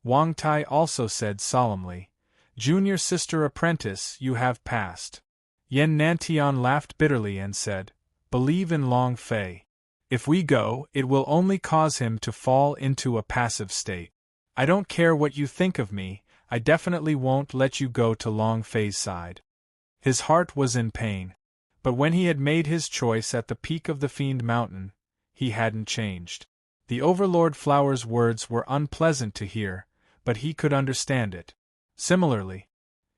Speaker 1: Wang Tai also said solemnly, Junior sister apprentice, you have passed. Yan Nantian laughed bitterly and said, Believe in Long Fei. If we go, it will only cause him to fall into a passive state. I don't care what you think of me, I definitely won't let you go to Long Fei's side. His heart was in pain. But when he had made his choice at the peak of the Fiend Mountain, he hadn't changed. The Overlord Flower's words were unpleasant to hear, but he could understand it. Similarly,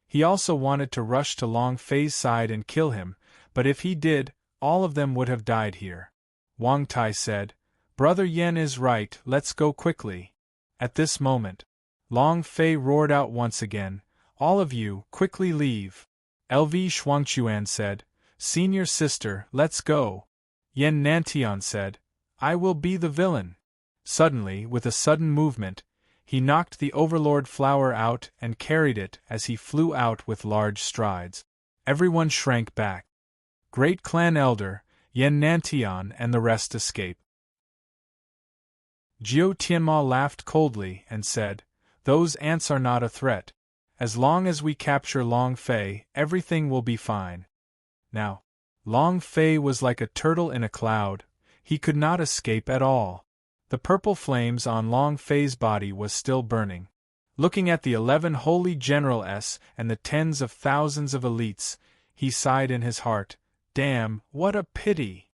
Speaker 1: he also wanted to rush to Long Fei's side and kill him, but if he did, all of them would have died here. Wang Tai said, Brother Yan is right, let's go quickly. At this moment, Long Fei roared out once again, All of you, quickly leave. LV Shuangchuan said, Senior sister, let's go. Yen Nantian said, I will be the villain. Suddenly, with a sudden movement, he knocked the Overlord flower out and carried it as he flew out with large strides. Everyone shrank back. Great clan elder, Yen Nantian and the rest escape. Jiao Tianma laughed coldly and said, Those ants are not a threat. As long as we capture Long Fei, everything will be fine. Now, Long Fei was like a turtle in a cloud, he could not escape at all. The purple flames on Long Fei's body was still burning. Looking at the 11 holy generals and the tens of thousands of elites, he sighed in his heart, Damn, what a pity!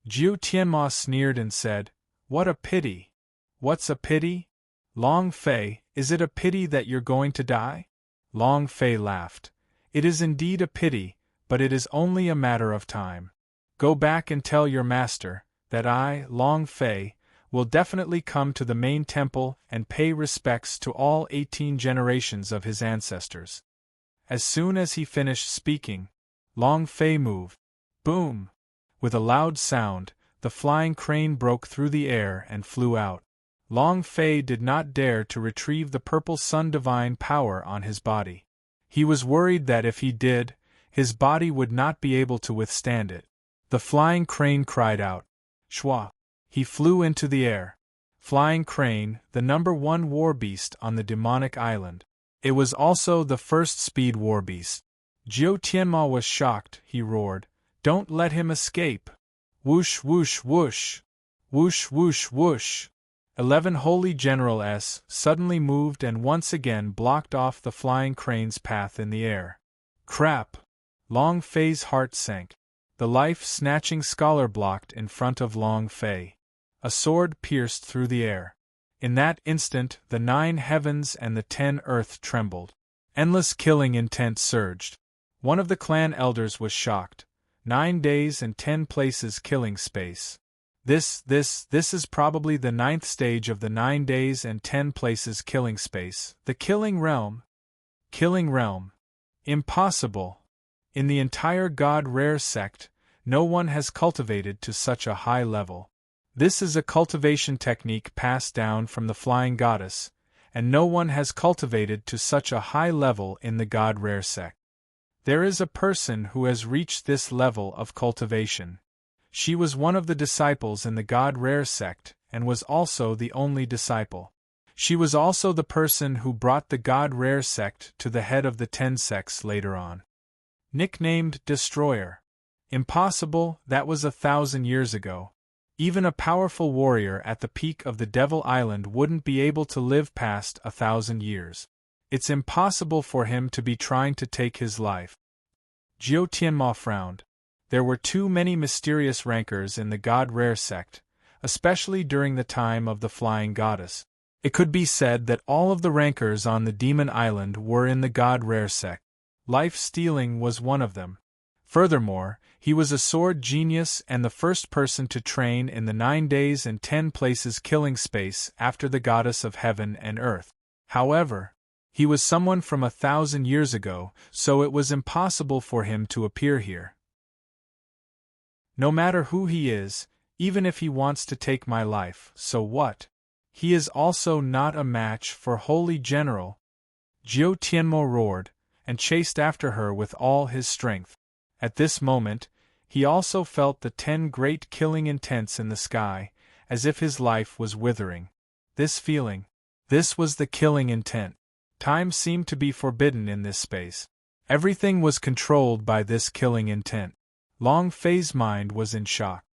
Speaker 1: Jiao Tianma sneered and said, What a pity! What's a pity? Long Fei, is it a pity that you're going to die? Long Fei laughed. It is indeed a pity, but it is only a matter of time. Go back and tell your master that I, Long Fei, will definitely come to the main temple and pay respects to all 18 generations of his ancestors. As soon as he finished speaking, Long Fei moved. Boom! With a loud sound, the flying crane broke through the air and flew out. Long Fei did not dare to retrieve the purple sun divine power on his body. He was worried that if he did, his body would not be able to withstand it. The flying crane cried out. Shwa! He flew into the air. Flying crane, the #1 war beast on the demonic island. It was also the first speed war beast. Jiao Tianma was shocked, he roared. Don't let him escape! Whoosh whoosh whoosh! Whoosh whoosh whoosh! 11 holy generals suddenly moved and once again blocked off the flying crane's path in the air. Crap! Long Fei's heart sank. The life-snatching scholar blocked in front of Long Fei. A sword pierced through the air. In that instant, the 9 heavens and the 10 earth trembled. Endless killing intent surged. One of the clan elders was shocked. 9 days and 10 places killing space. This is probably the 9th stage of the 9 days and 10 places killing space, the killing realm. Killing realm. Impossible. In the entire God Rare sect, no one has cultivated to such a high level. This is a cultivation technique passed down from the Flying Goddess, and no one has cultivated to such a high level in the God Rare sect. There is a person who has reached this level of cultivation. She was one of the disciples in the God Rare sect, and was also the only disciple. She was also the person who brought the God Rare sect to the head of the 10 sects later on. Nicknamed Destroyer. Impossible, that was 1,000 years ago. Even a powerful warrior at the peak of the Devil Island wouldn't be able to live past 1,000 years. It's impossible for him to be trying to take his life. Jiao Tianma frowned. There were too many mysterious rankers in the God Rare sect, especially during the time of the Flying Goddess. It could be said that all of the rankers on the Demon Island were in the God Rare sect. Life-stealing was one of them. Furthermore, he was a sword genius and the first person to train in the 9 days and 10 places killing space after the Goddess of Heaven and Earth. However, he was someone from 1,000 years ago, so it was impossible for him to appear here. No matter who he is, even if he wants to take my life, so what? He is also not a match for Holy General. Jiao Tianmo roared, and chased after her with all his strength. At this moment, he also felt the 10 great killing intents in the sky, as if his life was withering. This feeling, this was the killing intent. Time seemed to be forbidden in this space. Everything was controlled by this killing intent. Long Fei's mind was in shock.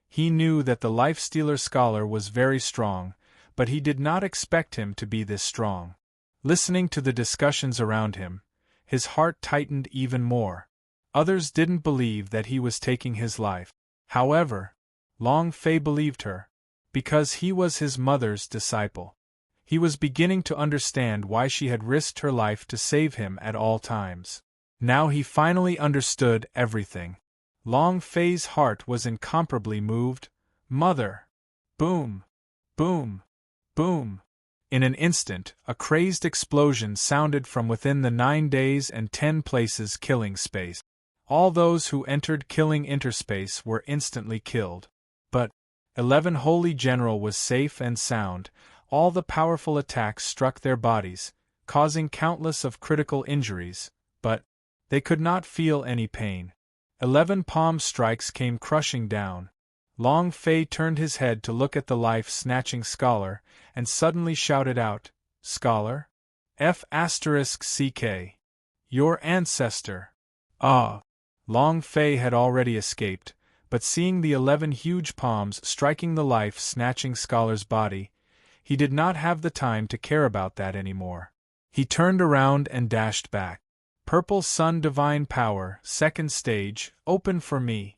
Speaker 1: He knew that the Life-Stealer Scholar was very strong, but he did not expect him to be this strong. Listening to the discussions around him, his heart tightened even more. Others didn't believe that he was taking his life. However, Long Fei believed her, because he was his mother's disciple. He was beginning to understand why she had risked her life to save him at all times. Now he finally understood everything. Long Fei's heart was incomparably moved. Mother! Boom! Boom! Boom! In an instant, a crazed explosion sounded from within the 9 days and 10 places killing space. All those who entered killing interspace were instantly killed. But 11 Holy General was safe and sound. All the powerful attacks struck their bodies, causing countless of critical injuries, but they could not feel any pain. 11 palm strikes came crushing down. Long Fei turned his head to look at the life-snatching scholar, and suddenly shouted out, "Scholar? F***CK. Your ancestor." Ah! Long Fei had already escaped, but seeing the 11 huge palms striking the life-snatching scholar's body, he did not have the time to care about that anymore. He turned around and dashed back. Purple Sun Divine Power, second stage, open for me.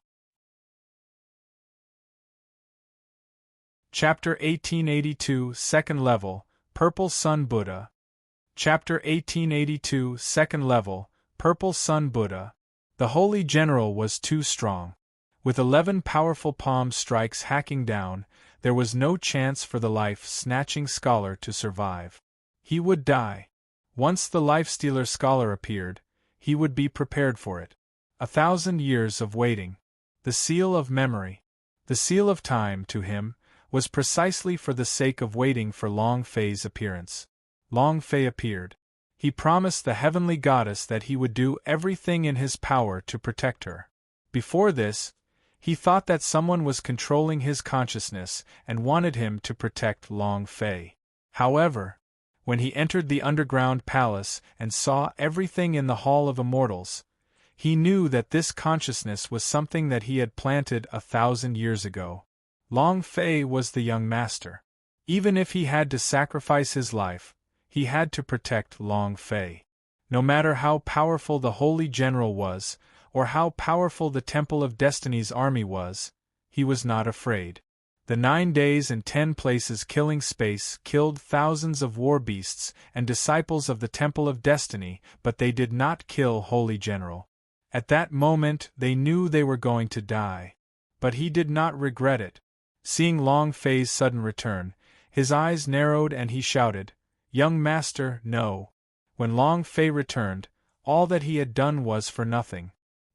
Speaker 1: Chapter 1882, second level, Purple Sun Buddha. Chapter 1882, second level, Purple Sun Buddha. The Holy General was too strong. With 11 powerful palm strikes hacking down, there was no chance for the life-snatching scholar to survive. He would die. Once the life-stealer scholar appeared, he would be prepared for it. 1,000 years of waiting. The seal of memory. The seal of time, to him, was precisely for the sake of waiting for Long Fei's appearance. Long Fei appeared. He promised the heavenly goddess that he would do everything in his power to protect her. Before this, he thought that someone was controlling his consciousness and wanted him to protect Long Fei. However, when he entered the underground palace and saw everything in the Hall of Immortals, he knew that this consciousness was something that he had planted 1,000 years ago. Long Fei was the young master. Even if he had to sacrifice his life, he had to protect Long Fei. No matter how powerful the Holy General was, or how powerful the Temple of Destiny's army was, he was not afraid. The 9 days and 10 places killing space killed thousands of war beasts and disciples of the Temple of Destiny, but they did not kill Holy General. At that moment they knew they were going to die. But he did not regret it. Seeing Long Fei's sudden return, his eyes narrowed and he shouted, "Young master, no." When Long Fei returned, all that he had done was for nothing.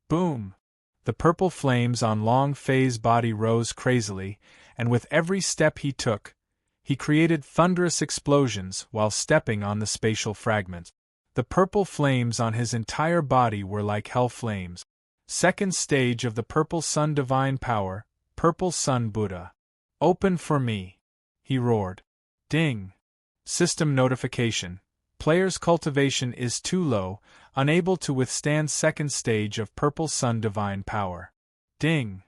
Speaker 1: Boom! The purple flames on Long Fei's body rose crazily, and with every step he took, he created thunderous explosions while stepping on the spatial fragments. The purple flames on his entire body were like hell flames. Second stage of the Purple Sun Divine Power, Purple Sun Buddha. Open for me, he roared. Ding! System notification. Player's cultivation is too low, unable to withstand second stage of Purple Sun Divine Power. Ding!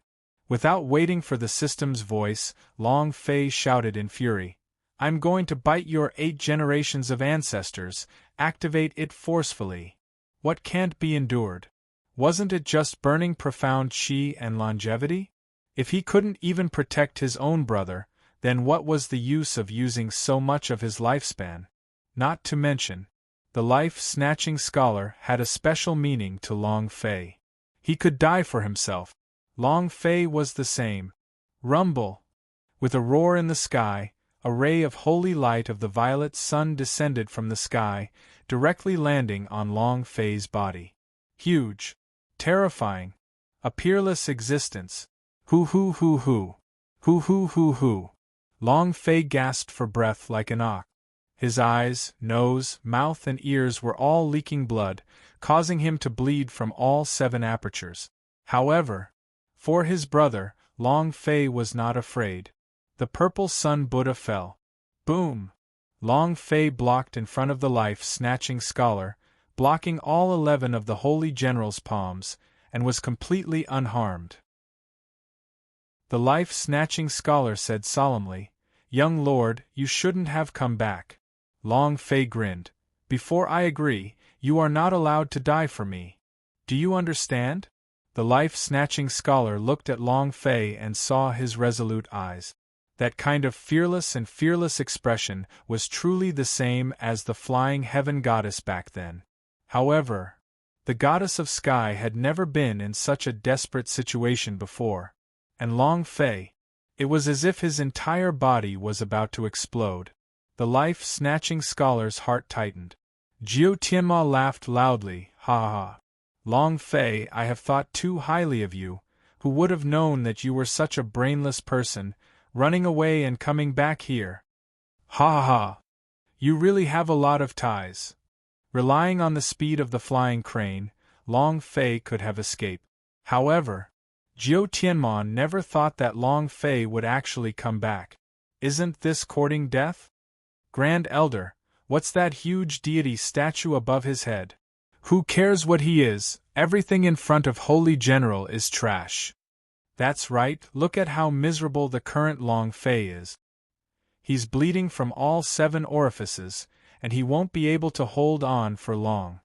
Speaker 1: Without waiting for the system's voice, Long Fei shouted in fury, "I'm going to bite your 8 generations of ancestors, activate it forcefully." What can't be endured? Wasn't it just burning profound chi and longevity? If he couldn't even protect his own brother, then what was the use of using so much of his lifespan? Not to mention, the life-snatching scholar had a special meaning to Long Fei. He could die for himself. Long Fei was the same. Rumble! With a roar in the sky, a ray of holy light of the violet sun descended from the sky, directly landing on Long Fei's body. Huge. Terrifying. A peerless existence. Hoo hoo hoo hoo. Hoo hoo hoo hoo. Long Fei gasped for breath like an ox. His eyes, nose, mouth and ears were all leaking blood, causing him to bleed from all 7 apertures. However, for his brother, Long Fei was not afraid. The Purple Sun Buddha fell. Boom! Long Fei blocked in front of the life-snatching scholar, blocking all 11 of the Holy General's palms, and was completely unharmed. The life-snatching scholar said solemnly, "Young lord, you shouldn't have come back." Long Fei grinned. "Before I agree, you are not allowed to die for me. Do you understand?" The life-snatching scholar looked at Long Fei and saw his resolute eyes. That kind of fearless and fearless expression was truly the same as the flying heaven goddess back then. However, the goddess of sky had never been in such a desperate situation before. And Long Fei, it was as if his entire body was about to explode. The life-snatching scholar's heart tightened. Jiu Tianma laughed loudly, ha ha. Long Fei, I have thought too highly of you. Who would have known that you were such a brainless person, running away and coming back here? Ha ha ha. You really have a lot of ties. Relying on the speed of the flying crane, Long Fei could have escaped. However, Jiu Tianma never thought that Long Fei would actually come back. Isn't this courting death? Grand Elder, what's that huge deity statue above his head? Who cares what he is, everything in front of Holy General is trash. That's right, look at how miserable the current Long Fei is. He's bleeding from all 7 orifices, and he won't be able to hold on for long.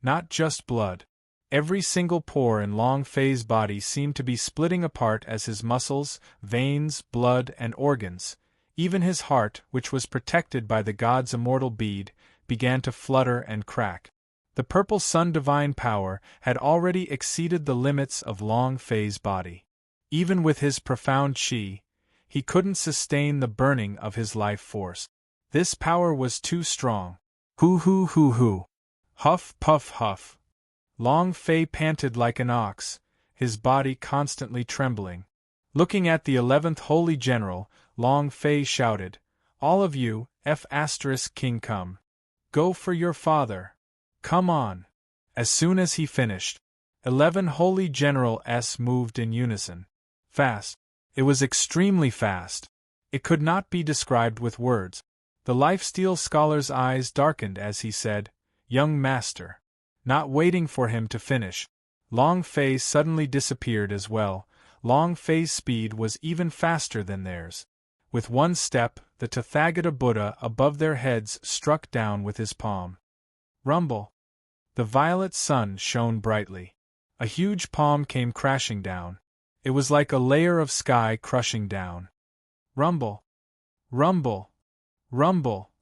Speaker 1: Not just blood. Every single pore in Long Fei's body seemed to be splitting apart as his muscles, veins, blood, and organs, even his heart, which was protected by the god's immortal bead, began to flutter and crack. The purple sun divine power had already exceeded the limits of Long Fei's body. Even with his profound qi, he couldn't sustain the burning of his life force. This power was too strong. Hoo hoo hoo hoo. Huff puff huff. Long Fei panted like an ox, his body constantly trembling. Looking at the 11th Holy General, Long Fei shouted, "All of you, King come. Go for your father. Come on." As soon as he finished, 11 Holy Generals moved in unison. Fast. It was extremely fast. It could not be described with words. The lifesteal scholar's eyes darkened as he said, "Young master." Not waiting for him to finish, Long Fei suddenly disappeared as well. Long Fei's speed was even faster than theirs. With one step, the Tathagata Buddha above their heads struck down with his palm. Rumble. The violet sun shone brightly. A huge palm came crashing down. It was like a layer of sky crushing down. Rumble. Rumble. Rumble.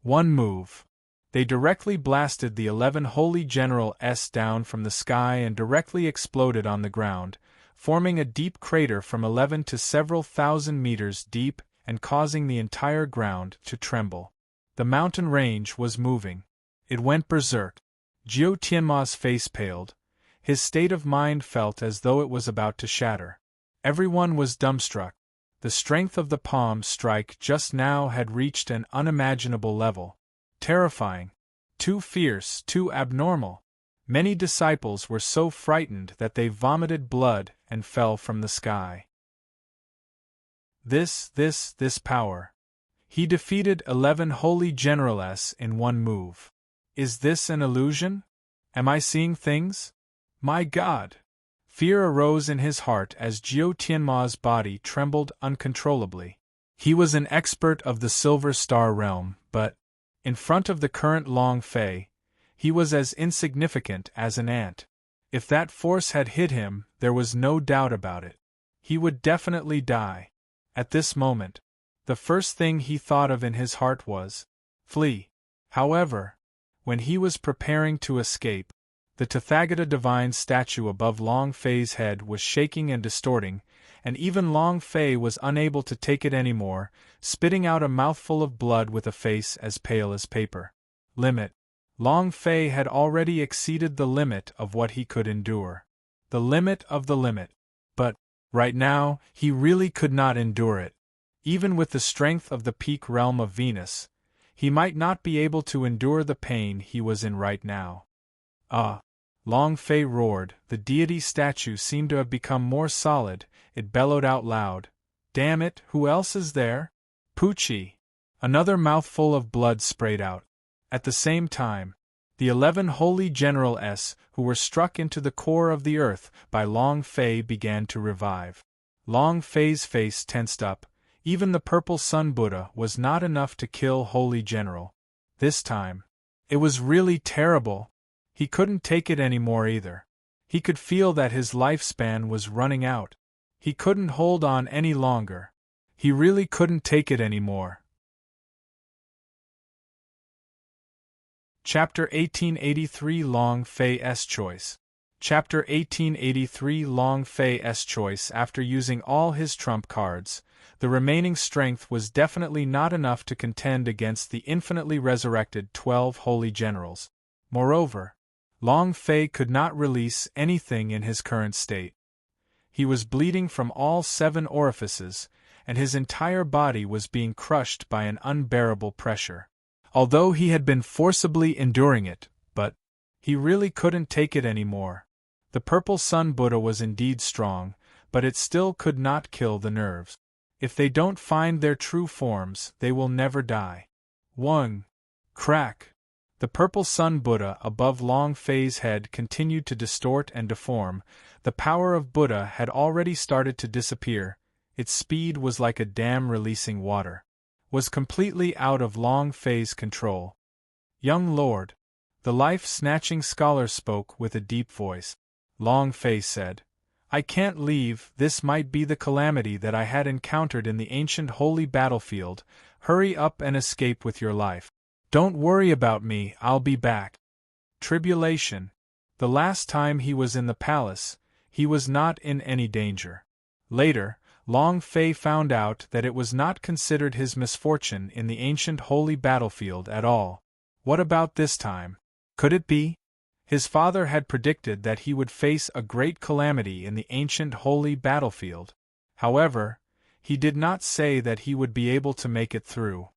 Speaker 1: One move. They directly blasted the 11 Holy Generals down from the sky and directly exploded on the ground, forming a deep crater from 11 to several thousand meters deep and causing the entire ground to tremble. The mountain range was moving. It went berserk. Jiu Tianma's face paled. His state of mind felt as though it was about to shatter. Everyone was dumbstruck. The strength of the palm strike just now had reached an unimaginable level. Terrifying. Too fierce, too abnormal. Many disciples were so frightened that they vomited blood and fell from the sky. This power. He defeated 11 Holy Generals in one move. Is this an illusion? Am I seeing things? My God! Fear arose in his heart as Jiu Tianma's body trembled uncontrollably. He was an expert of the Silver Star realm, but, in front of the current Long Fei, he was as insignificant as an ant. If that force had hit him, there was no doubt about it. He would definitely die. At this moment, the first thing he thought of in his heart was flee. However, when he was preparing to escape, the Tathagata divine statue above Long Fei's head was shaking and distorting, and even Long Fei was unable to take it anymore, spitting out a mouthful of blood with a face as pale as paper. Limit. Long Fei had already exceeded the limit of what he could endure. The limit of the limit. But, right now, he really could not endure it. Even with the strength of the peak realm of Venus, he might not be able to endure the pain he was in right now. Ah! Long Fei roared. The deity statue seemed to have become more solid. It bellowed out loud. Damn it, who else is there? Poochie! Another mouthful of blood sprayed out. At the same time, the 11 Holy Generals who were struck into the core of the earth by Long Fei began to revive. Long Fei's face tensed up. Even the purple sun Buddha was not enough to kill Holy General. This time, it was really terrible. He couldn't take it anymore either. He could feel that his lifespan was running out. He couldn't hold on any longer. He really couldn't take it anymore. Chapter 1883 Long Fei's Choice. Chapter 1883 Long Fei's choice. After using all his trump cards, the remaining strength was definitely not enough to contend against the infinitely resurrected 12 holy generals. Moreover, Long Fei could not release anything in his current state. He was bleeding from all 7 orifices, and his entire body was being crushed by an unbearable pressure. Although he had been forcibly enduring it, but he really couldn't take it anymore. The Purple Sun Buddha was indeed strong, but it still could not kill the nerves. If they don't find their true forms, they will never die. One crack. The Purple Sun Buddha above Long Fei's head continued to distort and deform. The power of Buddha had already started to disappear. Its speed was like a dam releasing water. Was completely out of Long Fei's control. Young lord, the life-snatching scholar spoke with a deep voice. Long Fei said, I can't leave. This might be the calamity that I had encountered in the ancient holy battlefield. Hurry up and escape with your life. Don't worry about me, I'll be back. Tribulation. The last time he was in the palace, he was not in any danger. Later, Long Fei found out that it was not considered his misfortune in the ancient holy battlefield at all. What about this time? Could it be? His father had predicted that he would face a great calamity in the ancient holy battlefield. However, he did not say that he would be able to make it through.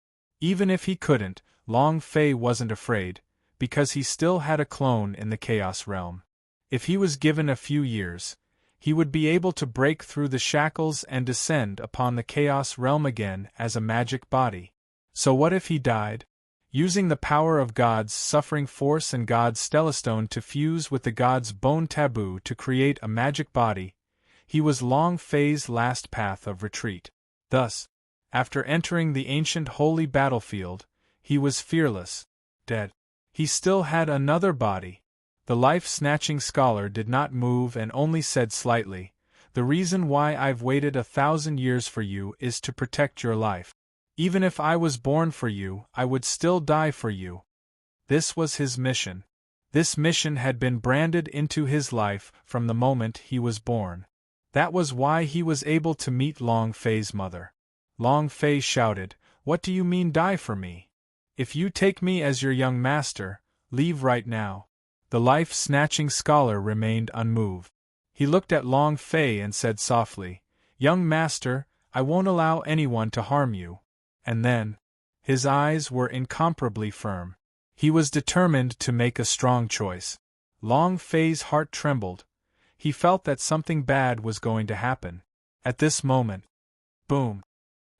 Speaker 1: Even if he couldn't, Long Fei wasn't afraid, because he still had a clone in the Chaos Realm. If he was given a few years, he would be able to break through the shackles and descend upon the Chaos Realm again as a magic body. So what if he died? Using the power of God's suffering force and God's stellastone to fuse with the God's bone taboo to create a magic body, he was Long Fei's last path of retreat. Thus, after entering the ancient holy battlefield, he was fearless, dead. He still had another body. The life-snatching scholar did not move and only said slightly, The reason why I've waited 1,000 years for you is to protect your life. Even if I was born for you, I would still die for you. This was his mission. This mission had been branded into his life from the moment he was born. That was why he was able to meet Long Fei's mother. Long Fei shouted, What do you mean die for me? If you take me as your young master, leave right now. The life-snatching scholar remained unmoved. He looked at Long Fei and said softly, Young master, I won't allow anyone to harm you. And then, his eyes were incomparably firm. He was determined to make a strong choice. Long Fei's heart trembled. He felt that something bad was going to happen. At this moment, boom!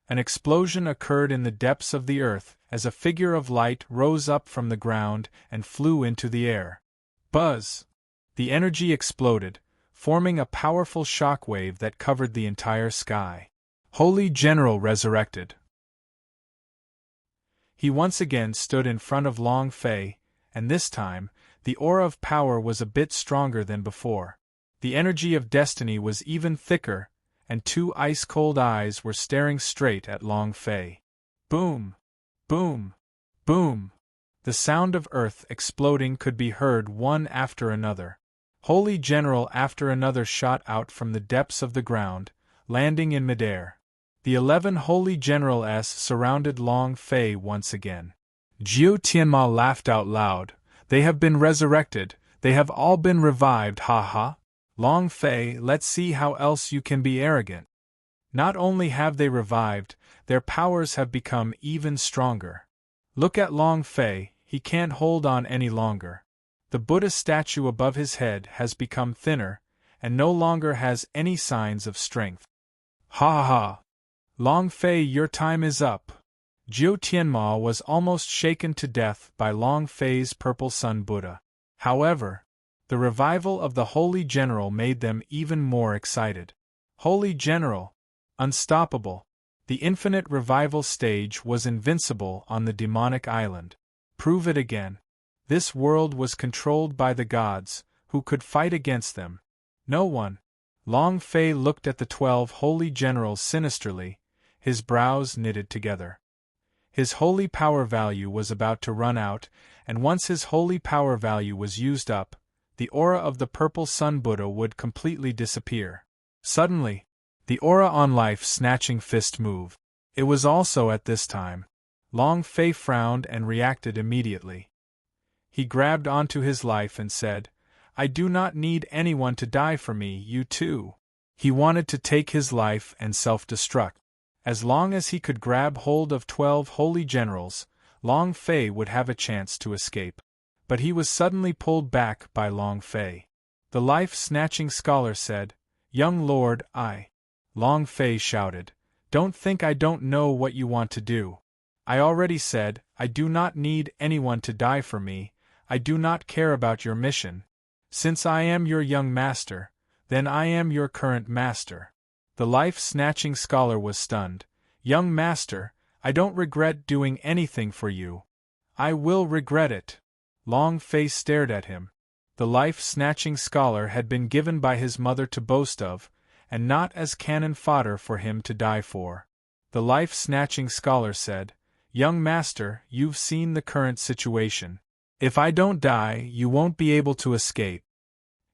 Speaker 1: An explosion occurred in the depths of the earth as a figure of light rose up from the ground and flew into the air. Buzz! The energy exploded, forming a powerful shock wave that covered the entire sky. Holy General resurrected. He once again stood in front of Long Fei, and this time, the aura of power was a bit stronger than before. The energy of destiny was even thicker, and 2 ice-cold eyes were staring straight at Long Fei. Boom! Boom! Boom! The sound of earth exploding could be heard one after another. Holy General after another shot out from the depths of the ground, landing in midair. The 11 Holy Generals surrounded Long Fei once again. Jiu Tianma laughed out loud. They have been resurrected, they have all been revived, ha ha. Long Fei, let's see how else you can be arrogant. Not only have they revived, their powers have become even stronger. Look at Long Fei, he can't hold on any longer. The Buddha statue above his head has become thinner, and no longer has any signs of strength. Ha ha! Long Fei, your time is up. Jiu Tianma was almost shaken to death by Long Fei's Purple Sun Buddha. However, the revival of the Holy General made them even more excited. Holy General! Unstoppable! The infinite revival stage was invincible on the demonic island. Prove it again. This world was controlled by the gods, who could fight against them. No one. Long Fei looked at the 12 Holy Generals sinisterly, his brows knitted together. His holy power value was about to run out, and once his holy power value was used up, the aura of the purple sun Buddha would completely disappear. Suddenly, the aura on life-snatching fist moved. It was also at this time. Long Fei frowned and reacted immediately. He grabbed onto his life and said, "I do not need anyone to die for me, you too." He wanted to take his life and self-destruct. As long as he could grab hold of 12 holy generals, Long Fei would have a chance to escape. But he was suddenly pulled back by Long Fei. The life-snatching scholar said, "Young lord, Long Fei shouted, "Don't think I don't know what you want to do. I already said, I do not need anyone to die for me. I do not care about your mission. Since I am your young master, then I am your current master." The life-snatching scholar was stunned. "Young master, I don't regret doing anything for you. I will regret it." Long Fei stared at him. The life-snatching scholar had been given by his mother to boast of, and not as cannon fodder for him to die for. The life-snatching scholar said, "Young master, you've seen the current situation. If I don't die, you won't be able to escape."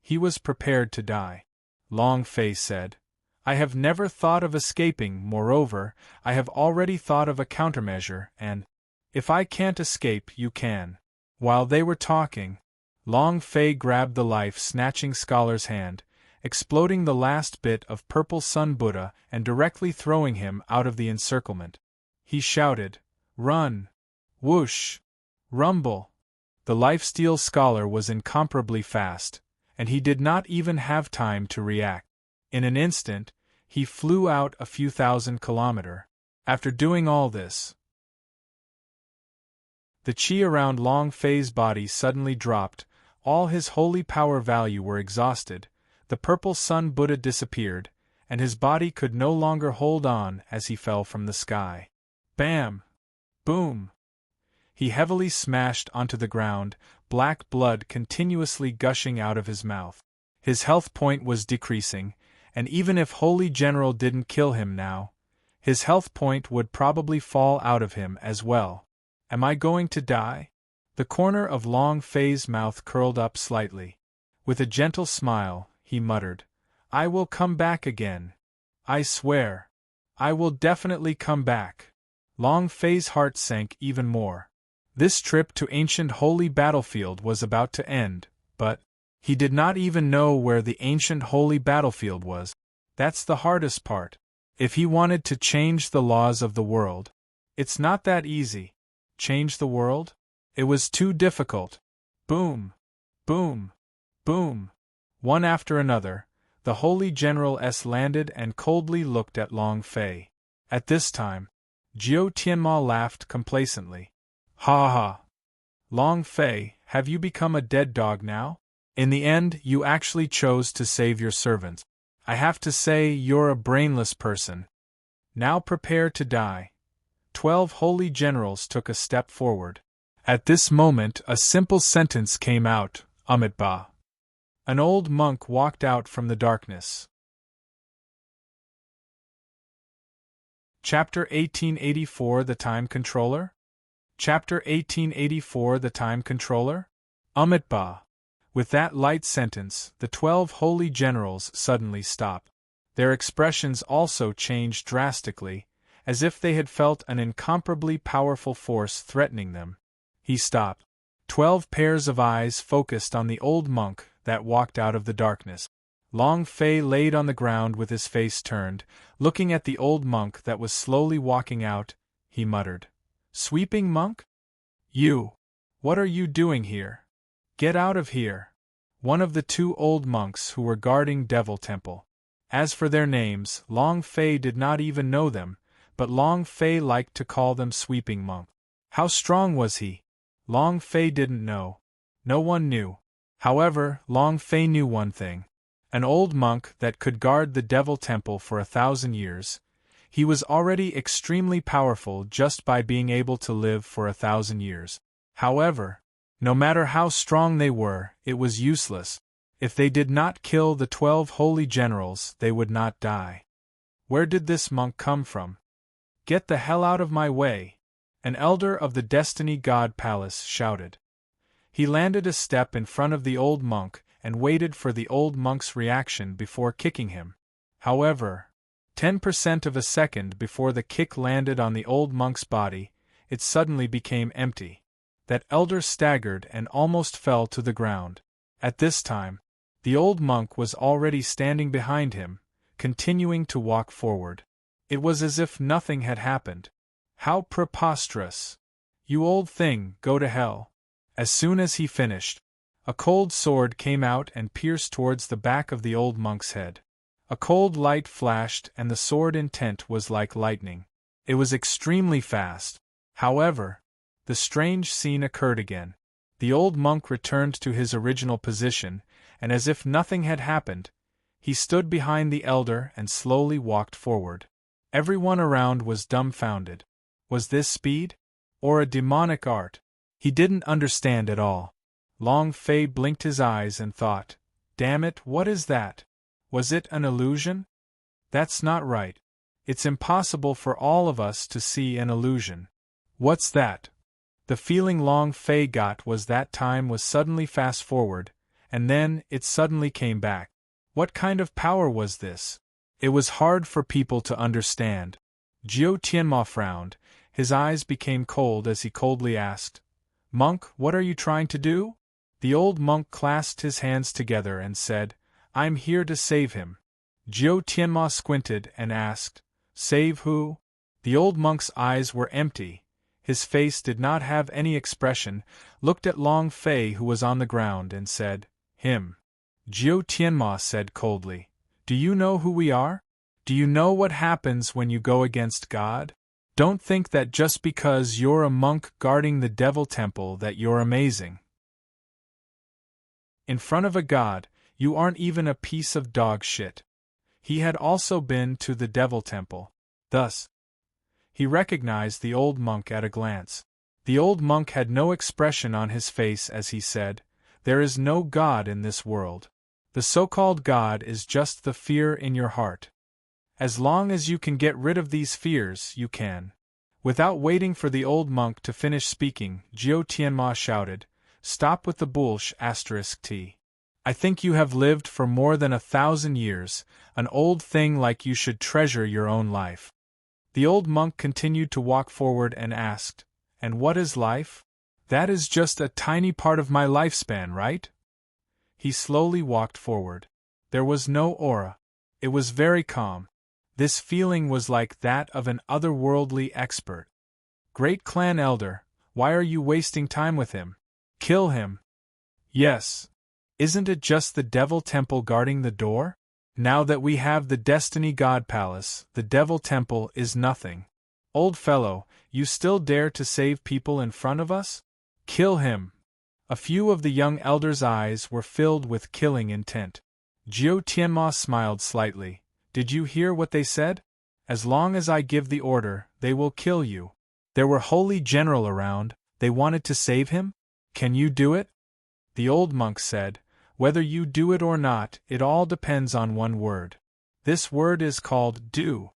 Speaker 1: He was prepared to die. Long Fei said, "I have never thought of escaping, moreover, I have already thought of a countermeasure, and if I can't escape, you can." While they were talking, Long Fei grabbed the life-snatching scholar's hand, exploding the last bit of purple sun Buddha and directly throwing him out of the encirclement. He shouted, "Run! Whoosh! Rumble!" The life-steal scholar was incomparably fast, and he did not even have time to react. In an instant, he flew out a few thousand kilometers. After doing all this, the chi around Long Fei's body suddenly dropped, all his holy power value were exhausted, the purple sun Buddha disappeared, and his body could no longer hold on as he fell from the sky. Bam! Boom! He heavily smashed onto the ground, black blood continuously gushing out of his mouth. His health point was decreasing, and even if Holy General didn't kill him now, his health point would probably fall out of him as well. Am I going to die? The corner of Long Fei's mouth curled up slightly. With a gentle smile, he muttered, "I will come back again. I swear. I will definitely come back." Long Fei's heart sank even more. This trip to ancient holy battlefield was about to end, but he did not even know where the ancient holy battlefield was. That's the hardest part. If he wanted to change the laws of the world, it's not that easy. Change the world? It was too difficult. Boom! Boom! Boom! One after another, the holy generals landed and coldly looked at Long Fei. At this time, Jiao Tianma laughed complacently. "Ha ha! Long Fei, have you become a dead dog now? In the end, you actually chose to save your servants. I have to say you're a brainless person. Now prepare to die." 12 holy generals took a step forward. At this moment a simple sentence came out, "Amitabha." An old monk walked out from the darkness. Chapter 1884 The Time Controller? Chapter 1884 The Time Controller? Amitabha. With that light sentence, the 12 holy generals suddenly stopped. Their expressions also changed drastically, as if they had felt an incomparably powerful force threatening them. He stopped. 12 pairs of eyes focused on the old monk that walked out of the darkness. Long Fei laid on the ground with his face turned, looking at the old monk that was slowly walking out. He muttered, "Sweeping monk? You! What are you doing here? Get out of here!" One of the 2 old monks who were guarding Devil Temple. As for their names, Long Fei did not even know them, but Long Fei liked to call them Sweeping Monk. How strong was he? Long Fei didn't know. No one knew. However, Long Fei knew one thing. An old monk that could guard the Devil Temple for 1,000 years. He was already extremely powerful just by being able to live for 1,000 years. However, no matter how strong they were, it was useless. If they did not kill the 12 holy generals, they would not die. Where did this monk come from? "Get the hell out of my way!" An elder of the Destiny God Palace shouted. He landed a step in front of the old monk and waited for the old monk's reaction before kicking him. However, 10% of a second before the kick landed on the old monk's body, it suddenly became empty. That elder staggered and almost fell to the ground. At this time, the old monk was already standing behind him, continuing to walk forward. It was as if nothing had happened. How preposterous! You old thing, go to hell. As soon as he finished, a cold sword came out and pierced towards the back of the old monk's head. A cold light flashed and the sword intent was like lightning. It was extremely fast. However, the strange scene occurred again. The old monk returned to his original position, and as if nothing had happened, he stood behind the elder and slowly walked forward. Everyone around was dumbfounded. Was this speed? Or a demonic art? He didn't understand at all. Long Fei blinked his eyes and thought, "Damn it, what is that? Was it an illusion? That's not right. It's impossible for all of us to see an illusion. What's that?" The feeling Long Fei got was that time was suddenly fast forward, and then it suddenly came back. What kind of power was this? It was hard for people to understand. Jiu Tianma frowned, his eyes became cold as he coldly asked, "Monk, what are you trying to do?" The old monk clasped his hands together and said, "I'm here to save him." Jiu Tianma squinted and asked, "Save who?" The old monk's eyes were empty. His face did not have any expression, looked at Long Fei who was on the ground and said, "Him." Jiu Tianma said coldly, "Do you know who we are? Do you know what happens when you go against God? Don't think that just because you're a monk guarding the devil temple that you're amazing. In front of a god, you aren't even a piece of dog shit." He had also been to the devil temple. Thus, he recognized the old monk at a glance. The old monk had no expression on his face as he said, "There is no God in this world. The so-called God is just the fear in your heart. As long as you can get rid of these fears, you can." Without waiting for the old monk to finish speaking, Jiu Tianma shouted, "Stop with the bullsh *t. I think you have lived for more than 1,000 years, an old thing like you should treasure your own life." The old monk continued to walk forward and asked, "And what is life?" "That is just a tiny part of my lifespan, right?" He slowly walked forward. There was no aura. It was very calm. This feeling was like that of an otherworldly expert. "Great clan elder, why are you wasting time with him? Kill him." "Yes. Isn't it just the devil temple guarding the door? Now that we have the Destiny God Palace, the devil temple is nothing. Old fellow, you still dare to save people in front of us? Kill him." A few of the young elders' eyes were filled with killing intent. Jiu Tianma smiled slightly. "Did you hear what they said? As long as I give the order, they will kill you. There were holy general around, they wanted to save him? Can you do it?" The old monk said, "Whether you do it or not, it all depends on one word. This word is called do."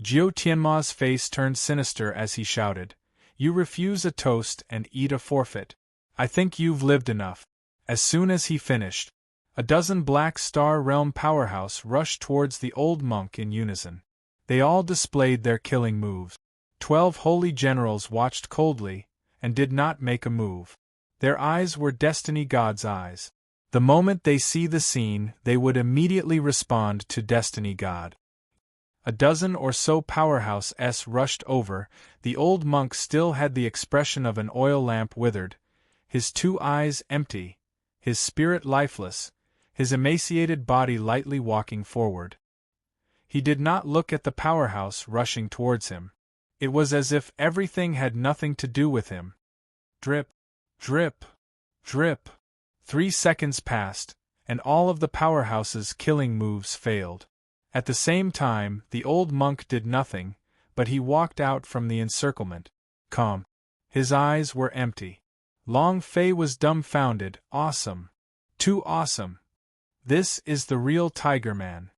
Speaker 1: Jiu Tianma's face turned sinister as he shouted, "You refuse a toast and eat a forfeit. I think you've lived enough." As soon as he finished, a dozen Black Star Realm powerhouse rushed towards the old monk in unison. They all displayed their killing moves. 12 holy generals watched coldly, and did not make a move. Their eyes were Destiny God's eyes. The moment they see the scene, they would immediately respond to Destiny God. A dozen or so powerhouses rushed over. The old monk still had the expression of an oil lamp withered, his 2 eyes empty, his spirit lifeless, his emaciated body lightly walking forward. He did not look at the powerhouse rushing towards him. It was as if everything had nothing to do with him. Drip, drip, drip. 3 seconds passed, and all of the powerhouse's killing moves failed. At the same time, the old monk did nothing, but he walked out from the encirclement, calm. His eyes were empty. Long Fei was dumbfounded. Awesome. Too awesome. This is the real Tiger Man.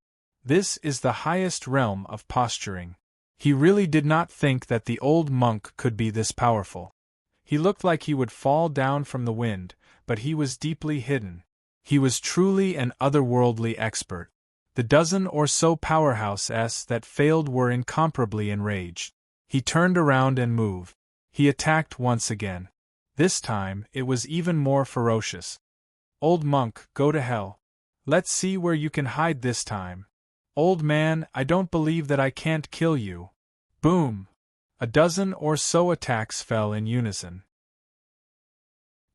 Speaker 1: This is the highest realm of posturing. He really did not think that the old monk could be this powerful. He looked like he would fall down from the wind, but he was deeply hidden. He was truly an otherworldly expert. The dozen or so powerhouses that failed were incomparably enraged. He turned around and moved. He attacked once again. This time, it was even more ferocious. Old monk, go to hell. Let's see where you can hide this time. Old man, I don't believe that I can't kill you. Boom! A dozen or so attacks fell in unison.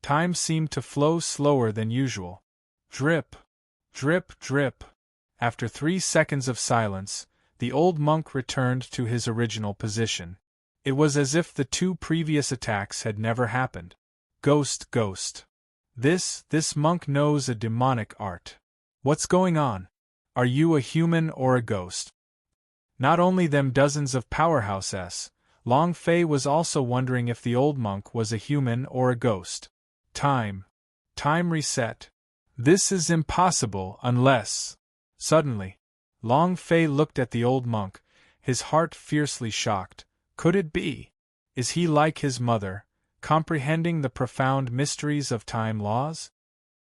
Speaker 1: Time seemed to flow slower than usual. Drip, drip, drip. After 3 seconds of silence, the old monk returned to his original position. It was as if the 2 previous attacks had never happened. Ghost, ghost. This monk knows a demonic art. What's going on? Are you a human or a ghost? Not only them dozens of powerhouses, Long Fei was also wondering if the old monk was a human or a ghost. Time reset. This is impossible unless… Suddenly, Long Fei looked at the old monk, his heart fiercely shocked. Could it be? Is he like his mother, comprehending the profound mysteries of time laws?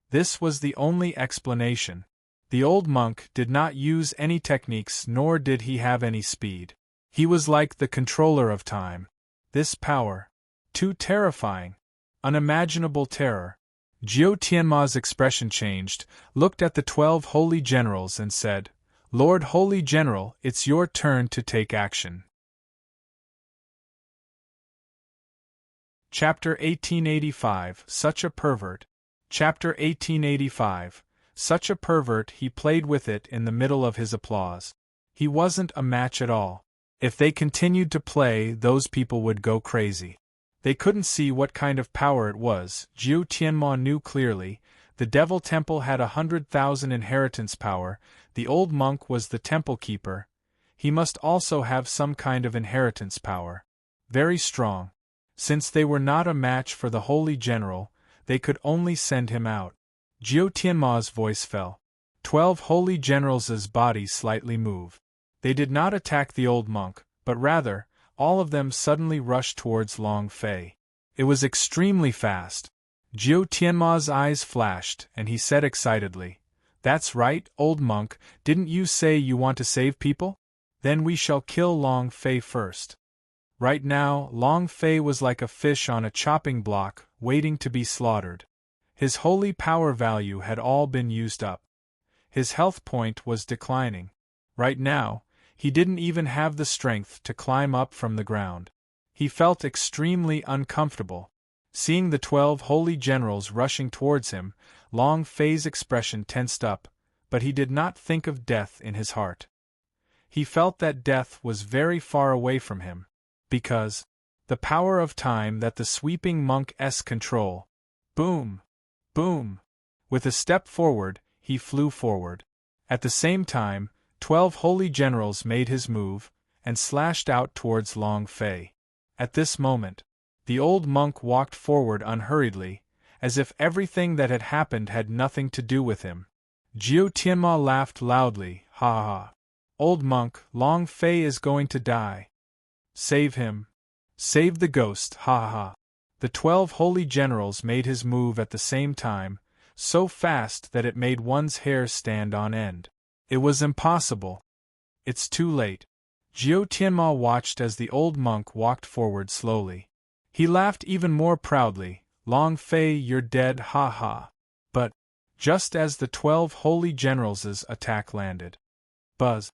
Speaker 1: This was the only explanation. The old monk did not use any techniques, nor did he have any speed. He was like the controller of time. This power, too terrifying, unimaginable terror. Jiu Tianma's expression changed, looked at the 12 holy generals and said, Lord Holy General, it's your turn to take action. Chapter 1885, Such a Pervert. Chapter 1885, Such a Pervert. He played with it in the middle of his applause. He wasn't a match at all. If they continued to play, those people would go crazy. They couldn't see what kind of power it was. Jiu Tianma knew clearly. The Devil Temple had 100,000 inheritance power. The old monk was the temple keeper. He must also have some kind of inheritance power. Very strong. Since they were not a match for the holy general, they could only send him out. Jiu Tianma's voice fell. 12 holy generals' bodies slightly moved. They did not attack the old monk, but rather, all of them suddenly rushed towards Long Fei. It was extremely fast. Jiu Tianma's eyes flashed, and he said excitedly, That's right, old monk, didn't you say you want to save people? Then we shall kill Long Fei first. Right now, Long Fei was like a fish on a chopping block, waiting to be slaughtered. His holy power value had all been used up. His health point was declining. Right now, he didn't even have the strength to climb up from the ground. He felt extremely uncomfortable. Seeing the 12 holy generals rushing towards him, Long Fei's expression tensed up, but he did not think of death in his heart. He felt that death was very far away from him, because the power of time that the sweeping monk's control. Boom! Boom! With a step forward, he flew forward. At the same time, 12 holy generals made his move, and slashed out towards Long Fei. At this moment, the old monk walked forward unhurriedly, as if everything that had happened had nothing to do with him. Jiu Tianma laughed loudly, ha ha. Old monk, Long Fei is going to die. Save him. Save the ghost, ha ha. The 12 holy generals made his move at the same time, so fast that it made one's hair stand on end. It was impossible. It's too late. Jiu Tianma watched as the old monk walked forward slowly. He laughed even more proudly, Long Fei, you're dead, ha ha. But, just as the 12 holy generals' attack landed, buzz!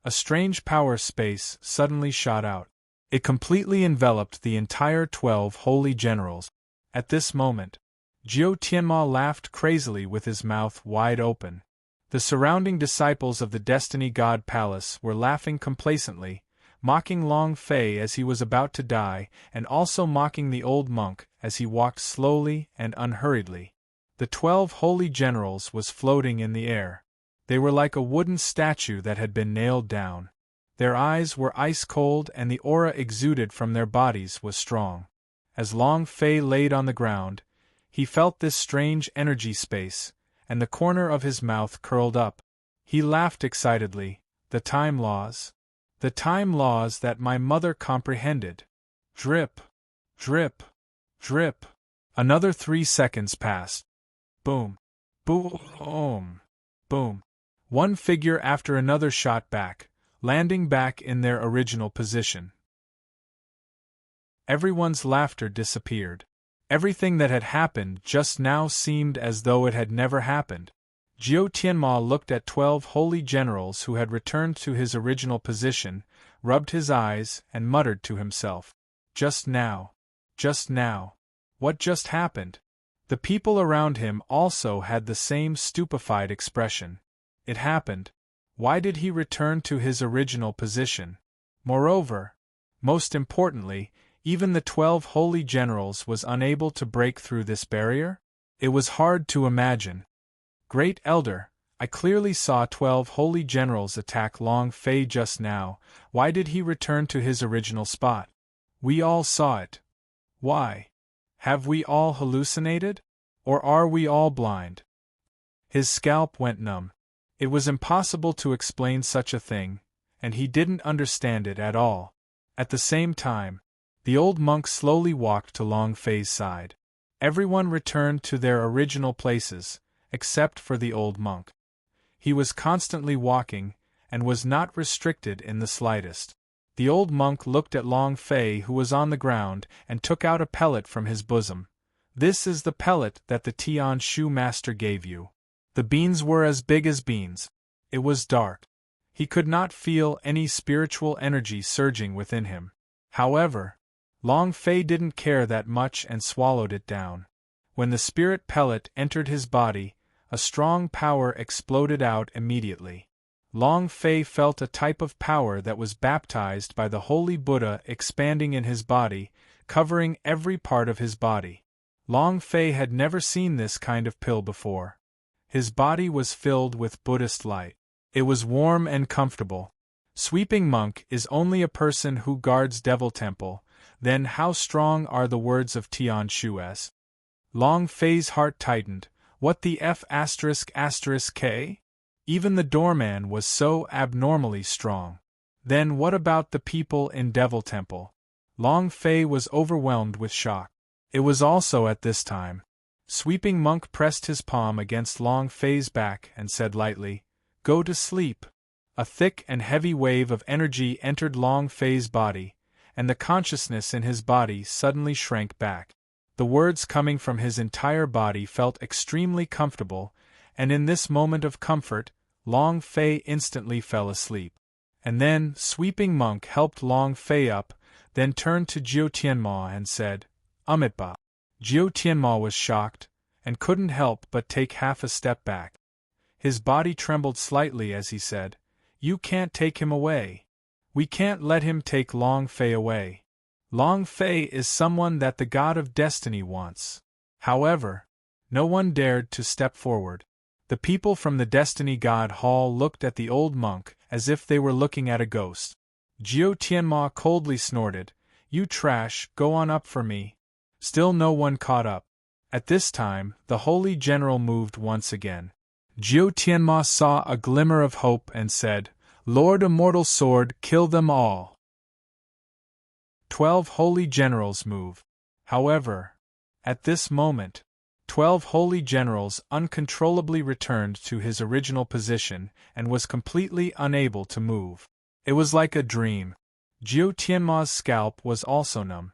Speaker 1: A strange power space suddenly shot out. It completely enveloped the entire 12 holy generals. At this moment, Jiu Tianma laughed crazily with his mouth wide open. The surrounding disciples of the Destiny God Palace were laughing complacently, mocking Long Fei as he was about to die, and also mocking the old monk as he walked slowly and unhurriedly. The 12 holy generals was floating in the air. They were like a wooden statue that had been nailed down. Their eyes were ice cold and the aura exuded from their bodies was strong. As Long Fei laid on the ground, he felt this strange energy space, and the corner of his mouth curled up. He laughed excitedly. The time laws. The time laws that my mother comprehended. Drip. Drip. Drip. Another 3 seconds passed. Boom. Boom! Boom! One figure after another shot back, landing back in their original position. Everyone's laughter disappeared. Everything that had happened just now seemed as though it had never happened. Jiao Tianma looked at 12 holy generals who had returned to his original position, rubbed his eyes, and muttered to himself. Just now. Just now. What just happened? The people around him also had the same stupefied expression. It happened. Why did he return to his original position? Moreover, most importantly, even the 12 holy generals was unable to break through this barrier? It was hard to imagine. Great Elder, I clearly saw 12 holy generals attack Long Fei just now. Why did he return to his original spot? We all saw it. Why? Have we all hallucinated? Or are we all blind? His scalp went numb. It was impossible to explain such a thing, and he didn't understand it at all. At the same time, the old monk slowly walked to Long Fei's side. Everyone returned to their original places, except for the old monk. He was constantly walking, and was not restricted in the slightest. The old monk looked at Long Fei, who was on the ground, and took out a pellet from his bosom. This is the pellet that the Tian Shu master gave you. The beans were as big as beans. It was dark. He could not feel any spiritual energy surging within him. However, Long Fei didn't care that much and swallowed it down. When the spirit pellet entered his body, a strong power exploded out immediately. Long Fei felt a type of power that was baptized by the Holy Buddha expanding in his body, covering every part of his body. Long Fei had never seen this kind of pill before. His body was filled with Buddhist light. It was warm and comfortable. Sweeping monk is only a person who guards Devil Temple, then how strong are the words of Tian Shu's? Long Fei's heart tightened. What the F***K? Even the doorman was so abnormally strong. Then what about the people in Devil Temple? Long Fei was overwhelmed with shock. It was also at this time. Sweeping monk pressed his palm against Long Fei's back and said lightly, "Go to sleep." A thick and heavy wave of energy entered Long Fei's body, and the consciousness in his body suddenly shrank back. The words coming from his entire body felt extremely comfortable, and in this moment of comfort, Long Fei instantly fell asleep. And then, Sweeping Monk helped Long Fei up, then turned to Jiao Tianma and said, "Amitba." Jiao Tianma was shocked, and couldn't help but take half a step back. His body trembled slightly as he said, "You can't take him away. We can't let him take Long Fei away. Long Fei is someone that the God of Destiny wants." However, no one dared to step forward. The people from the Destiny God Hall looked at the old monk as if they were looking at a ghost. Jiao Tianma coldly snorted, "You trash, go on up for me." Still no one caught up. At this time, the holy general moved once again. Jiao Tianma saw a glimmer of hope and said, "Lord Immortal Sword, kill them all." 12 holy generals move. However, at this moment, 12 holy generals uncontrollably returned to his original position and was completely unable to move. It was like a dream. Jiao Tianma's scalp was also numb.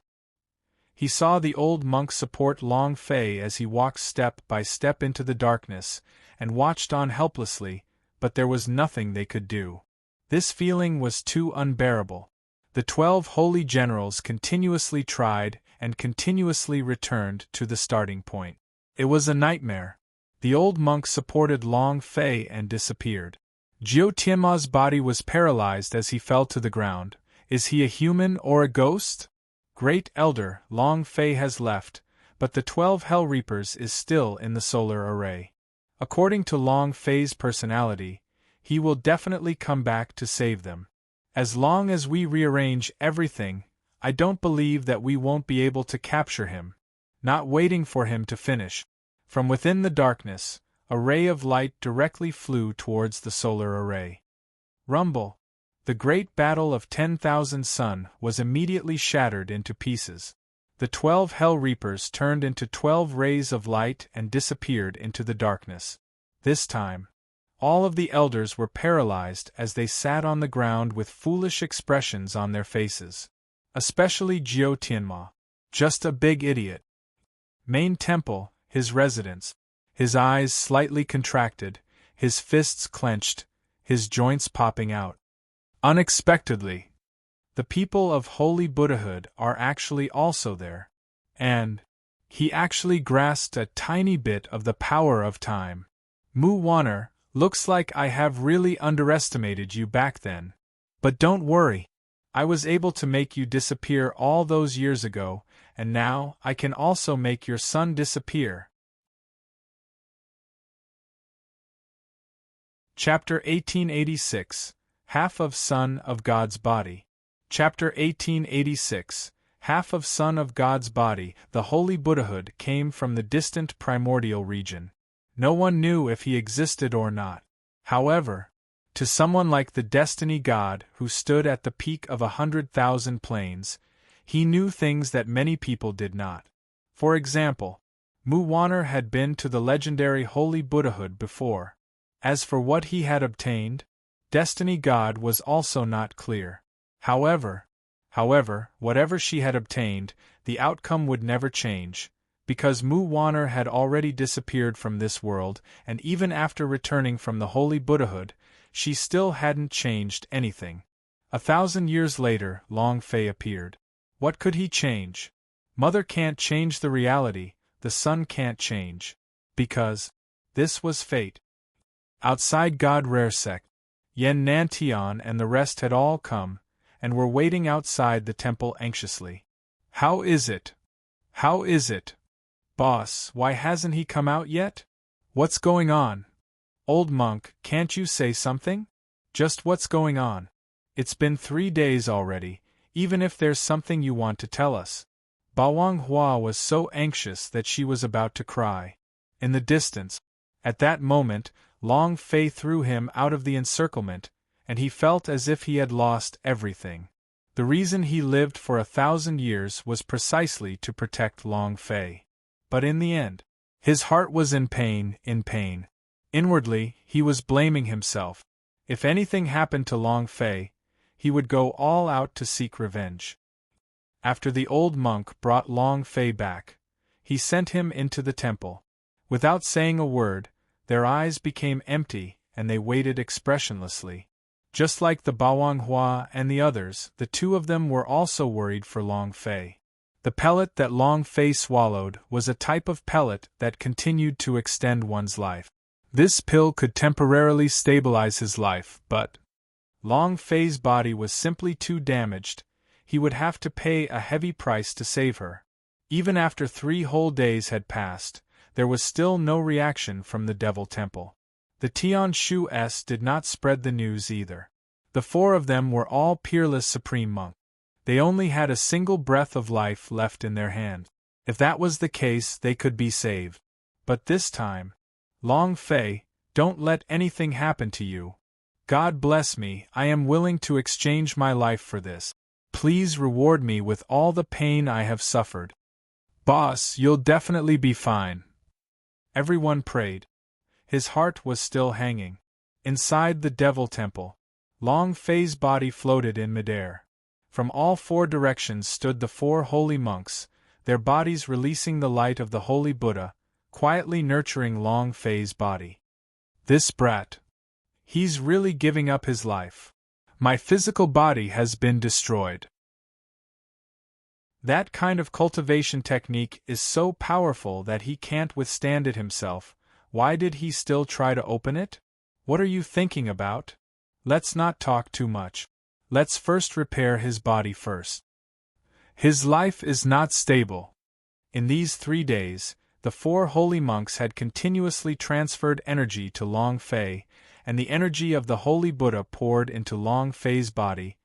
Speaker 1: He saw the old monk support Long Fei as he walked step by step into the darkness, and watched on helplessly, but there was nothing they could do. This feeling was too unbearable. The 12 holy generals continuously tried and continuously returned to the starting point. It was a nightmare. The old monk supported Long Fei and disappeared. Jiao Tianma's body was paralyzed as he fell to the ground. Is he a human or a ghost? Great Elder, Long Fei has left, but the 12 Hell Reapers is still in the solar array. According to Long Fei's personality, he will definitely come back to save them. As long as we rearrange everything, I don't believe that we won't be able to capture him. Not waiting for him to finish. From within the darkness, a ray of light directly flew towards the solar array. Rumble! The great battle of 10,000 sun was immediately shattered into pieces. The 12 Hell Reapers turned into 12 rays of light and disappeared into the darkness. This time, all of the elders were paralyzed as they sat on the ground with foolish expressions on their faces. Especially Jiao Tianma. Just a big idiot. Main temple, his residence. His eyes slightly contracted, his fists clenched, his joints popping out. Unexpectedly, the people of Holy Buddhahood are actually also there. And he actually grasped a tiny bit of the power of time. Mu Wanner, looks like I have really underestimated you back then. But don't worry. I was able to make you disappear all those years ago, and now I can also make your son disappear. Chapter 1886, Half of Son of God's Body. Chapter 1886, Half of Son of God's Body. The Holy Buddhahood came from the distant primordial region. No one knew if he existed or not. However, to someone like the Destiny God who stood at the peak of 100,000 planes, he knew things that many people did not. For example, Mu Wanner had been to the legendary Holy Buddhahood before. As for what he had obtained, Destiny God was also not clear. However, whatever she had obtained, the outcome would never change, because Mu Wanner had already disappeared from this world, and even after returning from the Holy Buddhahood, she still hadn't changed anything. 1,000 years later, Long Fei appeared. What could he change? Mother can't change the reality, the son can't change. Because this was fate. Outside God Raresek, Yen Nantian and the rest had all come, and were waiting outside the temple anxiously. How is it? How is it? Boss, why hasn't he come out yet? What's going on? Old monk, can't you say something? Just what's going on? It's been 3 days already, even if there's something you want to tell us. Bawang Hua was so anxious that she was about to cry. In the distance, at that moment, Long Fei threw him out of the encirclement, and he felt as if he had lost everything. The reason he lived for 1,000 years was precisely to protect Long Fei. But in the end, his heart was in pain. Inwardly, he was blaming himself. If anything happened to Long Fei, he would go all out to seek revenge. After the old monk brought Long Fei back, he sent him into the temple. Without saying a word, their eyes became empty and they waited expressionlessly. Just like the Bawang Hua and the others, the two of them were also worried for Long Fei. The pellet that Long Fei swallowed was a type of pellet that continued to extend one's life. This pill could temporarily stabilize his life, but Long Fei's body was simply too damaged. He would have to pay a heavy price to save her. Even after 3 whole days had passed, there was still no reaction from the Devil Temple. The Tian Shu S did not spread the news either. The 4 of them were all peerless supreme monks. They only had a single breath of life left in their hand. If that was the case, they could be saved. But this time, Long Fei, don't let anything happen to you. God bless me, I am willing to exchange my life for this. Please reward me with all the pain I have suffered. Boss, you'll definitely be fine. Everyone prayed. His heart was still hanging. Inside the Devil Temple, Long Fei's body floated in midair. From all 4 directions stood the 4 holy monks, their bodies releasing the light of the Holy Buddha, quietly nurturing Long Fei's body. This brat. He's really giving up his life. My physical body has been destroyed. That kind of cultivation technique is so powerful that he can't withstand it himself. Why did he still try to open it? What are you thinking about? Let's not talk too much. Let's first repair his body first. His life is not stable. In these 3 days, the 4 holy monks had continuously transferred energy to Long Fei, and the energy of the Holy Buddha poured into Long Fei's body,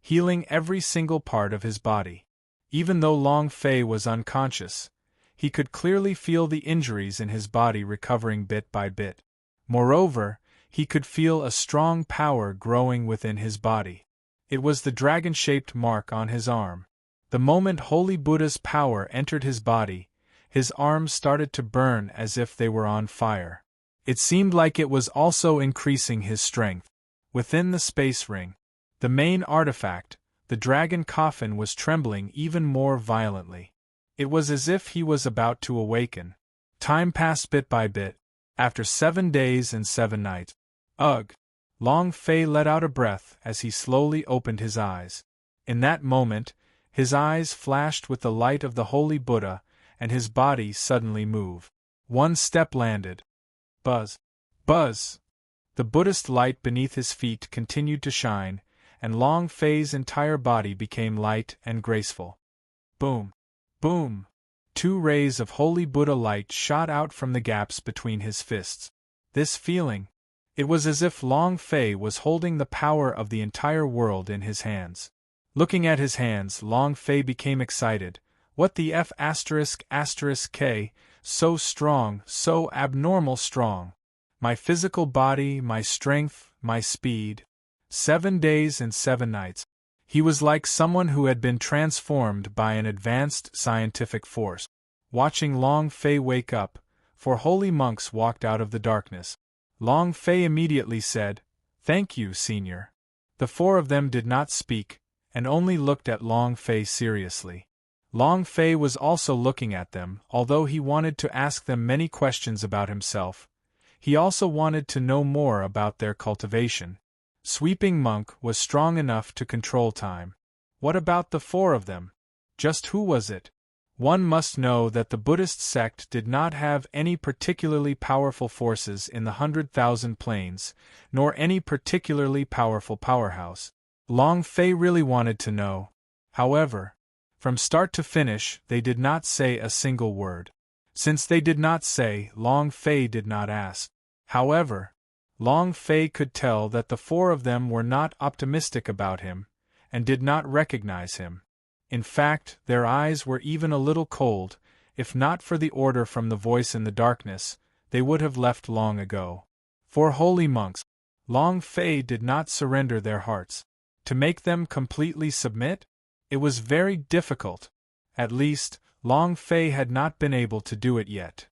Speaker 1: healing every single part of his body. Even though Long Fei was unconscious, he could clearly feel the injuries in his body recovering bit by bit. Moreover, he could feel a strong power growing within his body. It was the dragon-shaped mark on his arm. The moment Holy Buddha's power entered his body, his arms started to burn as if they were on fire. It seemed like it was also increasing his strength. Within the space ring, the main artifact, the dragon coffin, was trembling even more violently. It was as if he was about to awaken. Time passed bit by bit. After 7 days and 7 nights. Ugh! Long Fei let out a breath as he slowly opened his eyes. In that moment, his eyes flashed with the light of the Holy Buddha, and his body suddenly moved. One step landed. Buzz! Buzz! The Buddhist light beneath his feet continued to shine, and Long Fei's entire body became light and graceful. Boom! Boom! 2 rays of Holy Buddha light shot out from the gaps between his fists. This feeling, it was as if Long Fei was holding the power of the entire world in his hands. Looking at his hands, Long Fei became excited. What the F***, so strong, so abnormal strong. My physical body, my strength, my speed. 7 days and 7 nights. He was like someone who had been transformed by an advanced scientific force. Watching Long Fei wake up, 4 holy monks walked out of the darkness. Long Fei immediately said, "Thank you, Senior." The 4 of them did not speak, and only looked at Long Fei seriously. Long Fei was also looking at them, although he wanted to ask them many questions about himself. He also wanted to know more about their cultivation. Sweeping Monk was strong enough to control time. What about the 4 of them? Just who was it? One must know that the Buddhist sect did not have any particularly powerful forces in the 100,000 planes, nor any particularly powerful powerhouse. Long Fei really wanted to know. However, from start to finish, they did not say a single word. Since they did not say, Long Fei did not ask. However, Long Fei could tell that the 4 of them were not optimistic about him, and did not recognize him. In fact, their eyes were even a little cold. If not for the order from the voice in the darkness, they would have left long ago. 4 holy monks. Long Fei did not surrender their hearts. To make them completely submit? It was very difficult. At least, Long Fei had not been able to do it yet.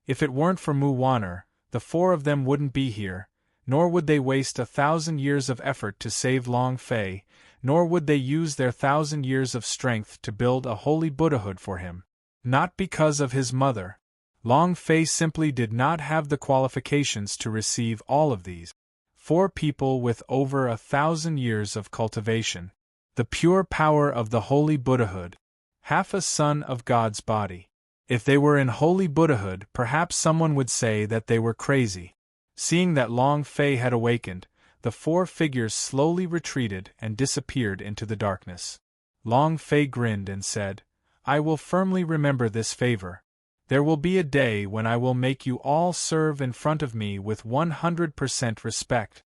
Speaker 1: If it weren't for Mu Wanner, the 4 of them wouldn't be here, nor would they waste 1,000 years of effort to save Long Fei, nor would they use their 1,000 years of strength to build a holy Buddhahood for him. Not because of his mother. Long Fei simply did not have the qualifications to receive all of these. 4 people with over 1,000 years of cultivation. The pure power of the holy Buddhahood. Half a son of God's body. If they were in holy Buddhahood, perhaps someone would say that they were crazy. Seeing that Long Fei had awakened, the 4 figures slowly retreated and disappeared into the darkness. Long Fei grinned and said, "I will firmly remember this favor. There will be a day when I will make you all serve in front of me with 100% respect."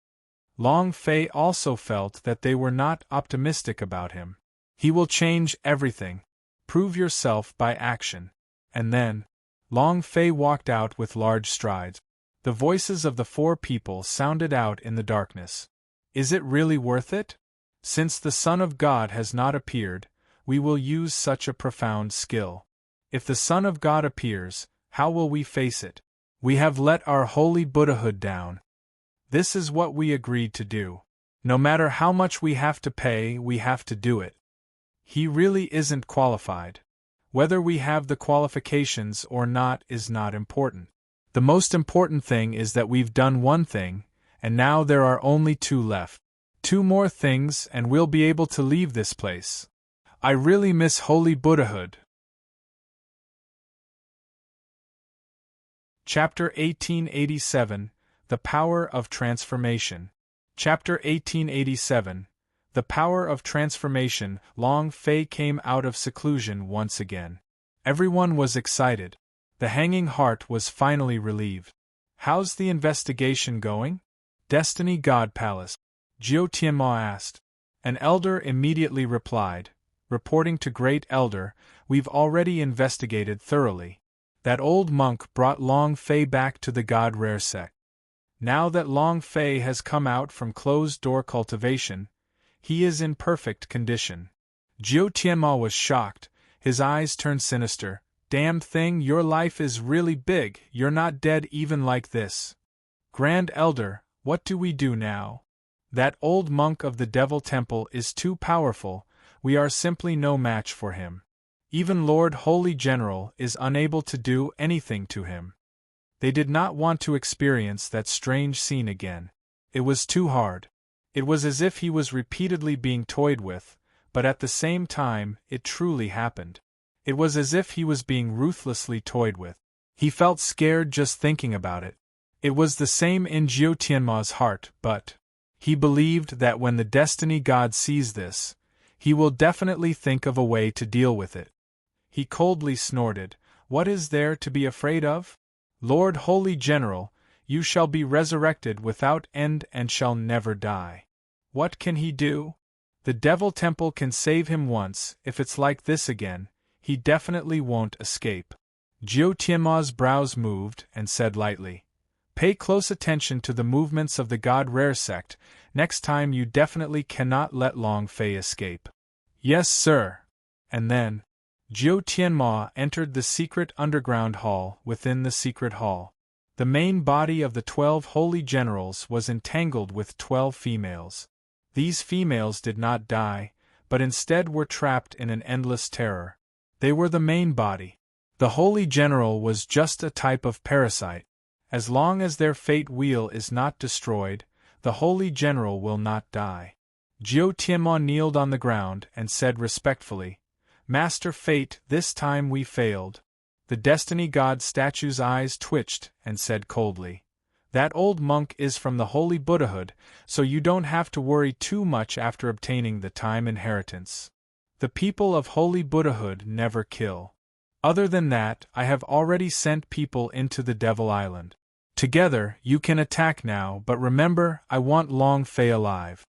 Speaker 1: Long Fei also felt that they were not optimistic about him. He will change everything. Prove yourself by action. And then, Long Fei walked out with large strides. The voices of the 4 people sounded out in the darkness. Is it really worth it? Since the Son of God has not appeared, we will use such a profound skill. If the Son of God appears, how will we face it? We have let our holy Buddhahood down. This is what we agreed to do. No matter how much we have to pay, we have to do it. He really isn't qualified. Whether we have the qualifications or not is not important. The most important thing is that we've done one thing, and now there are only 2 left. 2 more things and we'll be able to leave this place. I really miss holy Buddhahood. Chapter 1887, The Power of Transformation. Chapter 1887, The Power of Transformation. Long Fei came out of seclusion once again. Everyone was excited. The hanging heart was finally relieved. How's the investigation going? Destiny God Palace. Jiu Tianma asked. An elder immediately replied, reporting to Great Elder, we've already investigated thoroughly. That old monk brought Long Fei back to the God Rare sect. Now that Long Fei has come out from closed-door cultivation, he is in perfect condition. Jiu Tianma was shocked, his eyes turned sinister. Damn thing, your life is really big, you're not dead even like this. Grand Elder, what do we do now? That old monk of the Devil Temple is too powerful, we are simply no match for him. Even Lord Holy General is unable to do anything to him. They did not want to experience that strange scene again. It was too hard. It was as if he was repeatedly being toyed with, but at the same time, it truly happened. It was as if he was being ruthlessly toyed with. He felt scared just thinking about it. It was the same in Jiu Tianma's heart, but he believed that when the Destiny God sees this, he will definitely think of a way to deal with it. He coldly snorted, "What is there to be afraid of? Lord Holy General, you shall be resurrected without end and shall never die." What can he do? The Devil Temple can save him once. If it's like this again, he definitely won't escape. Jiu Tianma's brows moved and said lightly, "Pay close attention to the movements of the God Rare sect. Next time you definitely cannot let Long Fei escape." "Yes, sir." And then Jiu Tianma entered the secret underground hall within the secret hall. The main body of the 12 holy generals was entangled with 12 females. These females did not die, but instead were trapped in an endless terror. They were the main body. The holy general was just a type of parasite. As long as their fate wheel is not destroyed, the holy general will not die. Jiu Tianma kneeled on the ground and said respectfully, "Master Fate, this time we failed." The Destiny God statue's eyes twitched and said coldly, "That old monk is from the Holy Buddhahood, so you don't have to worry too much after obtaining the time inheritance. The people of Holy Buddhahood never kill. Other than that, I have already sent people into the Devil Island. Together, you can attack now, but remember, I want Long Fei alive.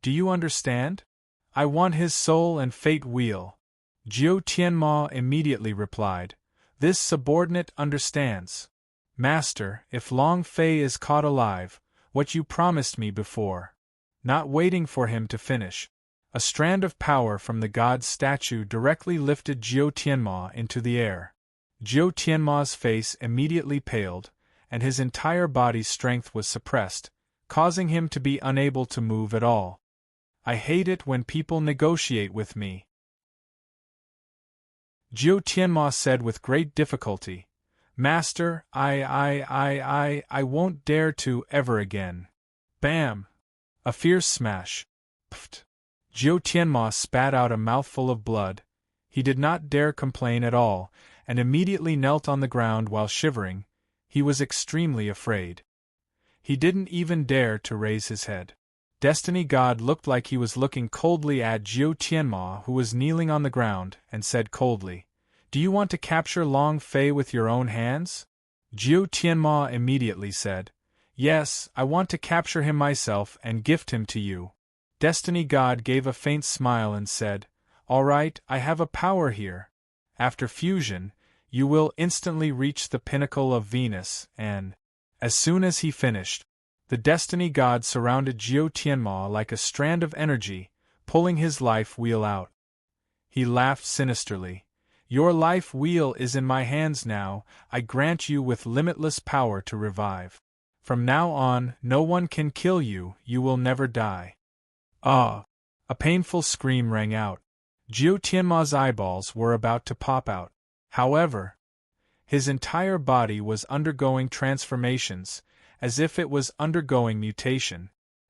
Speaker 1: Do you understand? I want his soul and fate wheel." Jiu Tianma immediately replied, "This subordinate understands. Master, if Long Fei is caught alive, what you promised me before." Not waiting for him to finish, a strand of power from the god's statue directly lifted Jiu Tianma into the air. Jiu Tianma's face immediately paled, and his entire body's strength was suppressed, causing him to be unable to move at all. "I hate it when people negotiate with me," Jiu Tianma said with great difficulty. "Master, I won't dare to ever again." Bam! A fierce smash. Pft! Jiu Tianma spat out a mouthful of blood. He did not dare complain at all, and immediately knelt on the ground while shivering. He was extremely afraid. He didn't even dare to raise his head. Destiny God looked like he was looking coldly at Jiu Tianma, who was kneeling on the ground, and said coldly, "Do you want to capture Long Fei with your own hands?" Jiu Tianma immediately said, "Yes, I want to capture him myself and gift him to you." Destiny God gave a faint smile and said, "All right, I have a power here. After fusion, you will instantly reach the pinnacle of Venus, and..." As soon as he finished, the Destiny God surrounded Jiu Tianma like a strand of energy, pulling his life wheel out. He laughed sinisterly. "Your life wheel is in my hands now. I grant you with limitless power to revive. From now on, no one can kill you, you will never die." Ah! A painful scream rang out. Jiu Tianma's eyeballs were about to pop out. However, his entire body was undergoing transformations, as if it was undergoing mutation.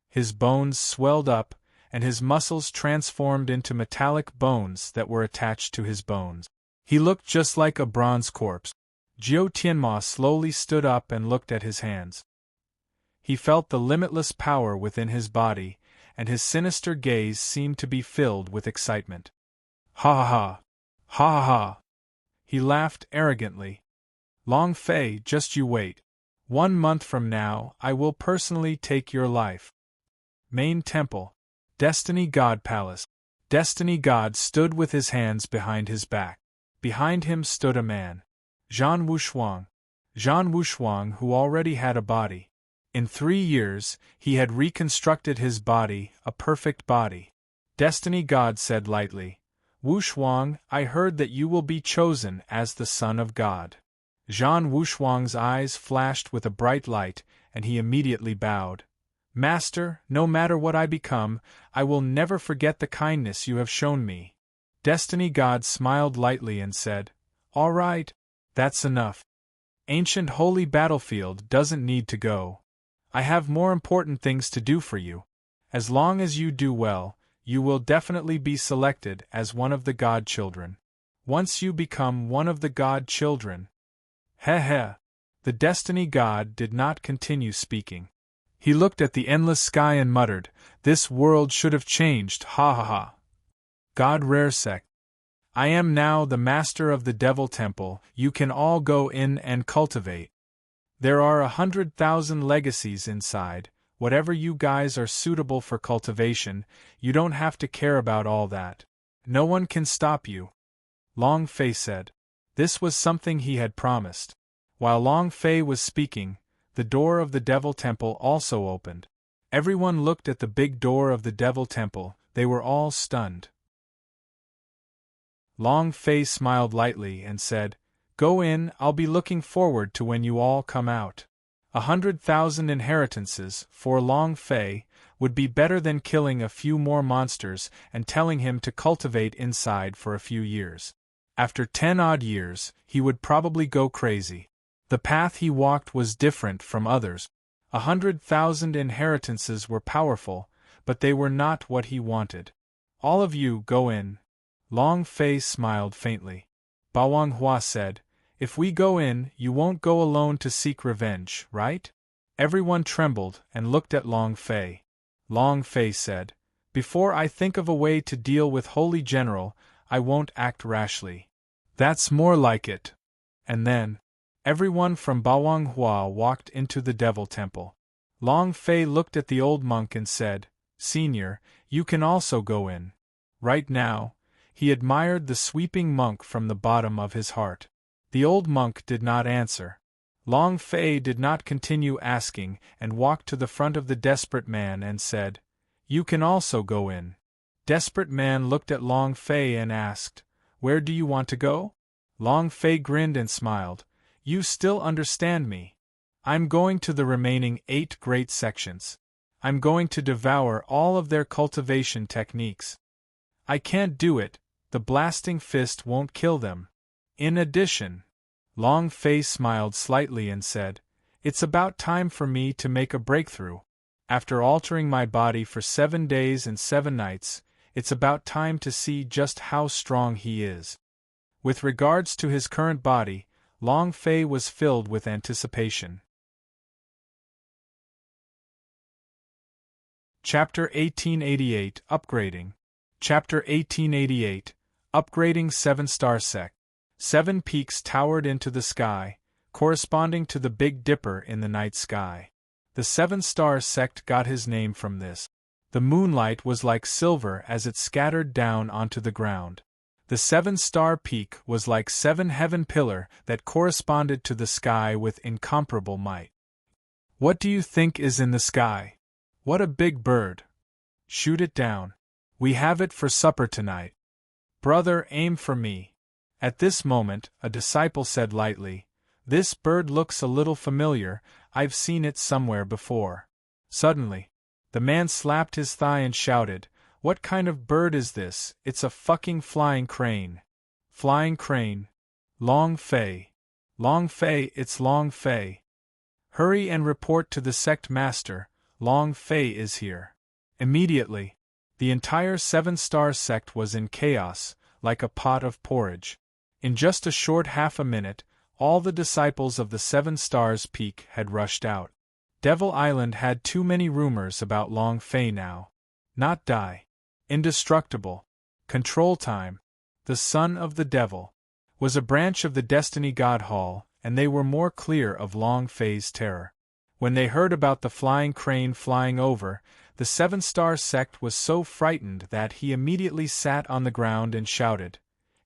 Speaker 1: His bones swelled up, and his muscles transformed into metallic bones that were attached to his bones. He looked just like a bronze corpse. Jiu Tianma slowly stood up and looked at his hands. He felt the limitless power within his body, and his sinister gaze seemed to be filled with excitement. "Ha ha ha! Ha ha ha!" He laughed arrogantly. "Long Fei, just you wait. 1 month from now, I will personally take your life." Main Temple. Destiny God Palace. Destiny God stood with his hands behind his back. Behind him stood a man. Zhan Wushuang. Zhan Wushuang, who already had a body. In 3 years, he had reconstructed his body, a perfect body. Destiny God said lightly, Wushuang, I heard that you will be chosen as the Son of God. Zhan Wushuang's eyes flashed with a bright light, and he immediately bowed. Master, no matter what I become, I will never forget the kindness you have shown me. Destiny God smiled lightly and said, All right, that's enough. Ancient holy battlefield doesn't need to go. I have more important things to do for you. As long as you do well, you will definitely be selected as one of the God children. Once you become one of the God children. Heh. The Destiny God did not continue speaking. He looked at the endless sky and muttered, This world should have changed, ha ha ha. God Raresec. I am now the master of the Devil Temple, you can all go in and cultivate. There are 100,000 legacies inside, whatever you guys are suitable for cultivation, you don't have to care about all that. No one can stop you. Long Fei said. This was something he had promised. While Long Fei was speaking, the door of the Devil Temple also opened. Everyone looked at the big door of the Devil Temple, they were all stunned. Long Fei smiled lightly and said, Go in, I'll be looking forward to when you all come out. 100,000 inheritances, for Long Fei, would be better than killing a few more monsters and telling him to cultivate inside for a few years. After 10 odd years, he would probably go crazy. The path he walked was different from others. 100,000 inheritances were powerful, but they were not what he wanted. All of you go in. Long Fei smiled faintly. Bawang Hua said, If we go in, you won't go alone to seek revenge, right? Everyone trembled and looked at Long Fei. Long Fei said, Before I think of a way to deal with Holy General, I won't act rashly. That's more like it. And then, everyone from Bawang Hua walked into the Devil Temple. Long Fei looked at the old monk and said, Senior, you can also go in. Right now, he admired the sweeping monk from the bottom of his heart. The old monk did not answer. Long Fei did not continue asking and walked to the front of the desperate man and said, You can also go in. Desperate man looked at Long Fei and asked, Where do you want to go? Long Fei grinned and smiled. You still understand me. I'm going to the remaining 8 great sections. I'm going to devour all of their cultivation techniques. I can't do it. The blasting fist won't kill them. In addition, Long Fei smiled slightly and said, It's about time for me to make a breakthrough. After altering my body for 7 days and 7 nights, it's about time to see just how strong he is. With regards to his current body, Long Fei was filled with anticipation. Chapter 1888 Upgrading. Chapter 1888 Upgrading 7-Star Sect. 7 peaks towered into the sky, corresponding to the Big Dipper in the night sky. The 7-Star Sect got his name from this. The moonlight was like silver as it scattered down onto the ground. The 7-Star Peak was like 7 heaven pillar that corresponded to the sky with incomparable might. What do you think is in the sky? What a big bird. Shoot it down. We have it for supper tonight. Brother, aim for me. At this moment, a disciple said lightly, This bird looks a little familiar, I've seen it somewhere before. Suddenly, the man slapped his thigh and shouted, What kind of bird is this? It's a fucking flying crane. Flying crane. Long Fei. Long Fei, it's Long Fei. Hurry and report to the sect master, Long Fei is here. Immediately, the entire 7-Star Sect was in chaos, like a pot of porridge. In just a short half a minute, all the disciples of the 7 Stars Peak had rushed out. Devil Island had too many rumors about Long Fei now. Not die. Indestructible. Control time. The son of the devil. Was a branch of the Destiny God Hall, and they were more clear of Long Fei's terror. When they heard about the flying crane flying over, the 7-Star Sect was so frightened that he immediately sat on the ground and shouted,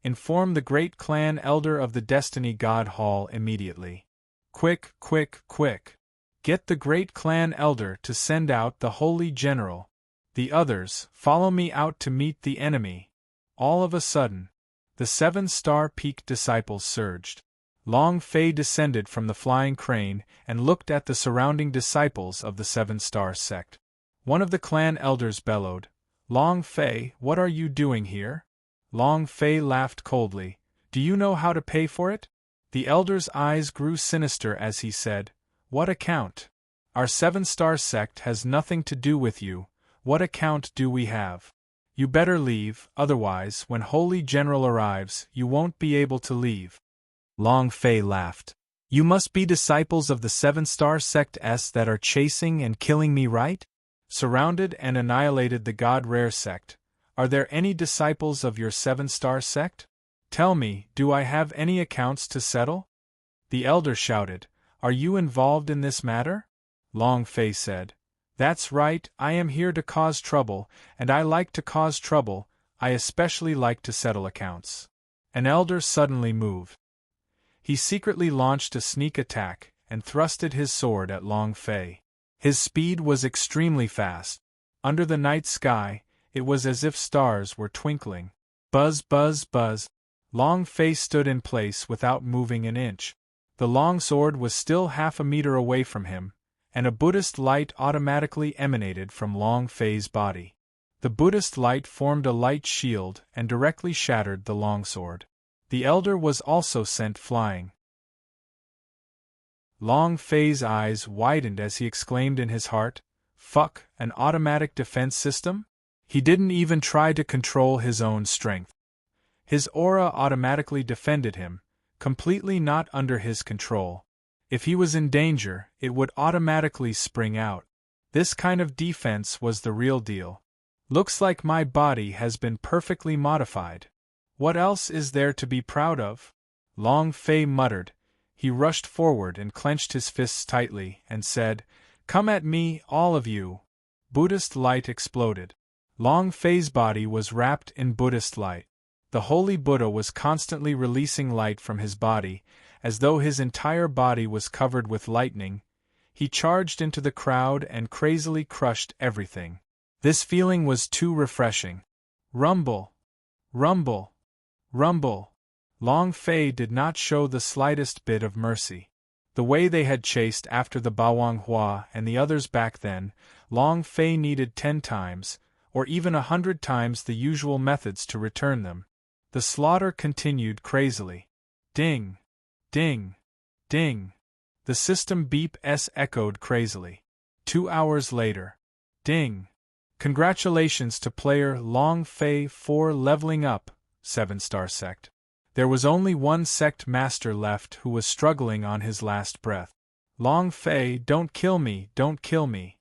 Speaker 1: Inform the great clan elder of the Destiny God Hall immediately. Quick, quick, quick. Get the great clan elder to send out the holy general. The others, follow me out to meet the enemy. All of a sudden, the 7-star peak disciples surged. Long Fei descended from the flying crane and looked at the surrounding disciples of the 7-star sect. One of the clan elders bellowed, "Long Fei, what are you doing here?" Long Fei laughed coldly, "Do you know how to pay for it?" The elder's eyes grew sinister as he said, "What account? Our 7-star sect has nothing to do with you. What account do we have? You better leave, otherwise, when Holy General arrives, you won't be able to leave." Long Fei laughed. "You must be disciples of the 7-star sect that are chasing and killing me, right? Surrounded and annihilated the God Rare sect. Are there any disciples of your 7-star sect? Tell me, do I have any accounts to settle?" The elder shouted, "Are you involved in this matter?" Long Fei said, "That's right, I am here to cause trouble, and I like to cause trouble. I especially like to settle accounts." An elder suddenly moved. He secretly launched a sneak attack and thrusted his sword at Long Fei. His speed was extremely fast. Under the night sky, it was as if stars were twinkling. Buzz, buzz, buzz. Long Fei stood in place without moving an inch. The long sword was still half a meter away from him, and a Buddhist light automatically emanated from Long Fei's body. The Buddhist light formed a light shield and directly shattered the longsword. The elder was also sent flying. Long Fei's eyes widened as he exclaimed in his heart, "Fuck, an automatic defense system?" He didn't even try to control his own strength. His aura automatically defended him, completely not under his control. If he was in danger, it would automatically spring out. This kind of defense was the real deal. Looks like my body has been perfectly modified. What else is there to be proud of? Long Fei muttered. He rushed forward and clenched his fists tightly and said, "Come at me, all of you." Buddhist light exploded. Long Fei's body was wrapped in Buddhist light. The Holy Buddha was constantly releasing light from his body, as though his entire body was covered with lightning. He charged into the crowd and crazily crushed everything. This feeling was too refreshing. Rumble! Rumble! Rumble! Long Fei did not show the slightest bit of mercy. The way they had chased after the Bawang Hua and the others back then, Long Fei needed 10 times, or even 100 times the usual methods to return them. The slaughter continued crazily. Ding! Ding! Ding! The system beep-s echoed crazily. 2 hours later. Ding! Congratulations to player Long Fei for leveling up, 7-star sect. There was only one sect master left who was struggling on his last breath. Long Fei, don't kill me, don't kill me.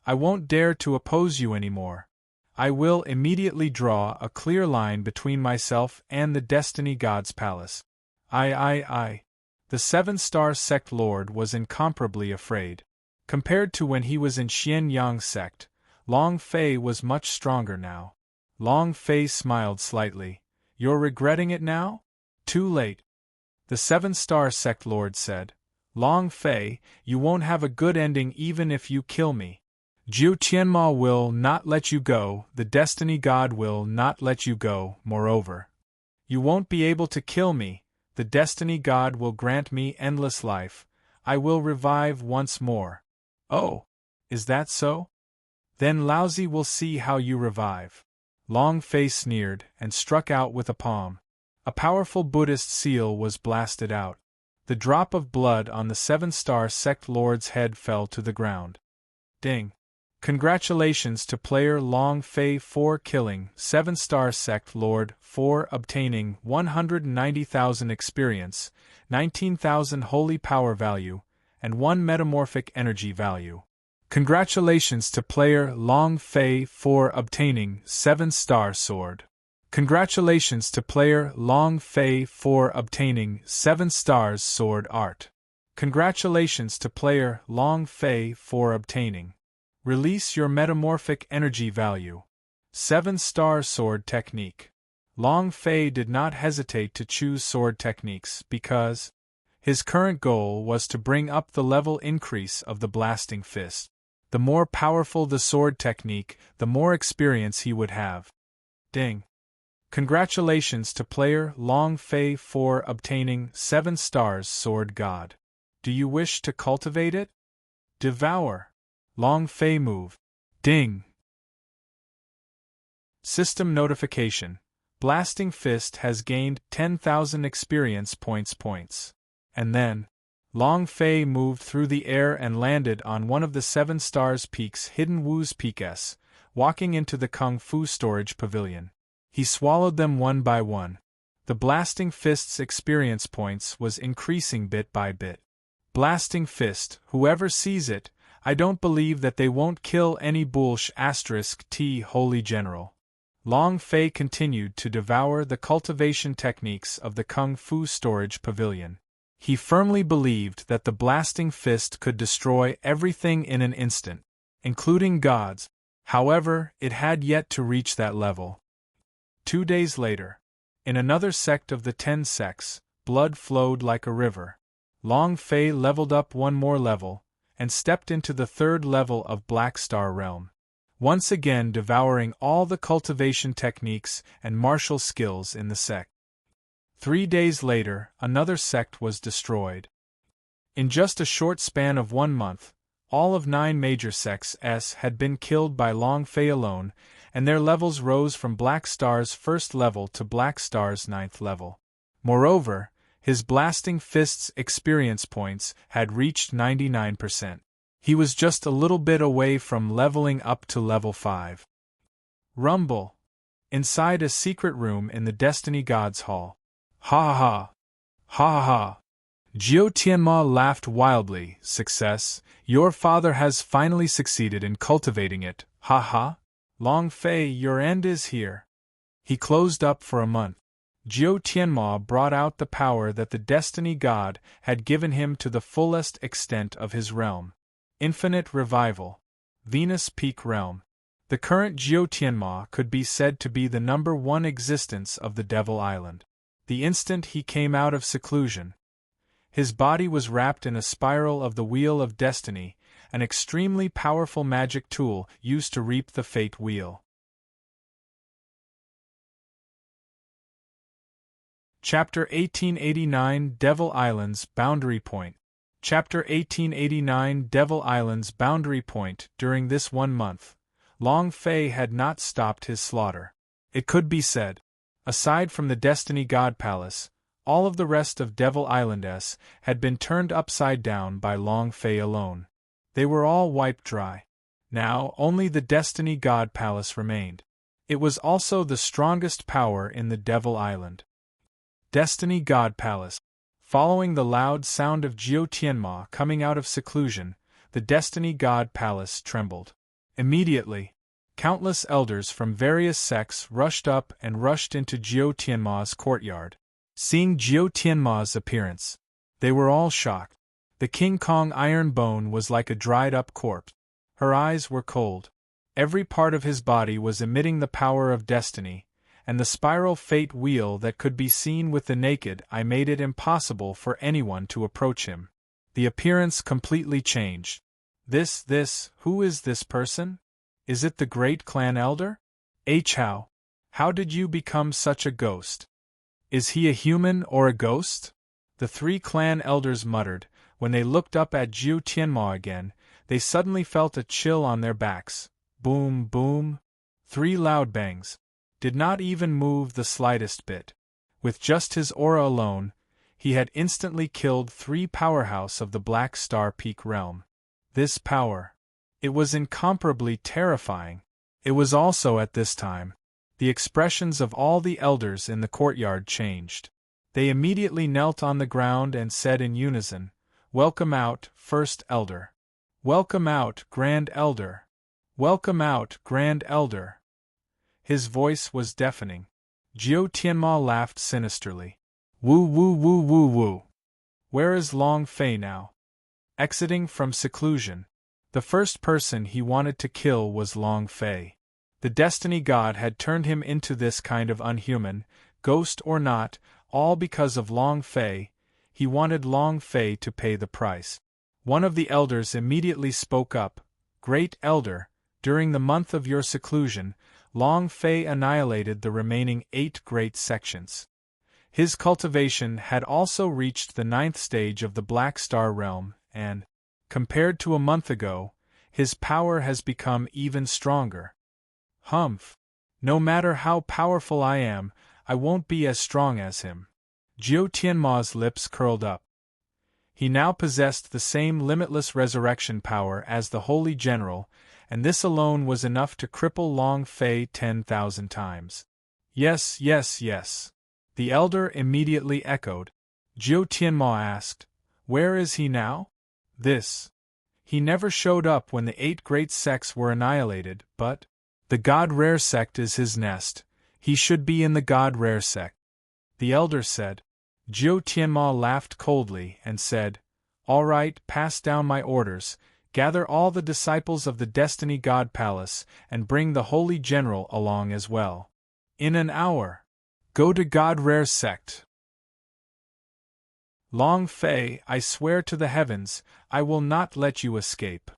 Speaker 1: I won't dare to oppose you anymore. I will immediately draw a clear line between myself and the Destiny God's palace. I. The 7-star sect lord was incomparably afraid. Compared to when he was in Xian Yang sect, Long Fei was much stronger now. Long Fei smiled slightly. You're regretting it now? Too late. The 7-star sect lord said, Long Fei, you won't have a good ending even if you kill me. Jiu Tianma will not let you go, the Destiny God will not let you go, moreover. You won't be able to kill me, the Destiny God will grant me endless life, I will revive once more. Oh, is that so? Then Laozi will see how you revive. Long Fei sneered and struck out with a palm. A powerful Buddhist seal was blasted out. The drop of blood on the 7-star sect lord's head fell to the ground. Ding! Congratulations to player Long Fei for killing 7-star sect lord for obtaining 190,000 experience, 19,000 holy power value, and 1 metamorphic energy value. Congratulations to player Long Fei for obtaining 7-star sword. Congratulations to player Long Fei for obtaining 7 stars sword art. Congratulations to player Long Fei for obtaining. Release your metamorphic energy value. 7-star sword technique. Long Fei did not hesitate to choose sword techniques because his current goal was to bring up the level increase of the blasting fist. The more powerful the sword technique, the more experience he would have. Ding! Congratulations to player Long Fei for obtaining 7 stars Sword God. Do you wish to cultivate it? Devour. Long Fei move. Ding. System notification. Blasting Fist has gained 10,000 experience points. And then, Long Fei moved through the air and landed on one of the 7 stars peaks hidden Wu's Peaks, walking into the Kung Fu storage pavilion. He swallowed them one by one. The Blasting Fist's experience points was increasing bit by bit. Blasting Fist, whoever sees it, I don't believe that they won't kill any bullsh *T Holy General. Long Fei continued to devour the cultivation techniques of the Kung Fu storage pavilion. He firmly believed that the Blasting Fist could destroy everything in an instant, including gods. However, it had yet to reach that level. 2 days later, in another sect of the 10 sects, blood flowed like a river. Long Fei leveled up one more level, and stepped into the 3rd level of Black Star Realm, once again devouring all the cultivation techniques and martial skills in the sect. 3 days later, another sect was destroyed. In just a short span of 1 month, all of 9 major sects had been killed by Long Fei alone, and their levels rose from Black Star's 1st level to Black Star's 9th level. Moreover, his Blasting Fist's experience points had reached 99%. He was just a little bit away from leveling up to level 5. Rumble. Inside a secret room in the Destiny Gods Hall. Ha ha. Ha ha. Jiu Tianma laughed wildly. Success. Your father has finally succeeded in cultivating it. Ha ha. Long Fei, your end is here. He closed up for a month. Jiu Tianma brought out the power that the Destiny God had given him to the fullest extent of his realm. Infinite Revival. Venus Peak Realm. The current Jiu Tianma could be said to be the number 1 existence of the Devil Island. The instant he came out of seclusion, his body was wrapped in a spiral of the Wheel of Destiny, an extremely powerful magic tool used to reap the fate wheel. Chapter 1889 Devil Islands Boundary Point. Chapter 1889 Devil Islands Boundary Point. During this 1 month, Long Fei had not stopped his slaughter. It could be said, aside from the Destiny God Palace, all of the rest of Devil Island had been turned upside down by Long Fei alone. They were all wiped dry. Now only the Destiny God Palace remained. It was also the strongest power in the Devil Island. Destiny God Palace. Following the loud sound of Jiu Tianma coming out of seclusion, the Destiny God Palace trembled. Immediately, countless elders from various sects rushed up and rushed into Jiu Tianma's courtyard. Seeing Jiu Tianma's appearance, they were all shocked. The King Kong Iron Bone was like a dried-up corpse. Her eyes were cold. Every part of his body was emitting the power of destiny, and the spiral fate wheel that could be seen with the naked eye made it impossible for anyone to approach him. The appearance completely changed. Who is this person? Is it the great clan elder? How did you become such a ghost? Is he a human or a ghost? The 3 clan elders muttered. When they looked up at Jiu Tianma again, they suddenly felt a chill on their backs. Boom, boom. 3 loud bangs. Did not even move the slightest bit. With just his aura alone, he had instantly killed 3 powerhouse of the Black Star Peak realm. This power. It was incomparably terrifying. It was also at this time. The expressions of all the elders in the courtyard changed. They immediately knelt on the ground and said in unison, "Welcome out, First Elder. Welcome out, Grand Elder. Welcome out, Grand Elder." His voice was deafening. Jiu Tianma laughed sinisterly. Woo woo woo woo woo. Where is Long Fei now? Exiting from seclusion, the first person he wanted to kill was Long Fei. The Destiny God had turned him into this kind of unhuman, ghost or not, all because of Long Fei. He wanted Long Fei to pay the price. One of the elders immediately spoke up. "Great Elder, during the month of your seclusion, Long Fei annihilated the remaining 8 great sections. His cultivation had also reached the 9th stage of the Black Star realm, and, compared to a month ago, his power has become even stronger. Humph! No matter how powerful I am, I won't be as strong as him. Jiu Tianma's lips curled up. He now possessed the same limitless resurrection power as the Holy General, and this alone was enough to cripple Long Fei 10,000 times. Yes, yes, yes. The elder immediately echoed. Jiu Tianma asked, "Where is he now?" He never showed up when the 8 great sects were annihilated, but the God Rare sect is his nest. He should be in the God Rare sect. The elder said. Jiu Tianma laughed coldly and said, "All right, pass down my orders. Gather all the disciples of the Destiny God Palace and bring the Holy General along as well. In an hour. Go to God Rare sect." Long Fei, I swear to the heavens, I will not let you escape.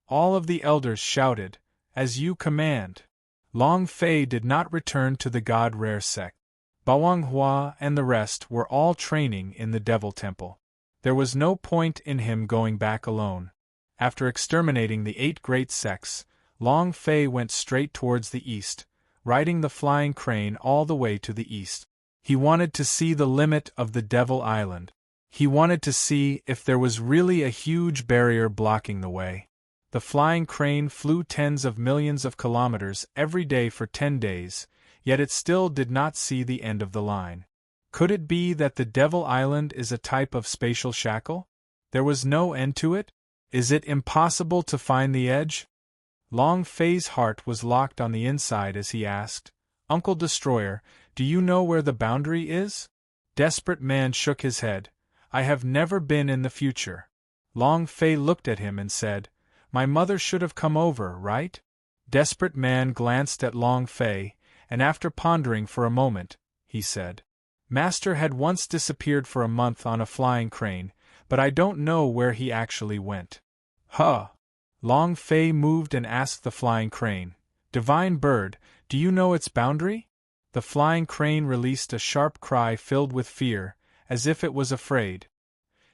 Speaker 1: All of the elders shouted, "As you command." Long Fei did not return to the God Rare sect. Bawang Hua and the rest were all training in the Devil Temple. There was no point in him going back alone. After exterminating the 8 great sects, Long Fei went straight towards the east, riding the flying crane all the way to the east. He wanted to see the limit of the Devil Island. He wanted to see if there was really a huge barrier blocking the way. The flying crane flew tens of millions of kilometers every day for 10 days, yet it still did not see the end of the line. Could it be that the Devil Island is a type of spatial shackle? There was no end to it? Is it impossible to find the edge? Long Fei's heart was locked on the inside as he asked, "Uncle Destroyer, do you know where the boundary is?" Desperate Man shook his head. "I have never been in the future." Long Fei looked at him and said, "My mother should have come over, right?" Desperate Man glanced at Long Fei, and after pondering for a moment, he said, "Master had once disappeared for a month on a flying crane, but I don't know where he actually went." "Huh!" Long Fei moved and asked the flying crane, "Divine bird, do you know its boundary?" The flying crane released a sharp cry filled with fear, as if it was afraid.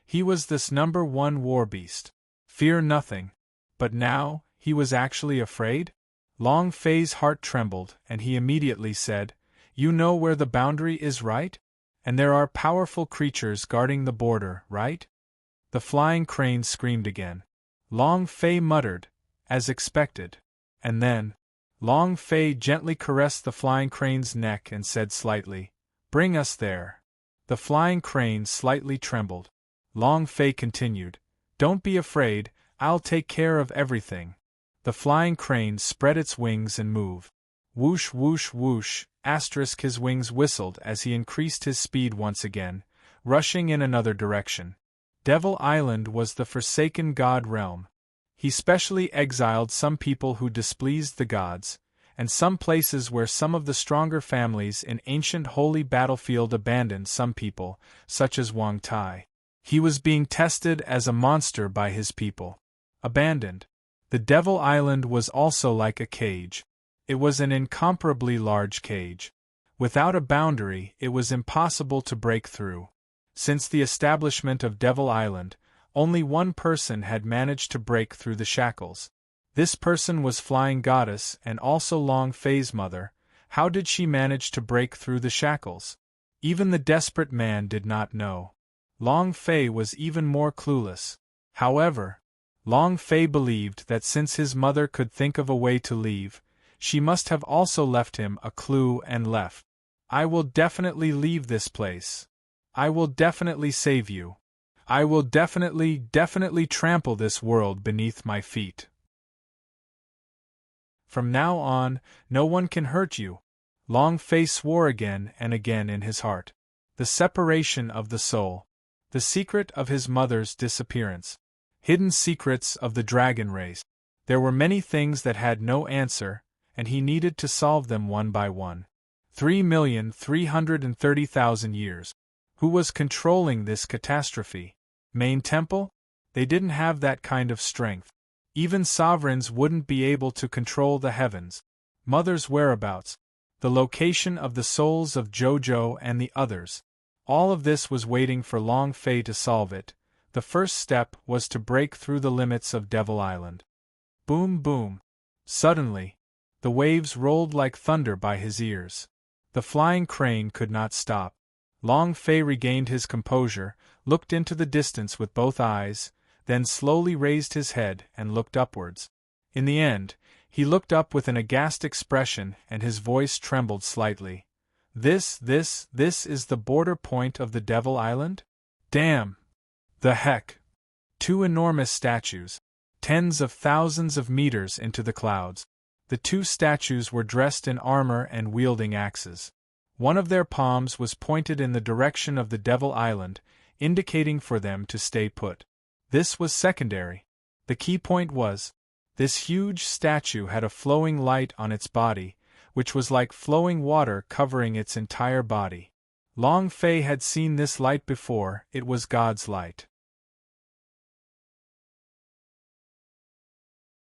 Speaker 1: He was this #1 war beast. Fear nothing. But now, he was actually afraid? Long Fei's heart trembled, and he immediately said, "You know where the boundary is, right? And there are powerful creatures guarding the border, right?" The flying crane screamed again. Long Fei muttered, "As expected." And then, Long Fei gently caressed the flying crane's neck and said slightly, "Bring us there." The flying crane slightly trembled. Long Fei continued, "Don't be afraid, I'll take care of everything." The flying crane spread its wings and moved. Whoosh whoosh whoosh, his wings whistled as he increased his speed once again, rushing in another direction. Devil Island was the forsaken god realm. He specially exiled some people who displeased the gods, and some places where some of the stronger families in ancient holy battlefield abandoned some people, such as Wang Tai. He was being tested as a monster by his people. Abandoned. The Devil Island was also like a cage. It was an incomparably large cage. Without a boundary, it was impossible to break through. Since the establishment of Devil Island, only one person had managed to break through the shackles. This person was Flying Goddess and also Long Fei's mother. How did she manage to break through the shackles? Even the Desperate Man did not know. Long Fei was even more clueless. However, Long Fei believed that since his mother could think of a way to leave, she must have also left him a clue and left. "I will definitely leave this place. I will definitely save you. I will definitely trample this world beneath my feet. From now on, no one can hurt you." Long Fei swore again and again in his heart. The separation of the soul. The secret of his mother's disappearance. Hidden secrets of the dragon race. There were many things that had no answer, and he needed to solve them one by one. 3,330,000 years. Who was controlling this catastrophe? Main Temple? They didn't have that kind of strength. Even sovereigns wouldn't be able to control the heavens. Mother's whereabouts, the location of the souls of Jojo and the others. All of this was waiting for Long Fei to solve it. The first step was to break through the limits of Devil Island. Boom, boom. Suddenly, the waves rolled like thunder by his ears. The flying crane could not stop. Long Fei regained his composure, looked into the distance with both eyes, then slowly raised his head and looked upwards. In the end, he looked up with an aghast expression and his voice trembled slightly. This is the border point of the Devil Island? Damn! The heck! Two enormous statues, tens of thousands of meters into the clouds. The two statues were dressed in armor and wielding axes. One of their palms was pointed in the direction of the Devil Island, indicating for them to stay put. This was secondary. The key point was, this huge statue had a flowing light on its body, which was like flowing water covering its entire body. Long Fei had seen this light before. It was God's light.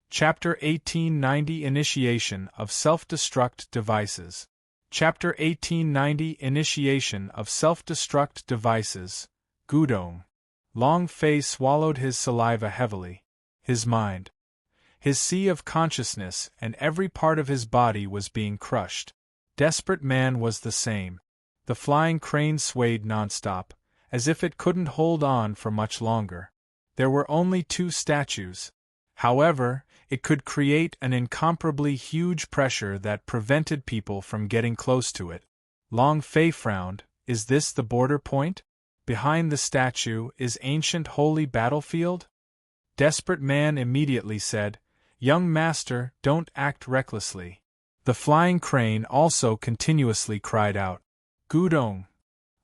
Speaker 1: Chapter 1890 Initiation of Self-Destruct Devices. Chapter 1890 Initiation of Self-Destruct Devices. Gudong. Long Fei swallowed his saliva heavily. His mind, his sea of consciousness and every part of his body was being crushed. Desperate Man was the same. The flying crane swayed nonstop, as if it couldn't hold on for much longer. There were only two statues. However, it could create an incomparably huge pressure that prevented people from getting close to it. Long Fei frowned. Is this the border point? Behind the statue is ancient holy battlefield? Desperate Man immediately said, Young master, don't act recklessly. The flying crane also continuously cried out, Gudong.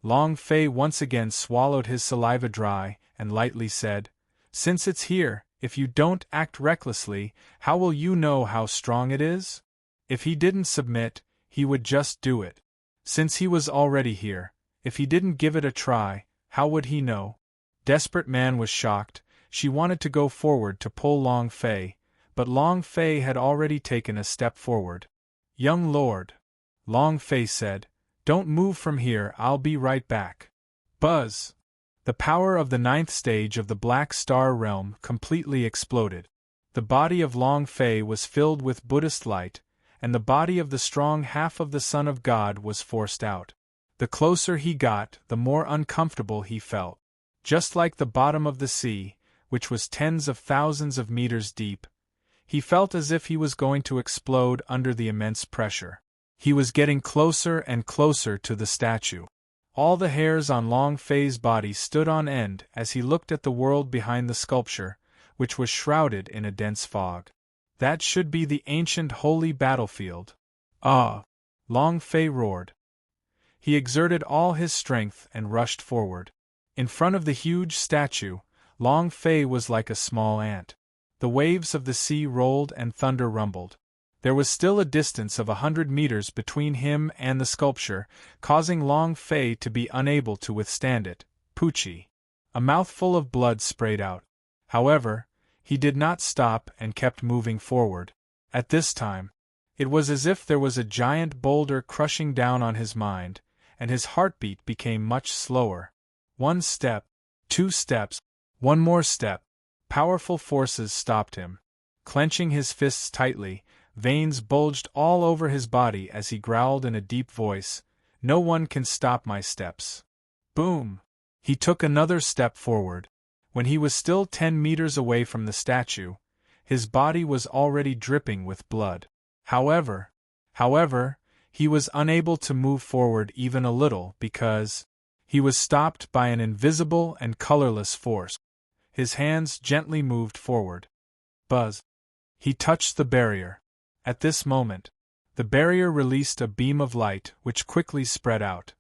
Speaker 1: Long Fei once again swallowed his saliva dry and lightly said, Since it's here, if you don't act recklessly, how will you know how strong it is? If he didn't submit, he would just do it. Since he was already here, if he didn't give it a try, how would he know? Desperate Man was shocked. She wanted to go forward to pull Long Fei, but Long Fei had already taken a step forward. Young lord, Long Fei said, don't move from here, I'll be right back. Buzz! The power of the 9th stage of the Black Star Realm completely exploded. The body of Long Fei was filled with Buddhist light, and the body of the strong half of the Son of God was forced out. The closer he got, the more uncomfortable he felt. Just like the bottom of the sea, which was tens of thousands of meters deep, he felt as if he was going to explode under the immense pressure. He was getting closer and closer to the statue. All the hairs on Long Fei's body stood on end as he looked at the world behind the sculpture, which was shrouded in a dense fog. That should be the ancient holy battlefield. Ah! Long Fei roared. He exerted all his strength and rushed forward. In front of the huge statue, Long Fei was like a small ant. The waves of the sea rolled and thunder rumbled. There was still a distance of 100 meters between him and the sculpture, causing Long Fei to be unable to withstand it. Poochie! A mouthful of blood sprayed out. However, he did not stop and kept moving forward. At this time, it was as if there was a giant boulder crushing down on his mind, and his heartbeat became much slower. 1 step, 2 steps, 1 more step. Powerful forces stopped him. Clenching his fists tightly, veins bulged all over his body as he growled in a deep voice, No one can stop my steps. Boom! He took another step forward. When he was still 10 meters away from the statue, his body was already dripping with blood. However, he was unable to move forward even a little because he was stopped by an invisible and colorless force. His hands gently moved forward. Buzz! He touched the barrier. At this moment, the barrier released a beam of light which quickly spread out.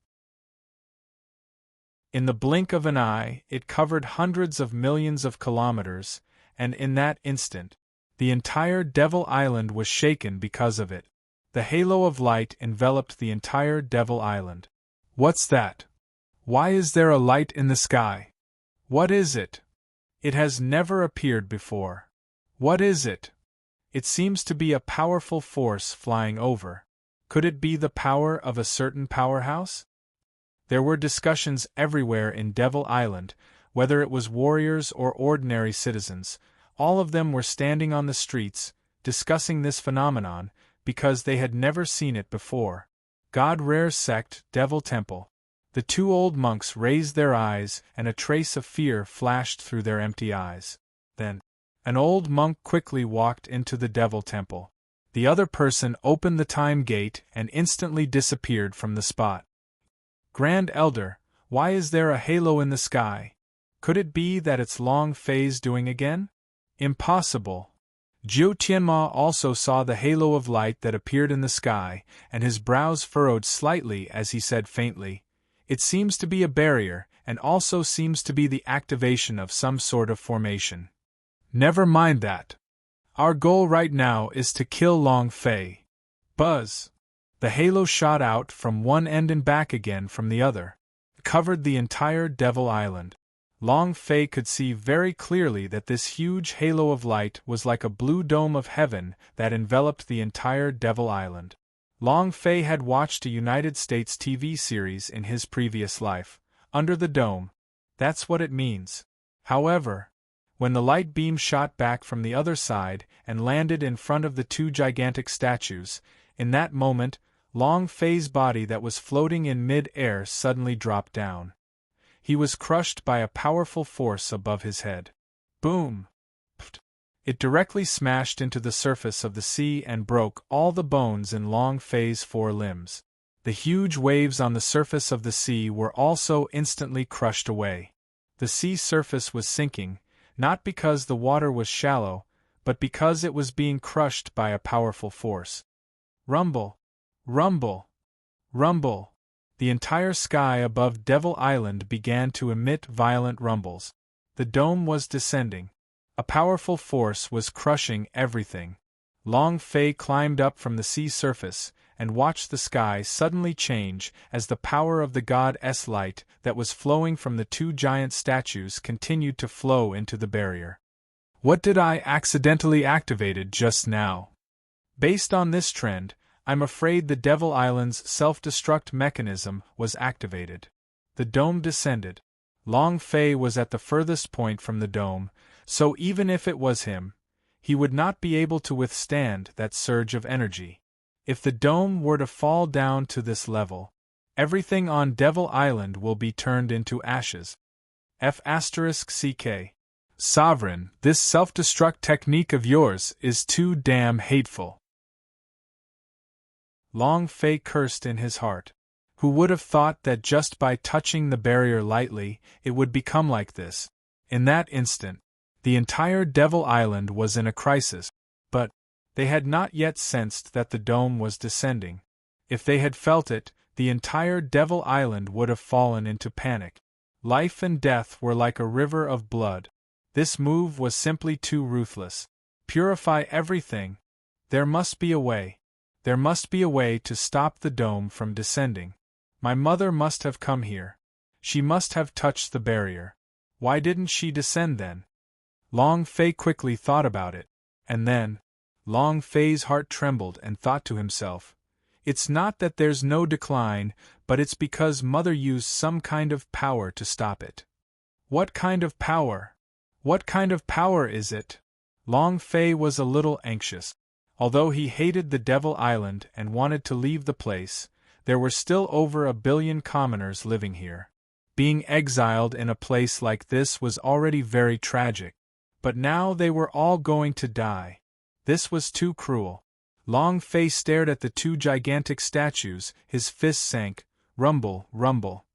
Speaker 1: In the blink of an eye, it covered hundreds of millions of kilometers, and in that instant, the entire Devil Island was shaken because of it. The halo of light enveloped the entire Devil Island. What's that? Why is there a light in the sky? What is it? It has never appeared before. What is it? It seems to be a powerful force flying over. Could it be the power of a certain powerhouse? There were discussions everywhere in Devil Island, whether it was warriors or ordinary citizens. All of them were standing on the streets, discussing this phenomenon, because they had never seen it before. God Rare Sect, Devil Temple. The two old monks raised their eyes, and a trace of fear flashed through their empty eyes. Then, an old monk quickly walked into the Devil Temple. The other person opened the time gate and instantly disappeared from the spot. Grand Elder, why is there a halo in the sky? Could it be that it's Long Fei's doing again? Impossible. Jiu Tianma also saw the halo of light that appeared in the sky, and his brows furrowed slightly as he said faintly, "It seems to be a barrier, and also seems to be the activation of some sort of formation." Never mind that. Our goal right now is to kill Long Fei. Buzz. The halo shot out from one end and back again from the other. It covered the entire Devil Island. Long Fei could see very clearly that this huge halo of light was like a blue dome of heaven that enveloped the entire Devil Island. Long Fei had watched a United States TV series in his previous life, Under the Dome. That's what it means. However, when the light beam shot back from the other side and landed in front of the two gigantic statues, in that moment, Long Fei's body that was floating in mid-air suddenly dropped down. He was crushed by a powerful force above his head. Boom! Pft! It directly smashed into the surface of the sea and broke all the bones in Long Fei's four limbs. The huge waves on the surface of the sea were also instantly crushed away. The sea surface was sinking, not because the water was shallow, but because it was being crushed by a powerful force. Rumble! Rumble! Rumble! The entire sky above Devil Island began to emit violent rumbles. The dome was descending. A powerful force was crushing everything. Long Fei climbed up from the sea surface and watched the sky suddenly change as the power of the god's light that was flowing from the two giant statues continued to flow into the barrier. What did I accidentally activated just now? Based on this trend, I'm afraid the Devil Island's self-destruct mechanism was activated. The dome descended. Long Fei was at the furthest point from the dome, so even if it was him, he would not be able to withstand that surge of energy. If the dome were to fall down to this level, everything on Devil Island will be turned into ashes. F***CK. Sovereign, this self-destruct technique of yours is too damn hateful. Long Fei cursed in his heart. Who would have thought that just by touching the barrier lightly, it would become like this? In that instant, the entire Devil Island was in a crisis, but they had not yet sensed that the dome was descending. If they had felt it, the entire Devil Island would have fallen into panic. Life and death were like a river of blood. This move was simply too ruthless. Purify everything. There must be a way. There must be a way to stop the dome from descending. My mother must have come here. She must have touched the barrier. Why didn't she descend then? Long Fei quickly thought about it, and then, Long Fei's heart trembled and thought to himself, it's not that there's no decline, but it's because Mother used some kind of power to stop it. What kind of power? What kind of power is it? Long Fei was a little anxious. Although he hated the Devil Island and wanted to leave the place, there were still over 1 billion commoners living here. Being exiled in a place like this was already very tragic. But now they were all going to die. This was too cruel. Long Fei stared at the two gigantic statues, his fists sank, rumble, rumble.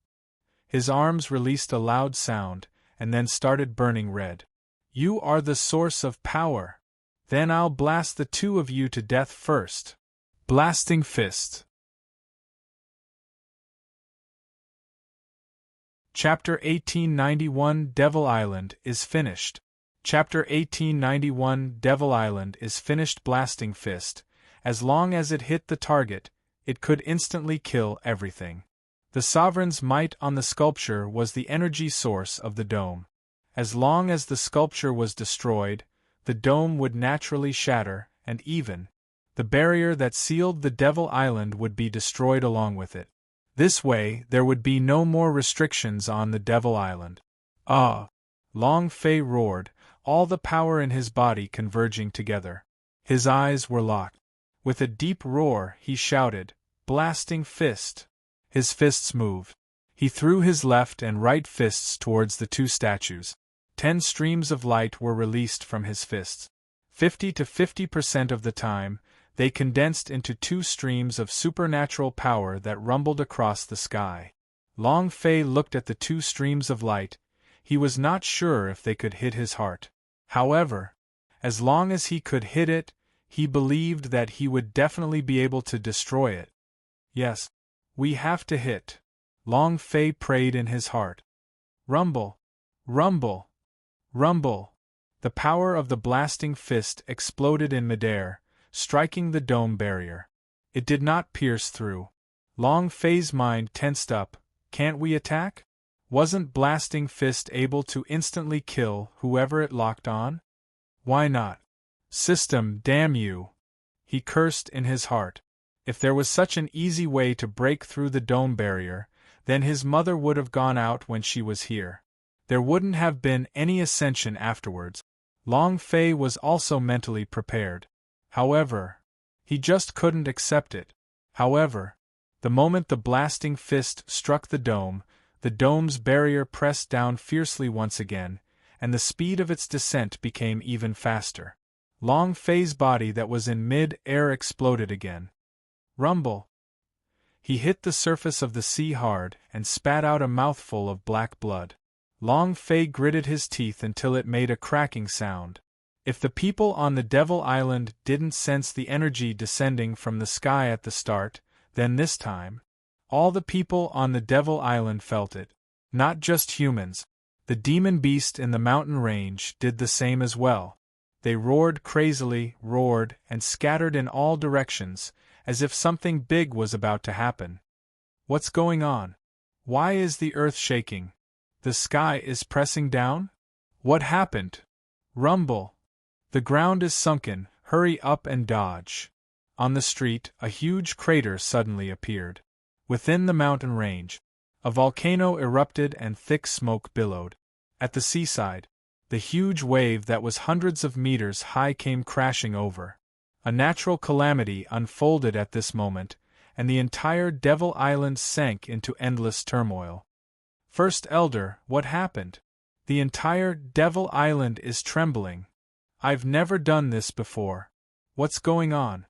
Speaker 1: His arms released a loud sound, and then started burning red. You are the source of power. Then I'll blast the two of you to death first. Blasting fist. Chapter 1891 Devil Island is finished. Chapter 1891 Devil Island is finished. Blasting fist. As long as it hit the target, it could instantly kill everything. The Sovereign's might on the sculpture was the energy source of the dome. As long as the sculpture was destroyed, the dome would naturally shatter, and even the barrier that sealed the Devil Island would be destroyed along with it. This way, there would be no more restrictions on the Devil Island. Ah! Long Fei roared, all the power in his body converging together. His eyes were locked. With a deep roar, he shouted, "Blasting fist!" His fists moved. He threw his left and right fists towards the two statues. 10 streams of light were released from his fists. 50 to 50% of the time, they condensed into 2 streams of supernatural power that rumbled across the sky. Long Fei looked at the 2 streams of light. He was not sure if they could hit his heart. However, as long as he could hit it, he believed that he would definitely be able to destroy it. Yes, we have to hit. Long Fei prayed in his heart. Rumble! Rumble! Rumble! The power of the blasting fist exploded in midair, striking the dome barrier. It did not pierce through. Long Fei's mind tensed up. Can't we attack? Wasn't blasting fist able to instantly kill whoever it locked on? Why not? System, damn you! He cursed in his heart. If there was such an easy way to break through the dome barrier, then his mother would have gone out when she was here. There wouldn't have been any ascension afterwards. Long Fei was also mentally prepared. However, he just couldn't accept it. However, the moment the blasting fist struck the dome's barrier pressed down fiercely once again, and the speed of its descent became even faster. Long Fei's body that was in mid-air exploded again. Rumble! He hit the surface of the sea hard and spat out a mouthful of black blood. Long Fei gritted his teeth until it made a cracking sound. If the people on the Devil Island didn't sense the energy descending from the sky at the start, then this time, all the people on the Devil Island felt it. Not just humans. The demon beast in the mountain range did the same as well. They roared crazily, roared, and scattered in all directions, as if something big was about to happen. What's going on? Why is the earth shaking? The sky is pressing down? What happened? Rumble! The ground is sunken, hurry up and dodge. On the street, a huge crater suddenly appeared. Within the mountain range, a volcano erupted and thick smoke billowed. At the seaside, the huge wave that was hundreds of meters high came crashing over. A natural calamity unfolded at this moment, and the entire Devil Island sank into endless turmoil. First Elder, what happened? The entire Devil Island is trembling. I've never done this before. What's going on?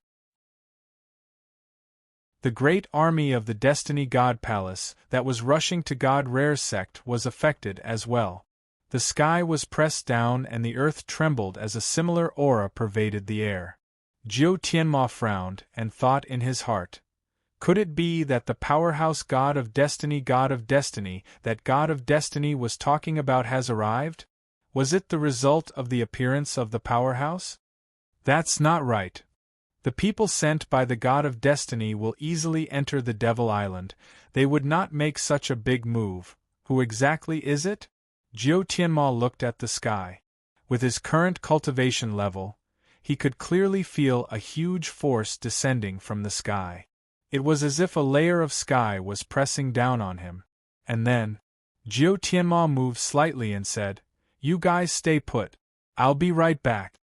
Speaker 1: The great army of the Destiny God Palace that was rushing to God Rare's sect was affected as well. The sky was pressed down and the earth trembled as a similar aura pervaded the air. Jiu Tianma frowned and thought in his heart. Could it be that the powerhouse God of Destiny that God of Destiny was talking about has arrived? Was it the result of the appearance of the powerhouse? That's not right. The people sent by the God of Destiny will easily enter the Devil Island. They would not make such a big move. Who exactly is it? Jiu Tianma looked at the sky. With his current cultivation level, he could clearly feel a huge force descending from the sky. It was as if a layer of sky was pressing down on him. And then, Jiu Tianma moved slightly and said, "You guys stay put. I'll be right back."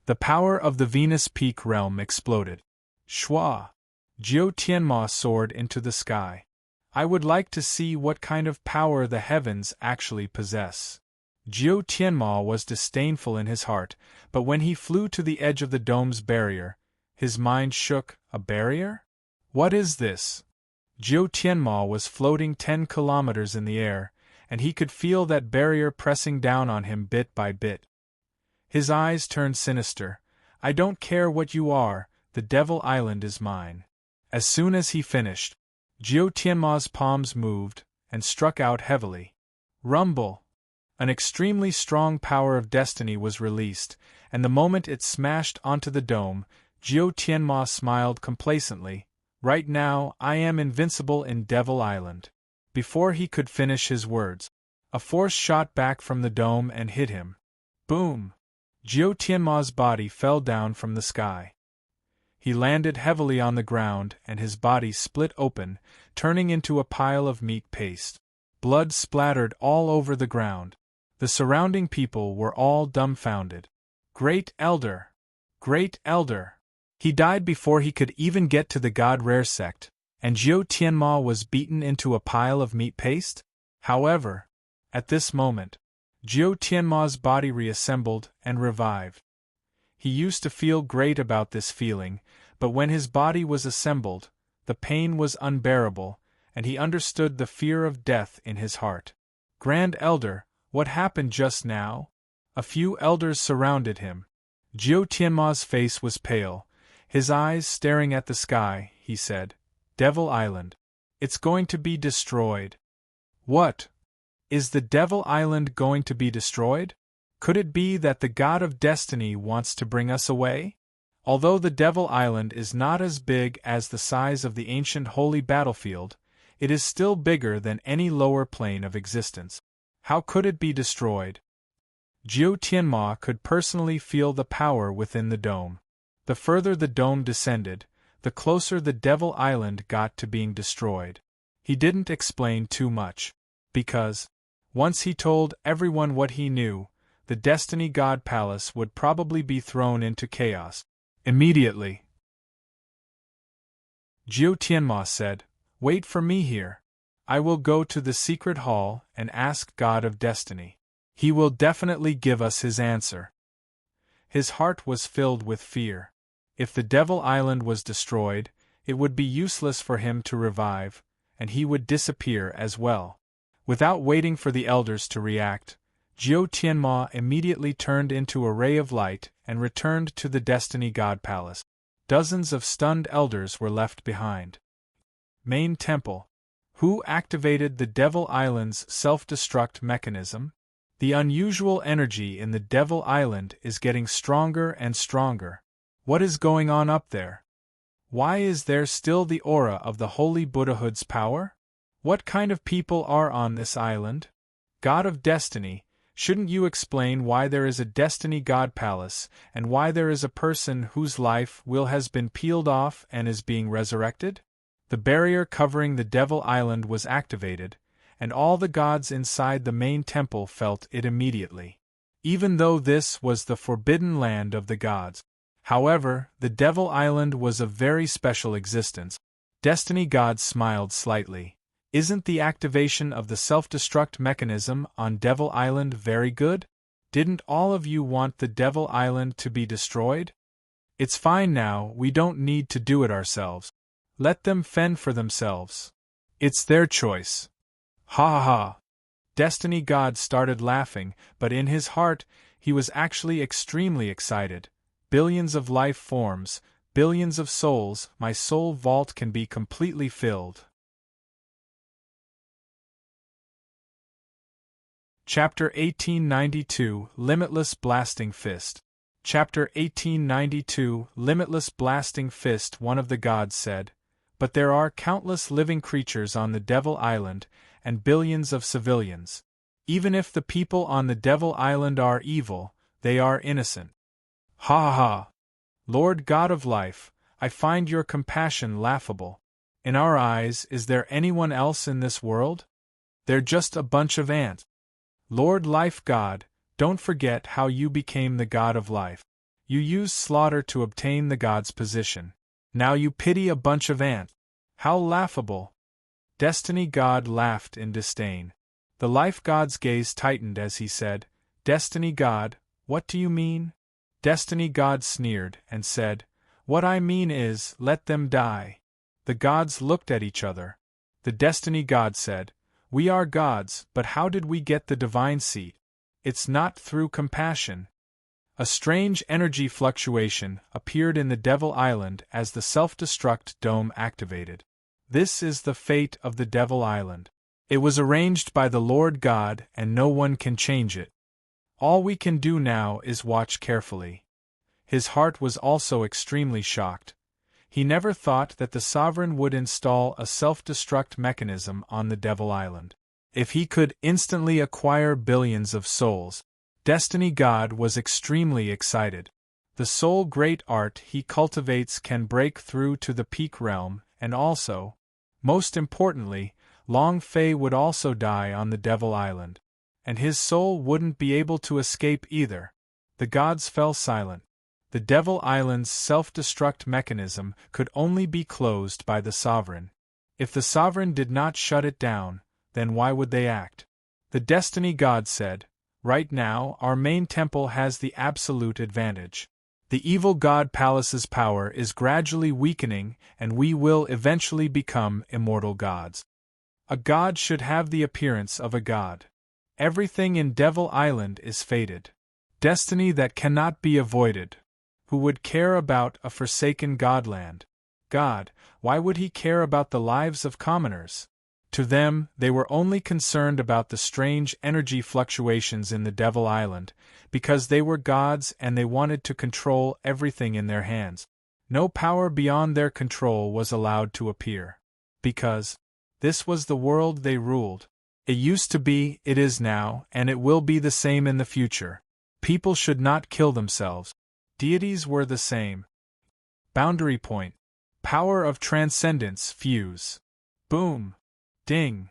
Speaker 1: The power of the Venus Peak realm exploded. Shwa! Jiu Tianma soared into the sky. I would like to see what kind of power the heavens actually possess. Jiu Tianma was disdainful in his heart, but when he flew to the edge of the dome's barrier, his mind shook. A barrier? What is this? Jiu Tianma was floating 10 kilometers in the air, and he could feel that barrier pressing down on him bit by bit. His eyes turned sinister. I don't care what you are, the Devil Island is mine. As soon as he finished, Jiu Tianma's palms moved and struck out heavily. Rumble! An extremely strong power of destiny was released, and the moment it smashed onto the dome, Jiu Tianma smiled complacently. Right now, I am invincible in Devil Island. Before he could finish his words, a force shot back from the dome and hit him. Boom! Jiu Tianma's body fell down from the sky. He landed heavily on the ground and his body split open, turning into a pile of meat paste. Blood splattered all over the ground. The surrounding people were all dumbfounded. Great Elder! Great Elder! He died before he could even get to the God Rare sect, and Jiu Tianma was beaten into a pile of meat paste? However, at this moment, Jiu Tianma's body reassembled and revived. He used to feel great about this feeling, but when his body was assembled, the pain was unbearable, and he understood the fear of death in his heart. Grand Elder, what happened just now? A few elders surrounded him. Jiu Tianma's face was pale, his eyes staring at the sky. He said, "Devil Island. It's going to be destroyed." What? Is the Devil Island going to be destroyed? Could it be that the God of Destiny wants to bring us away? Although the Devil Island is not as big as the size of the ancient holy battlefield, it is still bigger than any lower plane of existence. How could it be destroyed? Jiu Tianma could personally feel the power within the dome. The further the dome descended, the closer the Devil Island got to being destroyed. He didn't explain too much, because, once he told everyone what he knew, the Destiny God Palace would probably be thrown into chaos. Immediately. Jiu Tianma said, "Wait for me here. I will go to the secret hall and ask God of Destiny. He will definitely give us his answer." His heart was filled with fear. If the Devil Island was destroyed, it would be useless for him to revive, and he would disappear as well. Without waiting for the elders to react, Jiu Tianma immediately turned into a ray of light and returned to the Destiny God Palace. Dozens of stunned elders were left behind. Main Temple. Who activated the Devil Island's self-destruct mechanism? The unusual energy in the Devil Island is getting stronger and stronger. What is going on up there? Why is there still the aura of the Holy Buddhahood's power? What kind of people are on this island? God of Destiny, shouldn't you explain why there is a Destiny God Palace, and why there is a person whose life will has been peeled off and is being resurrected? The barrier covering the Devil Island was activated, and all the gods inside the main temple felt it immediately. Even though this was the forbidden land of the gods. However, the Devil Island was a very special existence. Destiny God smiled slightly. Isn't the activation of the self-destruct mechanism on Devil Island very good? Didn't all of you want the Devil Island to be destroyed? It's fine now, we don't need to do it ourselves. Let them fend for themselves. It's their choice. Ha ha ha. Destiny God started laughing, but in his heart, he was actually extremely excited. Billions of life forms, billions of souls, my soul vault can be completely filled. Chapter 1892, Limitless Blasting Fist. Chapter 1892, Limitless Blasting Fist. One of the gods said, "But there are countless living creatures on the Devil Island, and billions of civilians. Even if the people on the Devil Island are evil, they are innocent." Ha ha ha! Lord God of Life, I find your compassion laughable. In our eyes, is there anyone else in this world? They're just a bunch of ants. Lord Life God, don't forget how you became the God of Life. You used slaughter to obtain the God's position. Now you pity a bunch of ants. How laughable! Destiny God laughed in disdain. The Life God's gaze tightened as he said, "Destiny God, what do you mean?" Destiny God sneered and said, "What I mean is, let them die." The gods looked at each other. The Destiny God said, "We are gods, but how did we get the divine seat? It's not through compassion." A strange energy fluctuation appeared in the Devil Island as the self-destruct dome activated. This is the fate of the Devil Island. It was arranged by the Lord God and no one can change it. All we can do now is watch carefully. His heart was also extremely shocked. He never thought that the Sovereign would install a self-destruct mechanism on the Devil Island. If he could instantly acquire billions of souls, Destiny God was extremely excited. The sole great art he cultivates can break through to the peak realm, and also, most importantly, Long Fei would also die on the Devil Island. And his soul wouldn't be able to escape either. The gods fell silent. The Devil Island's self-destruct mechanism could only be closed by the sovereign. If the sovereign did not shut it down, then why would they act? The Destiny God said, "Right now, our main temple has the absolute advantage. The evil god palace's power is gradually weakening, and we will eventually become immortal gods. A god should have the appearance of a god. Everything in Devil Island is fated. Destiny that cannot be avoided. Who would care about a forsaken godland? God, why would he care about the lives of commoners? To them, they were only concerned about the strange energy fluctuations in the Devil Island, because they were gods and they wanted to control everything in their hands. No power beyond their control was allowed to appear. Because this was the world they ruled. It used to be, it is now, and it will be the same in the future. People should not kill themselves. Deities were the same. Boundary point. Power of transcendence fuse. Boom. Ding.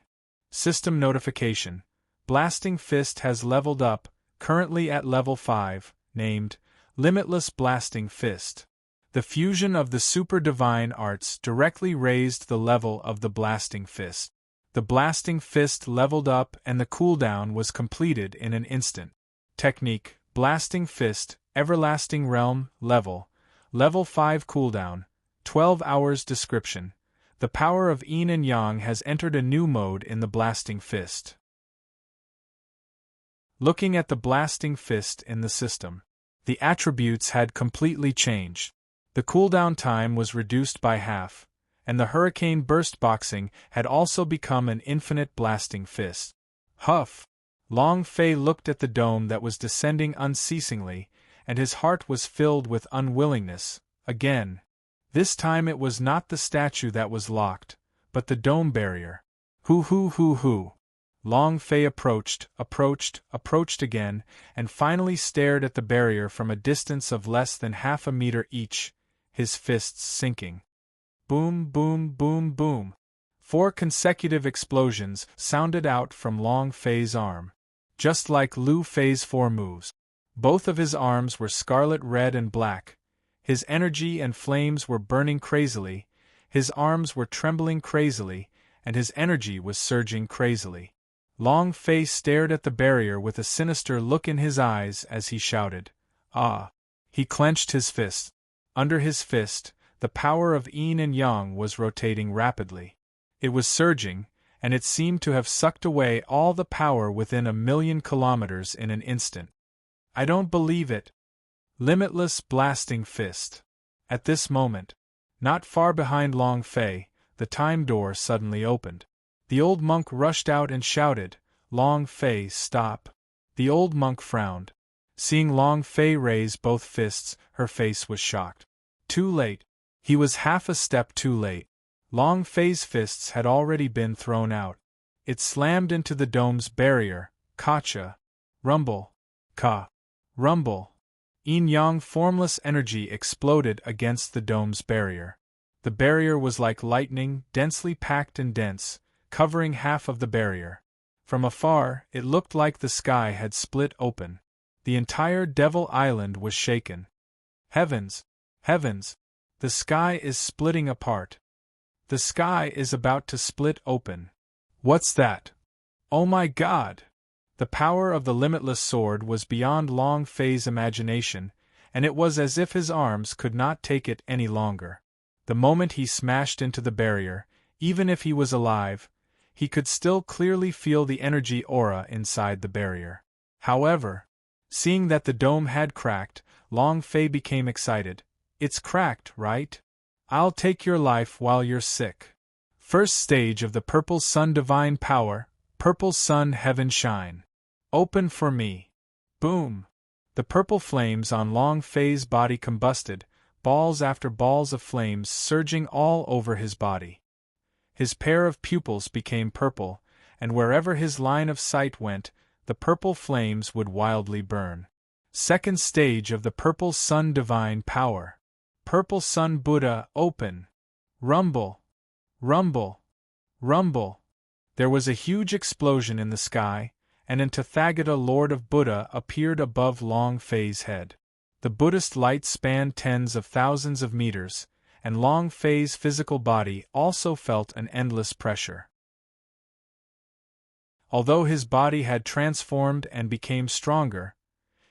Speaker 1: System notification. Blasting Fist has leveled up, currently at level 5, named Limitless Blasting Fist. The fusion of the super divine arts directly raised the level of the Blasting Fist. The Blasting Fist leveled up and the cooldown was completed in an instant. Technique: Blasting Fist, Everlasting Realm, Level 5 cooldown, 12 hours. Description: the power of Yin and Yang has entered a new mode in the Blasting Fist. Looking at the Blasting Fist in the system, the attributes had completely changed. The cooldown time was reduced by half, and the Hurricane Burst boxing had also become an infinite Blasting Fist. Huff! Long Fei looked at the dome that was descending unceasingly, and his heart was filled with unwillingness. Again. This time it was not the statue that was locked, but the dome barrier. Hoo. Long Fei approached again, and finally stared at the barrier from a distance of less than half a meter each, his fists sinking. Boom, boom, boom, boom. 4 consecutive explosions sounded out from Long Fei's arm. Just like Lu Fei's 4 moves. Both of his arms were scarlet red and black. His energy and flames were burning crazily, his arms were trembling crazily, and his energy was surging crazily. Long Fei stared at the barrier with a sinister look in his eyes as he shouted, "Ah!" He clenched his fist. Under his fist, the power of Yin and Yang was rotating rapidly. It was surging, and it seemed to have sucked away all the power within 1,000,000 kilometers in an instant. I don't believe it. Limitless Blasting Fist. At this moment, not far behind Long Fei, the time door suddenly opened. The old monk rushed out and shouted, "Long Fei, stop!" The old monk frowned. Seeing Long Fei raise both fists, her face was shocked. Too late. He was half a step too late. Long Fei's fists had already been thrown out. It slammed into the dome's barrier. Kacha. Rumble. Ka. Rumble. Yin-yang formless energy exploded against the dome's barrier. The barrier was like lightning, densely packed and dense, covering half of the barrier. From afar, it looked like the sky had split open. The entire Devil Island was shaken. Heavens! Heavens! The sky is splitting apart. The sky is about to split open. What's that? Oh my God! The power of the limitless sword was beyond Long Fei's imagination, and it was as if his arms could not take it any longer. The moment he smashed into the barrier, even if he was alive, he could still clearly feel the energy aura inside the barrier. However, seeing that the dome had cracked, Long Fei became excited. It's cracked, right? I'll take your life while you're sick. First stage of the Purple Sun Divine Power, Purple Sun Heaven Shine. Open for me. Boom! The purple flames on Long Fei's body combusted, balls after balls of flames surging all over his body. His pair of pupils became purple, and wherever his line of sight went, the purple flames would wildly burn. Second stage of the Purple Sun Divine Power. Purple Sun Buddha open. Rumble. Rumble. Rumble. There was a huge explosion in the sky, and an Tathagata Lord of Buddha appeared above Long Fei's head. The Buddhist light spanned tens of thousands of meters, and Long Fei's physical body also felt an endless pressure. Although his body had transformed and became stronger,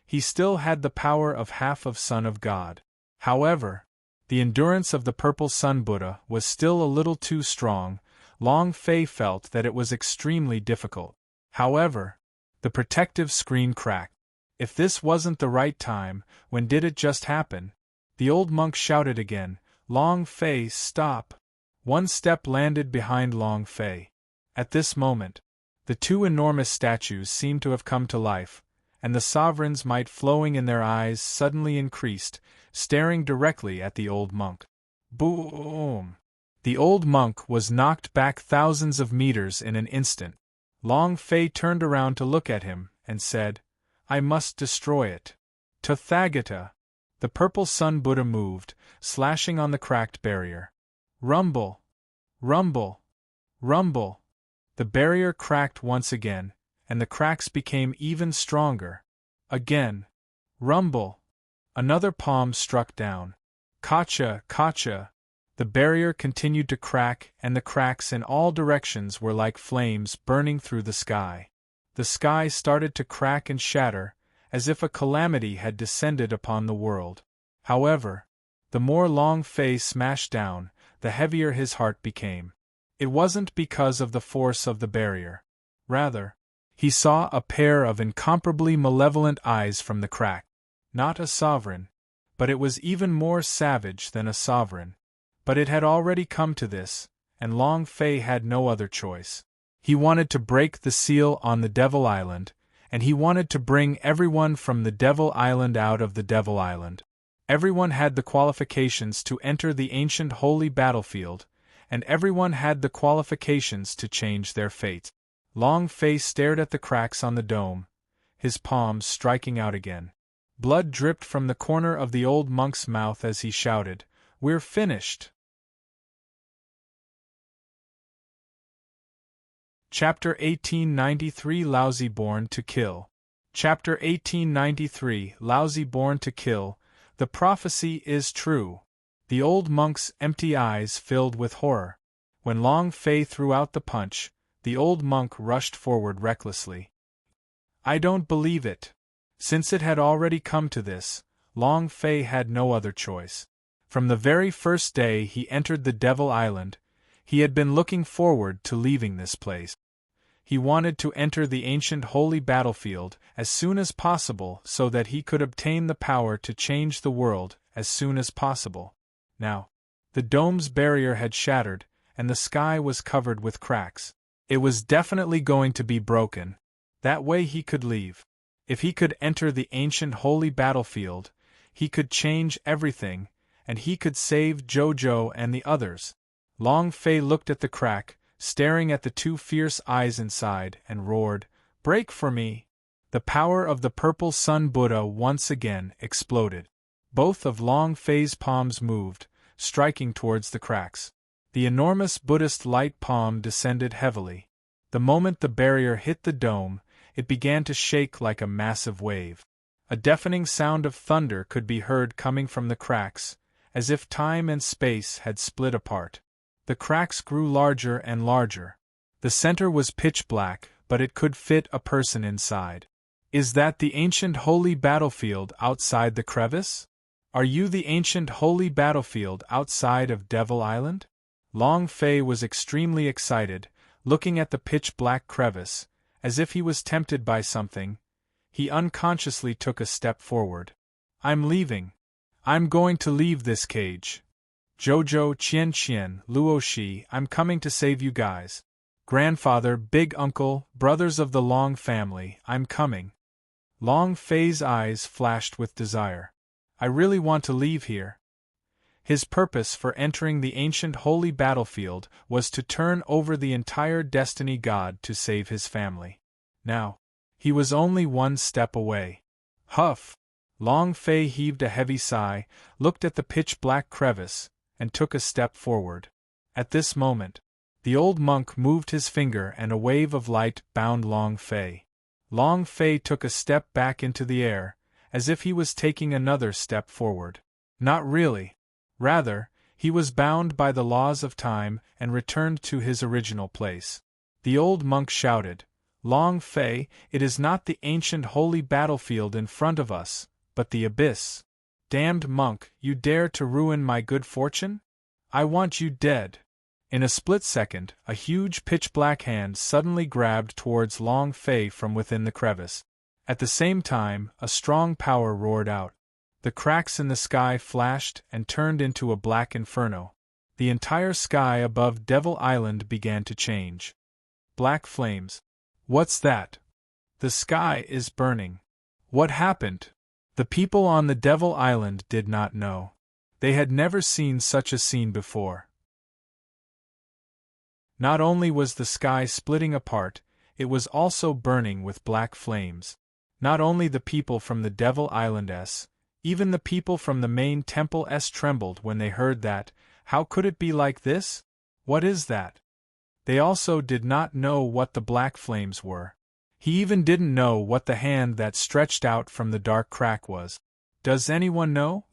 Speaker 1: he still had the power of half of Son of God. However, the endurance of the Purple Sun Buddha was still a little too strong. Long Fei felt that it was extremely difficult. However, the protective screen cracked. If this wasn't the right time, when did it just happen? The old monk shouted again, "Long Fei, stop!" One step landed behind Long Fei. At this moment, the two enormous statues seemed to have come to life, and the sovereign's might flowing in their eyes suddenly increased, staring directly at the old monk. Boom! The old monk was knocked back thousands of meters in an instant. Long Fei turned around to look at him, and said, "I must destroy it." Tathagata! The Purple Sun Buddha moved, slashing on the cracked barrier. Rumble! Rumble! Rumble! The barrier cracked once again, and the cracks became even stronger. Again. Rumble! Another palm struck down. Kacha! Kacha! The barrier continued to crack, and the cracks in all directions were like flames burning through the sky. The sky started to crack and shatter, as if a calamity had descended upon the world. However, the more Long Fei smashed down, the heavier his heart became. It wasn't because of the force of the barrier. Rather, he saw a pair of incomparably malevolent eyes from the crack. Not a sovereign, but it was even more savage than a sovereign. But it had already come to this, and Long Fei had no other choice. He wanted to break the seal on the Devil Island, and he wanted to bring everyone from the Devil Island out of the Devil Island. Everyone had the qualifications to enter the ancient holy battlefield, and everyone had the qualifications to change their fate. Long Fei stared at the cracks on the dome, his palms striking out again. Blood dripped from the corner of the old monk's mouth as he shouted, "We're finished!" Chapter 1893 Lousy Born to Kill. Chapter 1893 Lousy Born to Kill. The prophecy is true. The old monk's empty eyes filled with horror. When Long Fei threw out the punch, the old monk rushed forward recklessly. "I don't believe it." Since it had already come to this, Long Fei had no other choice. From the very first day he entered the Devil Island, he had been looking forward to leaving this place. He wanted to enter the ancient holy battlefield as soon as possible so that he could obtain the power to change the world as soon as possible. Now, the dome's barrier had shattered, and the sky was covered with cracks. It was definitely going to be broken. That way he could leave. If he could enter the ancient holy battlefield, he could change everything, and he could save Jojo and the others. Long Fei looked at the crack, staring at the two fierce eyes inside, and roared, "Break for me!" The power of the Purple Sun Buddha once again exploded. Both of Long Fei's palms moved, striking towards the cracks. The enormous Buddhist light palm descended heavily. The moment the barrier hit the dome, it began to shake like a massive wave. A deafening sound of thunder could be heard coming from the cracks, as if time and space had split apart. The cracks grew larger and larger. The center was pitch black, but it could fit a person inside. Is that the ancient holy battlefield outside the crevice? Are you the ancient holy battlefield outside of Devil Island? Long Fei was extremely excited, looking at the pitch-black crevice, as if he was tempted by something. He unconsciously took a step forward. "I'm leaving. I'm going to leave this cage. Jojo, Qian, Luoshi, I'm coming to save you guys. Grandfather, big uncle, brothers of the Long family, I'm coming." Long Fei's eyes flashed with desire. "I really want to leave here." His purpose for entering the ancient holy battlefield was to turn over the entire destiny god to save his family. Now, he was only one step away. Huff! Long Fei heaved a heavy sigh, looked at the pitch-black crevice, and took a step forward. At this moment, the old monk moved his finger and a wave of light bound Long Fei. Long Fei took a step back into the air, as if he was taking another step forward. Not really. Rather, he was bound by the laws of time and returned to his original place. The old monk shouted, "Long Fei, it is not the ancient holy battlefield in front of us, but the abyss. Damned monk, you dare to ruin my good fortune? I want you dead." In a split second, a huge pitch-black hand suddenly grabbed towards Long Fei from within the crevice. At the same time, a strong power roared out. The cracks in the sky flashed and turned into a black inferno. The entire sky above Devil Island began to change. Black flames. What's that? The sky is burning. What happened? The people on the Devil Island did not know. They had never seen such a scene before. Not only was the sky splitting apart, it was also burning with black flames. Not only the people from the Devil Island even the people from the main temple trembled when they heard that. How could it be like this? What is that? They also did not know what the black flames were. He even didn't know what the hand that stretched out from the dark crack was. Does anyone know?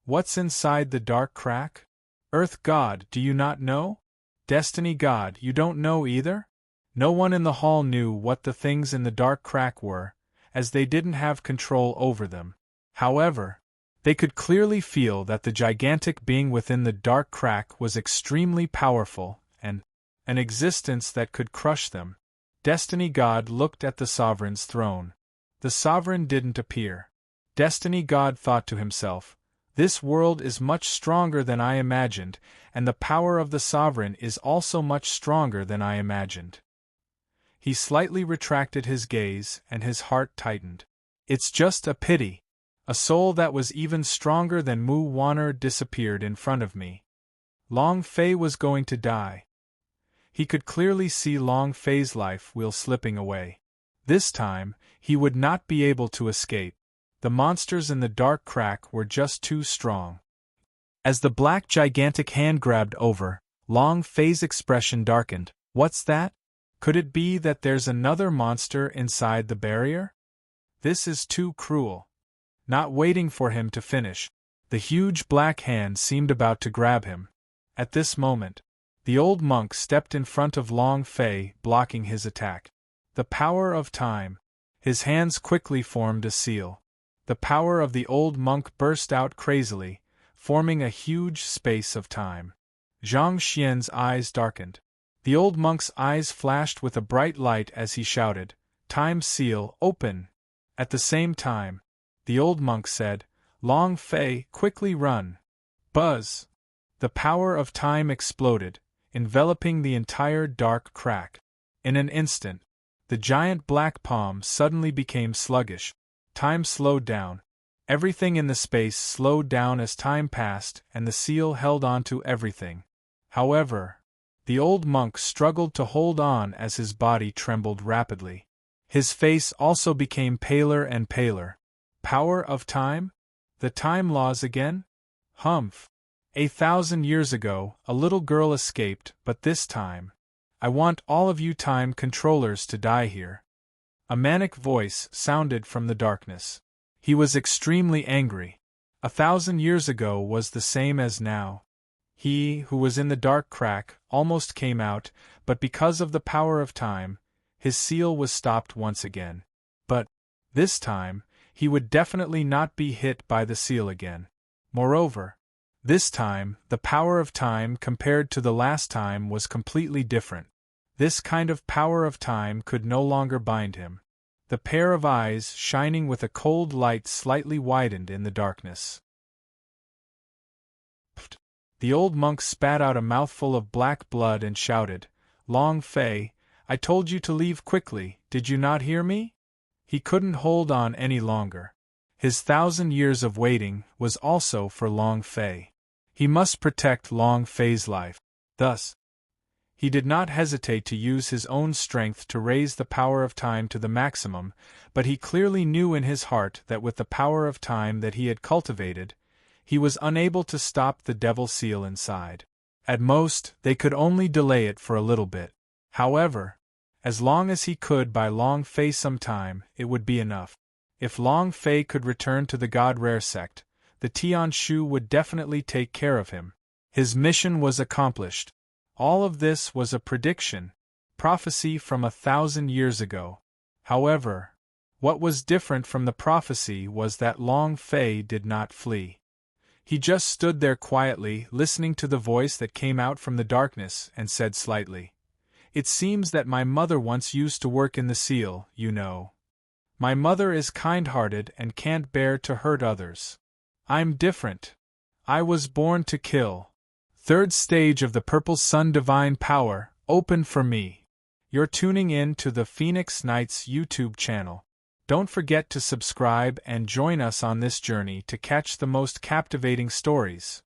Speaker 1: What's inside the dark crack? Earth God, do you not know? Destiny God, you don't know either? No one in the hall knew what the things in the dark crack were, as they didn't have control over them. However, they could clearly feel that the gigantic being within the dark crack was extremely powerful, and an existence that could crush them. Destiny God looked at the sovereign's throne. The sovereign didn't appear. Destiny God thought to himself, "This world is much stronger than I imagined, and the power of the sovereign is also much stronger than I imagined." He slightly retracted his gaze, and his heart tightened. It's just a pity. A soul that was even stronger than Mu Wanner disappeared in front of me. Long Fei was going to die. He could clearly see Long Fei's life wheel slipping away. This time, he would not be able to escape. The monsters in the dark crack were just too strong. As the black gigantic hand grabbed over, Long Fei's expression darkened. What's that? Could it be that there's another monster inside the barrier? This is too cruel. Not waiting for him to finish, the huge black hand seemed about to grab him. At this moment, the old monk stepped in front of Long Fei, blocking his attack. The power of time. His hands quickly formed a seal. The power of the old monk burst out crazily, forming a huge space of time. Zhang Xian's eyes darkened. The old monk's eyes flashed with a bright light as he shouted, "Time seal, open!" At the same time, the old monk said, "Long Fei, quickly run!" Buzz! The power of time exploded, enveloping the entire dark crack. In an instant, the giant black palm suddenly became sluggish. Time slowed down. Everything in the space slowed down as time passed, and the seal held on to everything. However, the old monk struggled to hold on as his body trembled rapidly. His face also became paler and paler. Power of time? The time laws again? Humph. 1,000 years ago, a little girl escaped, but this time, I want all of you time controllers to die here. A manic voice sounded from the darkness. He was extremely angry. 1,000 years ago was the same as now. He, who was in the dark crack, almost came out, but because of the power of time, his seal was stopped once again. But, this time, he would definitely not be hit by the seal again. Moreover, this time, the power of time compared to the last time was completely different. This kind of power of time could no longer bind him. The pair of eyes shining with a cold light slightly widened in the darkness. Pfft. The old monk spat out a mouthful of black blood and shouted, "Long Fei, I told you to leave quickly, did you not hear me?" He couldn't hold on any longer. His 1,000 years of waiting was also for Long Fei. He must protect Long Fei's life. Thus, He did not hesitate to use his own strength to raise the power of time to the maximum, but he clearly knew in his heart that with the power of time that he had cultivated, he was unable to stop the devil seal inside. At most, they could only delay it for a little bit. However, as long as he could buy Long Fei some time, it would be enough. If Long Fei could return to the God Rare sect, the Tian Shu would definitely take care of him. His mission was accomplished. All of this was a prediction, prophecy from 1,000 years ago. However, what was different from the prophecy was that Long Fei did not flee. He just stood there quietly, listening to the voice that came out from the darkness, and said slightly, "It seems that my mother once used to work in the seal, you know. My mother is kind-hearted and can't bear to hurt others. I'm different. I was born to kill. Third stage of the Purple Sun Divine Power, open for me." You're tuning in to the Phoenix Knights YouTube channel. Don't forget to subscribe and join us on this journey to catch the most captivating stories.